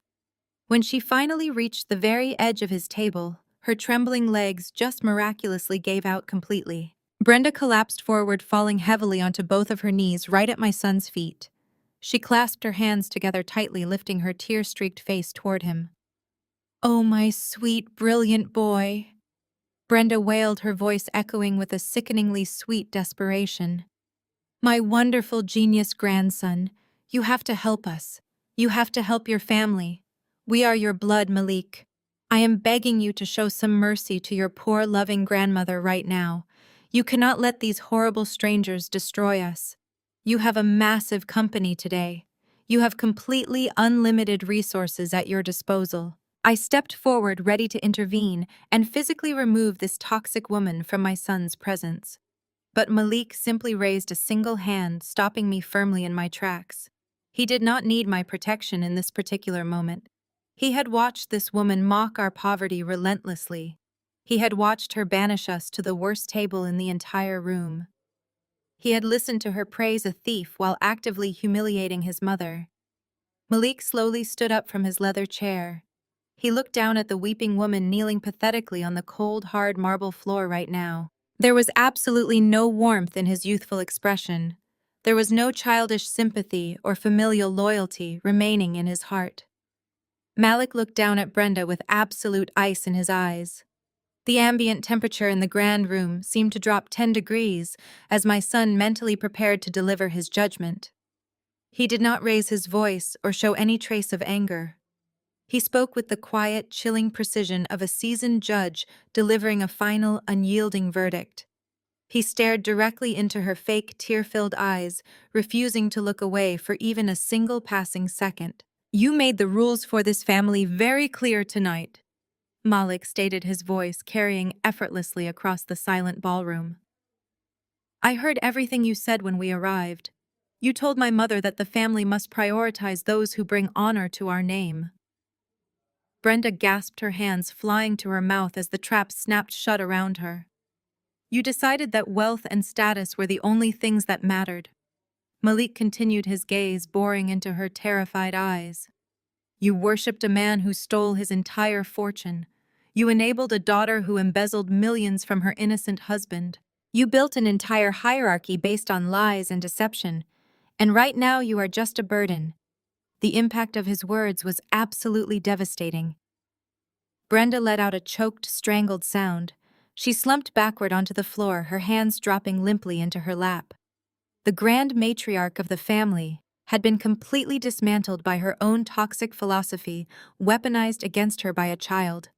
When she finally reached the very edge of his table, her trembling legs just miraculously gave out completely. Brenda collapsed forward, falling heavily onto both of her knees right at my son's feet. She clasped her hands together tightly, lifting her tear-streaked face toward him. "Oh, my sweet, brilliant boy," Brenda wailed, her voice echoing with a sickeningly sweet desperation. "My wonderful genius grandson, you have to help us. You have to help your family. We are your blood, Malik. I am begging you to show some mercy to your poor, loving grandmother right now. You cannot let these horrible strangers destroy us. You have a massive company today. You have completely unlimited resources at your disposal." I stepped forward, ready to intervene and physically remove this toxic woman from my son's presence. But Malik simply raised a single hand, stopping me firmly in my tracks. He did not need my protection in this particular moment. He had watched this woman mock our poverty relentlessly. He had watched her banish us to the worst table in the entire room. He had listened to her praise a thief while actively humiliating his mother. Malik slowly stood up from his leather chair. He looked down at the weeping woman kneeling pathetically on the cold, hard marble floor right now. There was absolutely no warmth in his youthful expression. There was no childish sympathy or familial loyalty remaining in his heart. Malik looked down at Brenda with absolute ice in his eyes. The ambient temperature in the grand room seemed to drop 10 degrees as my son mentally prepared to deliver his judgment. He did not raise his voice or show any trace of anger. He spoke with the quiet, chilling precision of a seasoned judge delivering a final, unyielding verdict. He stared directly into her fake, tear-filled eyes, refusing to look away for even a single passing second. "You made the rules for this family very clear tonight," Malik stated, his voice carrying effortlessly across the silent ballroom. "I heard everything you said when we arrived. You told my mother that the family must prioritize those who bring honor to our name." Brenda gasped, her hands flying to her mouth as the trap snapped shut around her. You decided that wealth and status were the only things that mattered. Malik continued his gaze, boring into her terrified eyes. You worshipped a man who stole his entire fortune. You enabled a daughter who embezzled millions from her innocent husband. You built an entire hierarchy based on lies and deception, and right now you are just a burden. The impact of his words was absolutely devastating. Brenda let out a choked, strangled sound. She slumped backward onto the floor, her hands dropping limply into her lap. The grand matriarch of the family had been completely dismantled by her own toxic philosophy, weaponized against her by a child.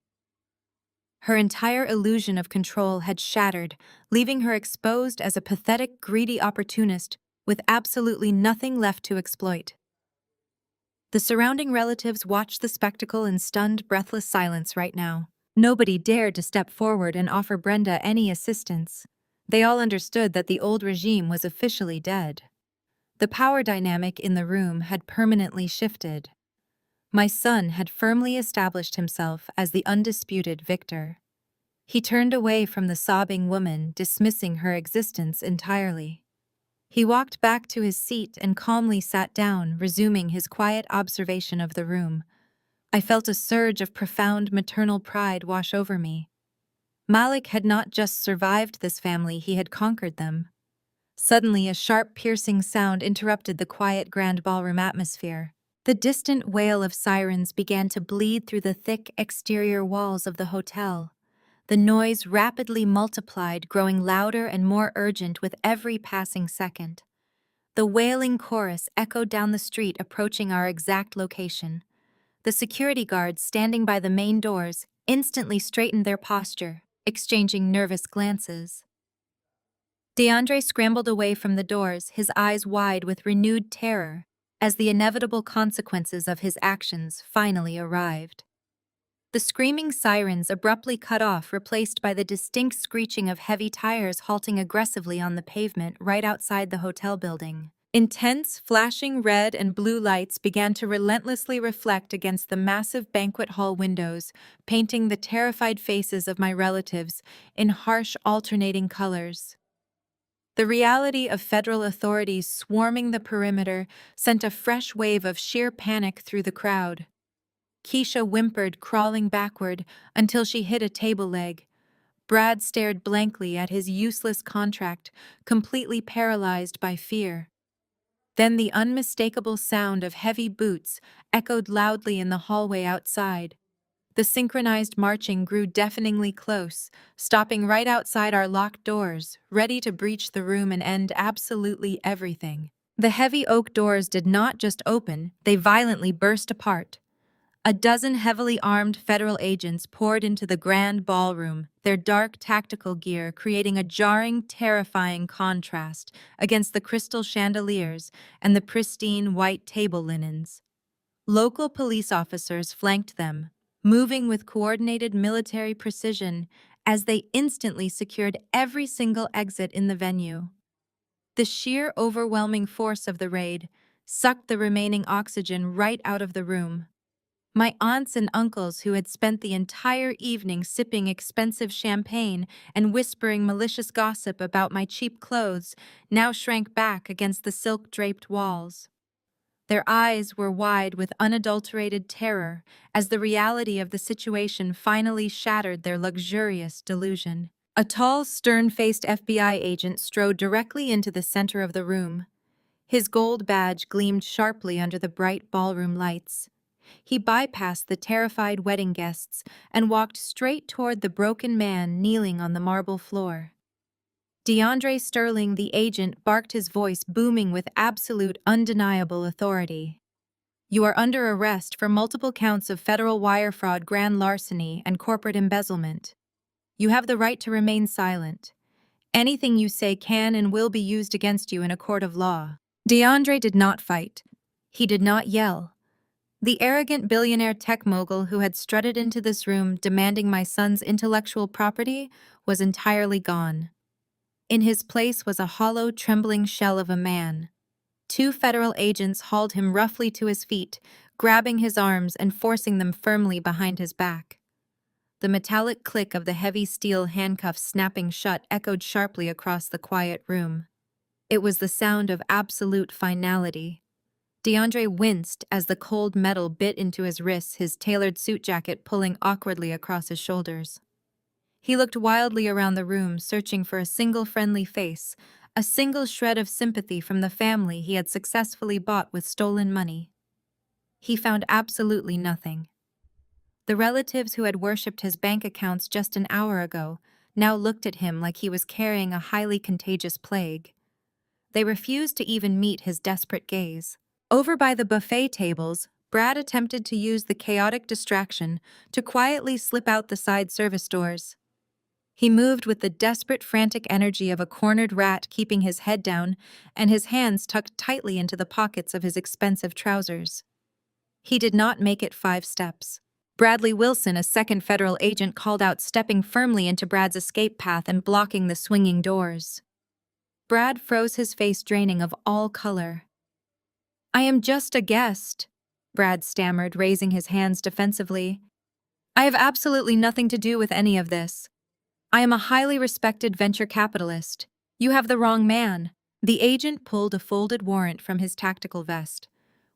Her entire illusion of control had shattered, leaving her exposed as a pathetic, greedy opportunist with absolutely nothing left to exploit. The surrounding relatives watched the spectacle in stunned, breathless silence right now. Nobody dared to step forward and offer Brenda any assistance. They all understood that the old regime was officially dead. The power dynamic in the room had permanently shifted. My son had firmly established himself as the undisputed victor. He turned away from the sobbing woman, dismissing her existence entirely. He walked back to his seat and calmly sat down, resuming his quiet observation of the room. I felt a surge of profound maternal pride wash over me. Malik had not just survived this family, he had conquered them. Suddenly, a sharp, piercing sound interrupted the quiet grand ballroom atmosphere. The distant wail of sirens began to bleed through the thick exterior walls of the hotel. The noise rapidly multiplied, growing louder and more urgent with every passing second. The wailing chorus echoed down the street, approaching our exact location. The security guards standing by the main doors instantly straightened their posture, exchanging nervous glances. DeAndre scrambled away from the doors, his eyes wide with renewed terror, as the inevitable consequences of his actions finally arrived. The screaming sirens abruptly cut off, replaced by the distinct screeching of heavy tires halting aggressively on the pavement right outside the hotel building. Intense, flashing red and blue lights began to relentlessly reflect against the massive banquet hall windows, painting the terrified faces of my relatives in harsh, alternating colors. The reality of federal authorities swarming the perimeter sent a fresh wave of sheer panic through the crowd. Keisha whimpered, crawling backward until she hit a table leg. Brad stared blankly at his useless contract, completely paralyzed by fear. Then the unmistakable sound of heavy boots echoed loudly in the hallway outside. The synchronized marching grew deafeningly close, stopping right outside our locked doors, ready to breach the room and end absolutely everything. The heavy oak doors did not just open, they violently burst apart. A dozen heavily armed federal agents poured into the grand ballroom, their dark tactical gear creating a jarring, terrifying contrast against the crystal chandeliers and the pristine white table linens. Local police officers flanked them, moving with coordinated military precision as they instantly secured every single exit in the venue. The sheer overwhelming force of the raid sucked the remaining oxygen right out of the room. My aunts and uncles, who had spent the entire evening sipping expensive champagne and whispering malicious gossip about my cheap clothes, now shrank back against the silk-draped walls. Their eyes were wide with unadulterated terror as the reality of the situation finally shattered their luxurious delusion. A tall, stern-faced FBI agent strode directly into the center of the room. His gold badge gleamed sharply under the bright ballroom lights. He bypassed the terrified wedding guests and walked straight toward the broken man kneeling on the marble floor. DeAndre Sterling, the agent, barked, his voice booming with absolute, undeniable authority. You are under arrest for multiple counts of federal wire fraud, grand larceny, and corporate embezzlement. You have the right to remain silent. Anything you say can and will be used against you in a court of law. DeAndre did not fight. He did not yell. The arrogant billionaire tech mogul who had strutted into this room demanding my son's intellectual property was entirely gone. In his place was a hollow, trembling shell of a man. Two federal agents hauled him roughly to his feet, grabbing his arms and forcing them firmly behind his back. The metallic click of the heavy steel handcuffs snapping shut echoed sharply across the quiet room. It was the sound of absolute finality. DeAndre winced as the cold metal bit into his wrists, his tailored suit jacket pulling awkwardly across his shoulders. He looked wildly around the room, searching for a single friendly face, a single shred of sympathy from the family he had successfully bought with stolen money. He found absolutely nothing. The relatives who had worshipped his bank accounts just an hour ago now looked at him like he was carrying a highly contagious plague. They refused to even meet his desperate gaze. Over by the buffet tables, Brad attempted to use the chaotic distraction to quietly slip out the side service doors. He moved with the desperate, frantic energy of a cornered rat, keeping his head down and his hands tucked tightly into the pockets of his expensive trousers. He did not make it 5 steps. Bradley Wilson, a second federal agent, called out, stepping firmly into Brad's escape path and blocking the swinging doors. Brad froze, his face draining of all color. "I am just a guest," Brad stammered, raising his hands defensively. "I have absolutely nothing to do with any of this. I am a highly respected venture capitalist. You have the wrong man." The agent pulled a folded warrant from his tactical vest.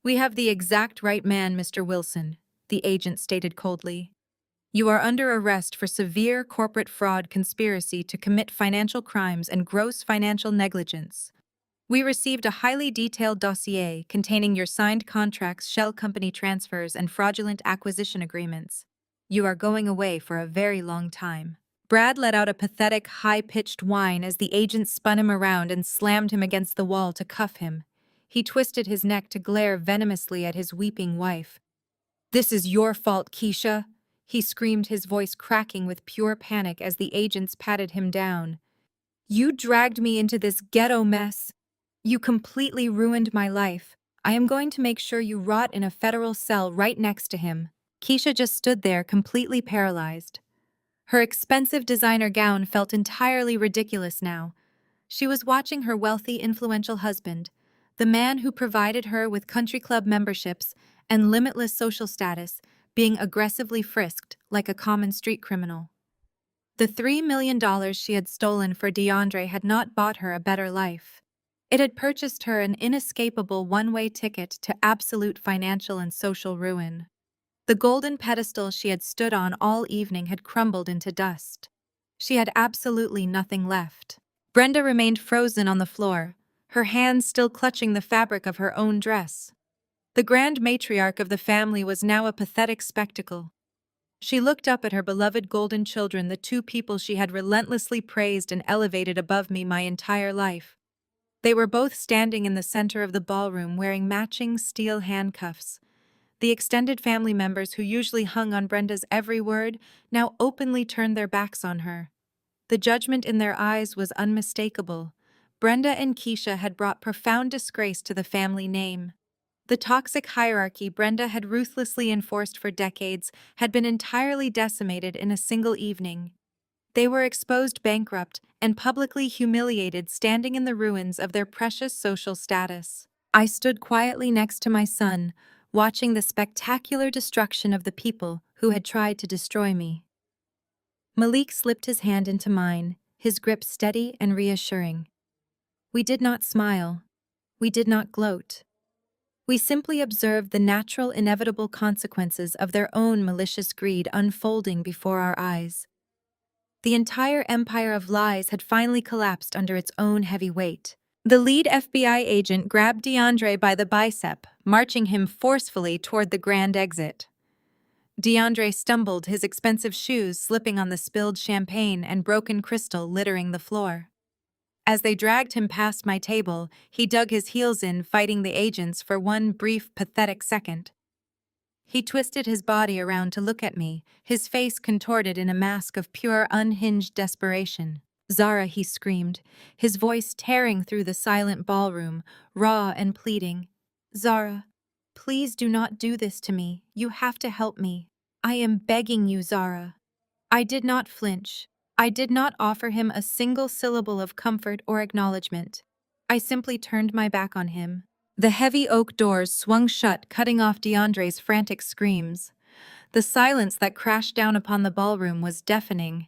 "We have the exact right man, Mr. Wilson," the agent stated coldly. "You are under arrest for severe corporate fraud, conspiracy to commit financial crimes, and gross financial negligence. We received a highly detailed dossier containing your signed contracts, shell company transfers, and fraudulent acquisition agreements. You are going away for a very long time." Brad let out a pathetic, high-pitched whine as the agent spun him around and slammed him against the wall to cuff him. He twisted his neck to glare venomously at his weeping wife. "This is your fault, Keisha," he screamed, his voice cracking with pure panic as the agents patted him down. "You dragged me into this ghetto mess. You completely ruined my life. I am going to make sure you rot in a federal cell right next to him." Keisha just stood there, completely paralyzed. Her expensive designer gown felt entirely ridiculous now. She was watching her wealthy, influential husband, the man who provided her with country club memberships and limitless social status, being aggressively frisked like a common street criminal. The $3 million she had stolen for DeAndre had not bought her a better life. It had purchased her an inescapable one-way ticket to absolute financial and social ruin. The golden pedestal she had stood on all evening had crumbled into dust. She had absolutely nothing left. Brenda remained frozen on the floor, her hands still clutching the fabric of her own dress. The grand matriarch of the family was now a pathetic spectacle. She looked up at her beloved golden children, the 2 people she had relentlessly praised and elevated above me my entire life. They were both standing in the center of the ballroom wearing matching steel handcuffs. The extended family members who usually hung on Brenda's every word now openly turned their backs on her. The judgment in their eyes was unmistakable. Brenda and Keisha had brought profound disgrace to the family name. The toxic hierarchy Brenda had ruthlessly enforced for decades had been entirely decimated in a single evening. They were exposed bankrupt and publicly humiliated, standing in the ruins of their precious social status. I stood quietly next to my son, watching the spectacular destruction of the people who had tried to destroy me. Malik slipped his hand into mine, his grip steady and reassuring. We did not smile. We did not gloat. We simply observed the natural, inevitable consequences of their own malicious greed unfolding before our eyes. The entire empire of lies had finally collapsed under its own heavy weight. The lead FBI agent grabbed DeAndre by the bicep, marching him forcefully toward the grand exit. DeAndre stumbled, his expensive shoes slipping on the spilled champagne and broken crystal littering the floor. As they dragged him past my table, he dug his heels in, fighting the agents for one brief, pathetic second. He twisted his body around to look at me, his face contorted in a mask of pure, unhinged desperation. "Zara," he screamed, his voice tearing through the silent ballroom, raw and pleading. "Zara, please do not do this to me. You have to help me. I am begging you, Zara." I did not flinch. I did not offer him a single syllable of comfort or acknowledgement. I simply turned my back on him. The heavy oak doors swung shut, cutting off DeAndre's frantic screams. The silence that crashed down upon the ballroom was deafening.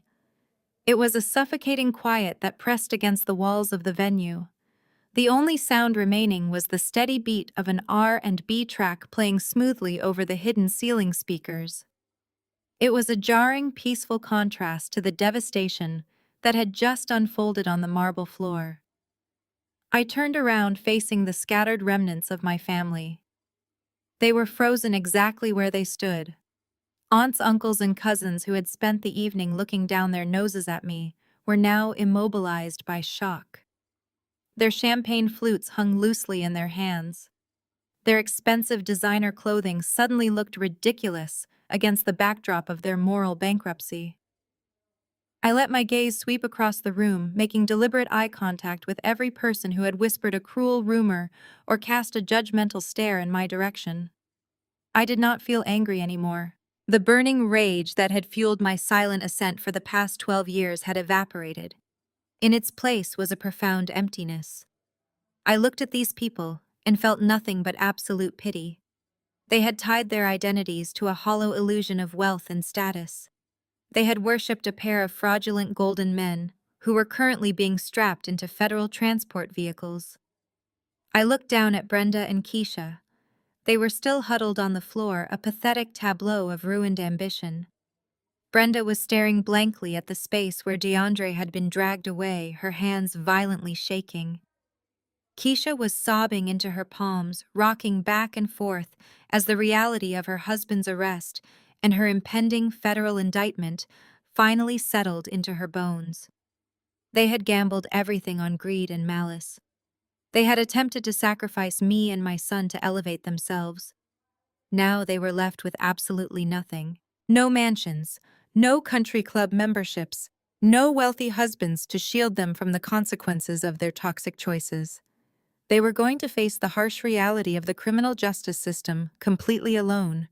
It was a suffocating quiet that pressed against the walls of the venue. The only sound remaining was the steady beat of an R&B track playing smoothly over the hidden ceiling speakers. It was a jarring, peaceful contrast to the devastation that had just unfolded on the marble floor. I turned around facing the scattered remnants of my family. They were frozen exactly where they stood. Aunts, uncles, and cousins who had spent the evening looking down their noses at me were now immobilized by shock. Their champagne flutes hung loosely in their hands. Their expensive designer clothing suddenly looked ridiculous against the backdrop of their moral bankruptcy. I let my gaze sweep across the room, making deliberate eye contact with every person who had whispered a cruel rumor or cast a judgmental stare in my direction. I did not feel angry anymore. The burning rage that had fueled my silent assent for the past 12 years had evaporated. In its place was a profound emptiness. I looked at these people and felt nothing but absolute pity. They had tied their identities to a hollow illusion of wealth and status. They had worshipped a pair of fraudulent golden men who were currently being strapped into federal transport vehicles. I looked down at Brenda and Keisha. They were still huddled on the floor, a pathetic tableau of ruined ambition. Brenda was staring blankly at the space where DeAndre had been dragged away, her hands violently shaking. Keisha was sobbing into her palms, rocking back and forth as the reality of her husband's arrest and her impending federal indictment finally settled into her bones. They had gambled everything on greed and malice. They had attempted to sacrifice me and my son to elevate themselves. Now they were left with absolutely nothing. No mansions, no country club memberships, no wealthy husbands to shield them from the consequences of their toxic choices. They were going to face the harsh reality of the criminal justice system completely alone.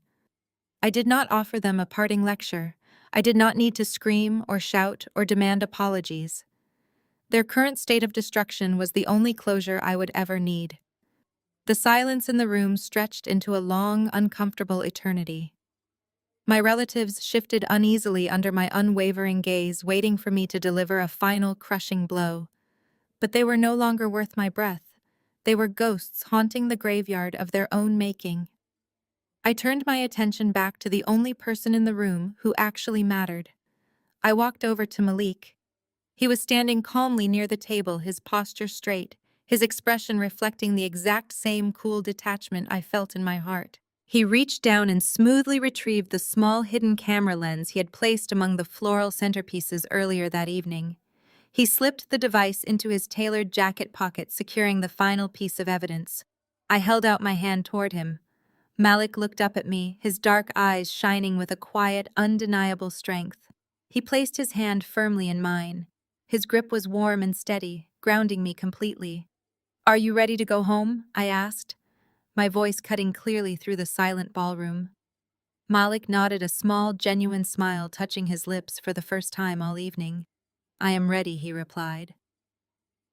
I did not offer them a parting lecture. I did not need to scream or shout or demand apologies. Their current state of destruction was the only closure I would ever need. The silence in the room stretched into a long, uncomfortable eternity. My relatives shifted uneasily under my unwavering gaze, waiting for me to deliver a final, crushing blow. But they were no longer worth my breath. They were ghosts haunting the graveyard of their own making. I turned my attention back to the only person in the room who actually mattered. I walked over to Malik. He was standing calmly near the table, his posture straight, his expression reflecting the exact same cool detachment I felt in my heart. He reached down and smoothly retrieved the small hidden camera lens he had placed among the floral centerpieces earlier that evening. He slipped the device into his tailored jacket pocket, securing the final piece of evidence. I held out my hand toward him. Malik looked up at me, his dark eyes shining with a quiet, undeniable strength. He placed his hand firmly in mine. His grip was warm and steady, grounding me completely. "Are you ready to go home?" I asked, my voice cutting clearly through the silent ballroom. Malik nodded, a small, genuine smile touching his lips for the first time all evening. "I am ready," he replied.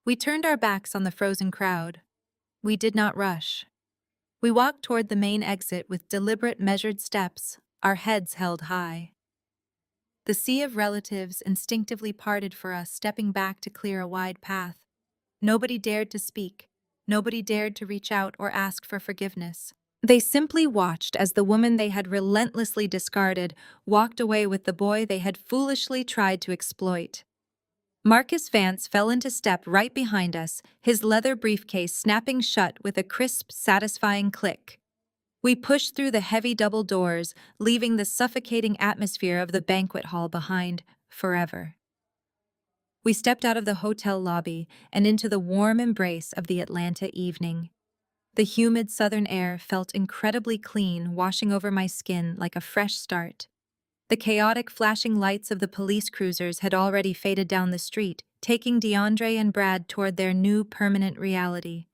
We turned our backs on the frozen crowd. We did not rush. We walked toward the main exit with deliberate, measured steps, our heads held high. The sea of relatives instinctively parted for us, stepping back to clear a wide path. Nobody dared to speak. Nobody dared to reach out or ask for forgiveness. They simply watched as the woman they had relentlessly discarded walked away with the boy they had foolishly tried to exploit. Marcus Vance fell into step right behind us, his leather briefcase snapping shut with a crisp, satisfying click. We pushed through the heavy double doors, leaving the suffocating atmosphere of the banquet hall behind forever. We stepped out of the hotel lobby and into the warm embrace of the Atlanta evening. The humid southern air felt incredibly clean, washing over my skin like a fresh start. The chaotic flashing lights of the police cruisers had already faded down the street, taking DeAndre and Brad toward their new permanent reality.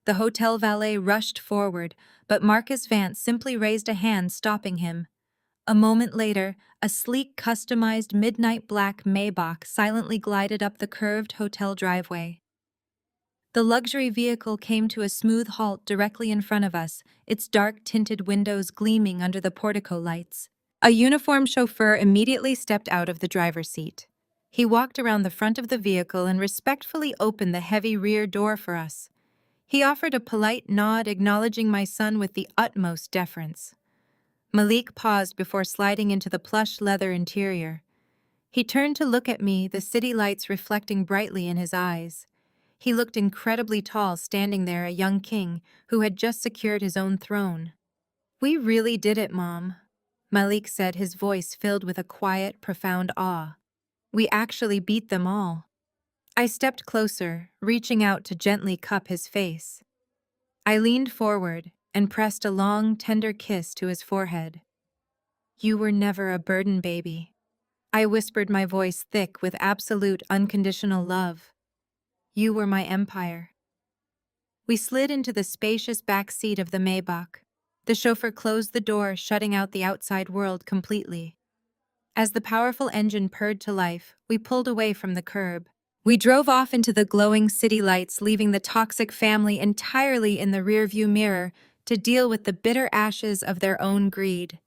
The hotel valet rushed forward, but Marcus Vance simply raised a hand, stopping him. A moment later, a sleek, customized midnight black Maybach silently glided up the curved hotel driveway. The luxury vehicle came to a smooth halt directly in front of us, its dark tinted windows gleaming under the portico lights. A uniformed chauffeur immediately stepped out of the driver's seat. He walked around the front of the vehicle and respectfully opened the heavy rear door for us. He offered a polite nod, acknowledging my son with the utmost deference. Malik paused before sliding into the plush leather interior. He turned to look at me, the city lights reflecting brightly in his eyes. He looked incredibly tall, standing there, a young king who had just secured his own throne. "We really did it, Mom," Malik said, his voice filled with a quiet, profound awe. "We actually beat them all." I stepped closer, reaching out to gently cup his face. I leaned forward and pressed a long, tender kiss to his forehead. "You were never a burden, baby," I whispered, my voice thick with absolute, unconditional love. "You were my empire." We slid into the spacious back seat of the Maybach. The chauffeur closed the door, shutting out the outside world completely. As the powerful engine purred to life, we pulled away from the curb. We drove off into the glowing city lights, leaving the toxic family entirely in the rearview mirror to deal with the bitter ashes of their own greed.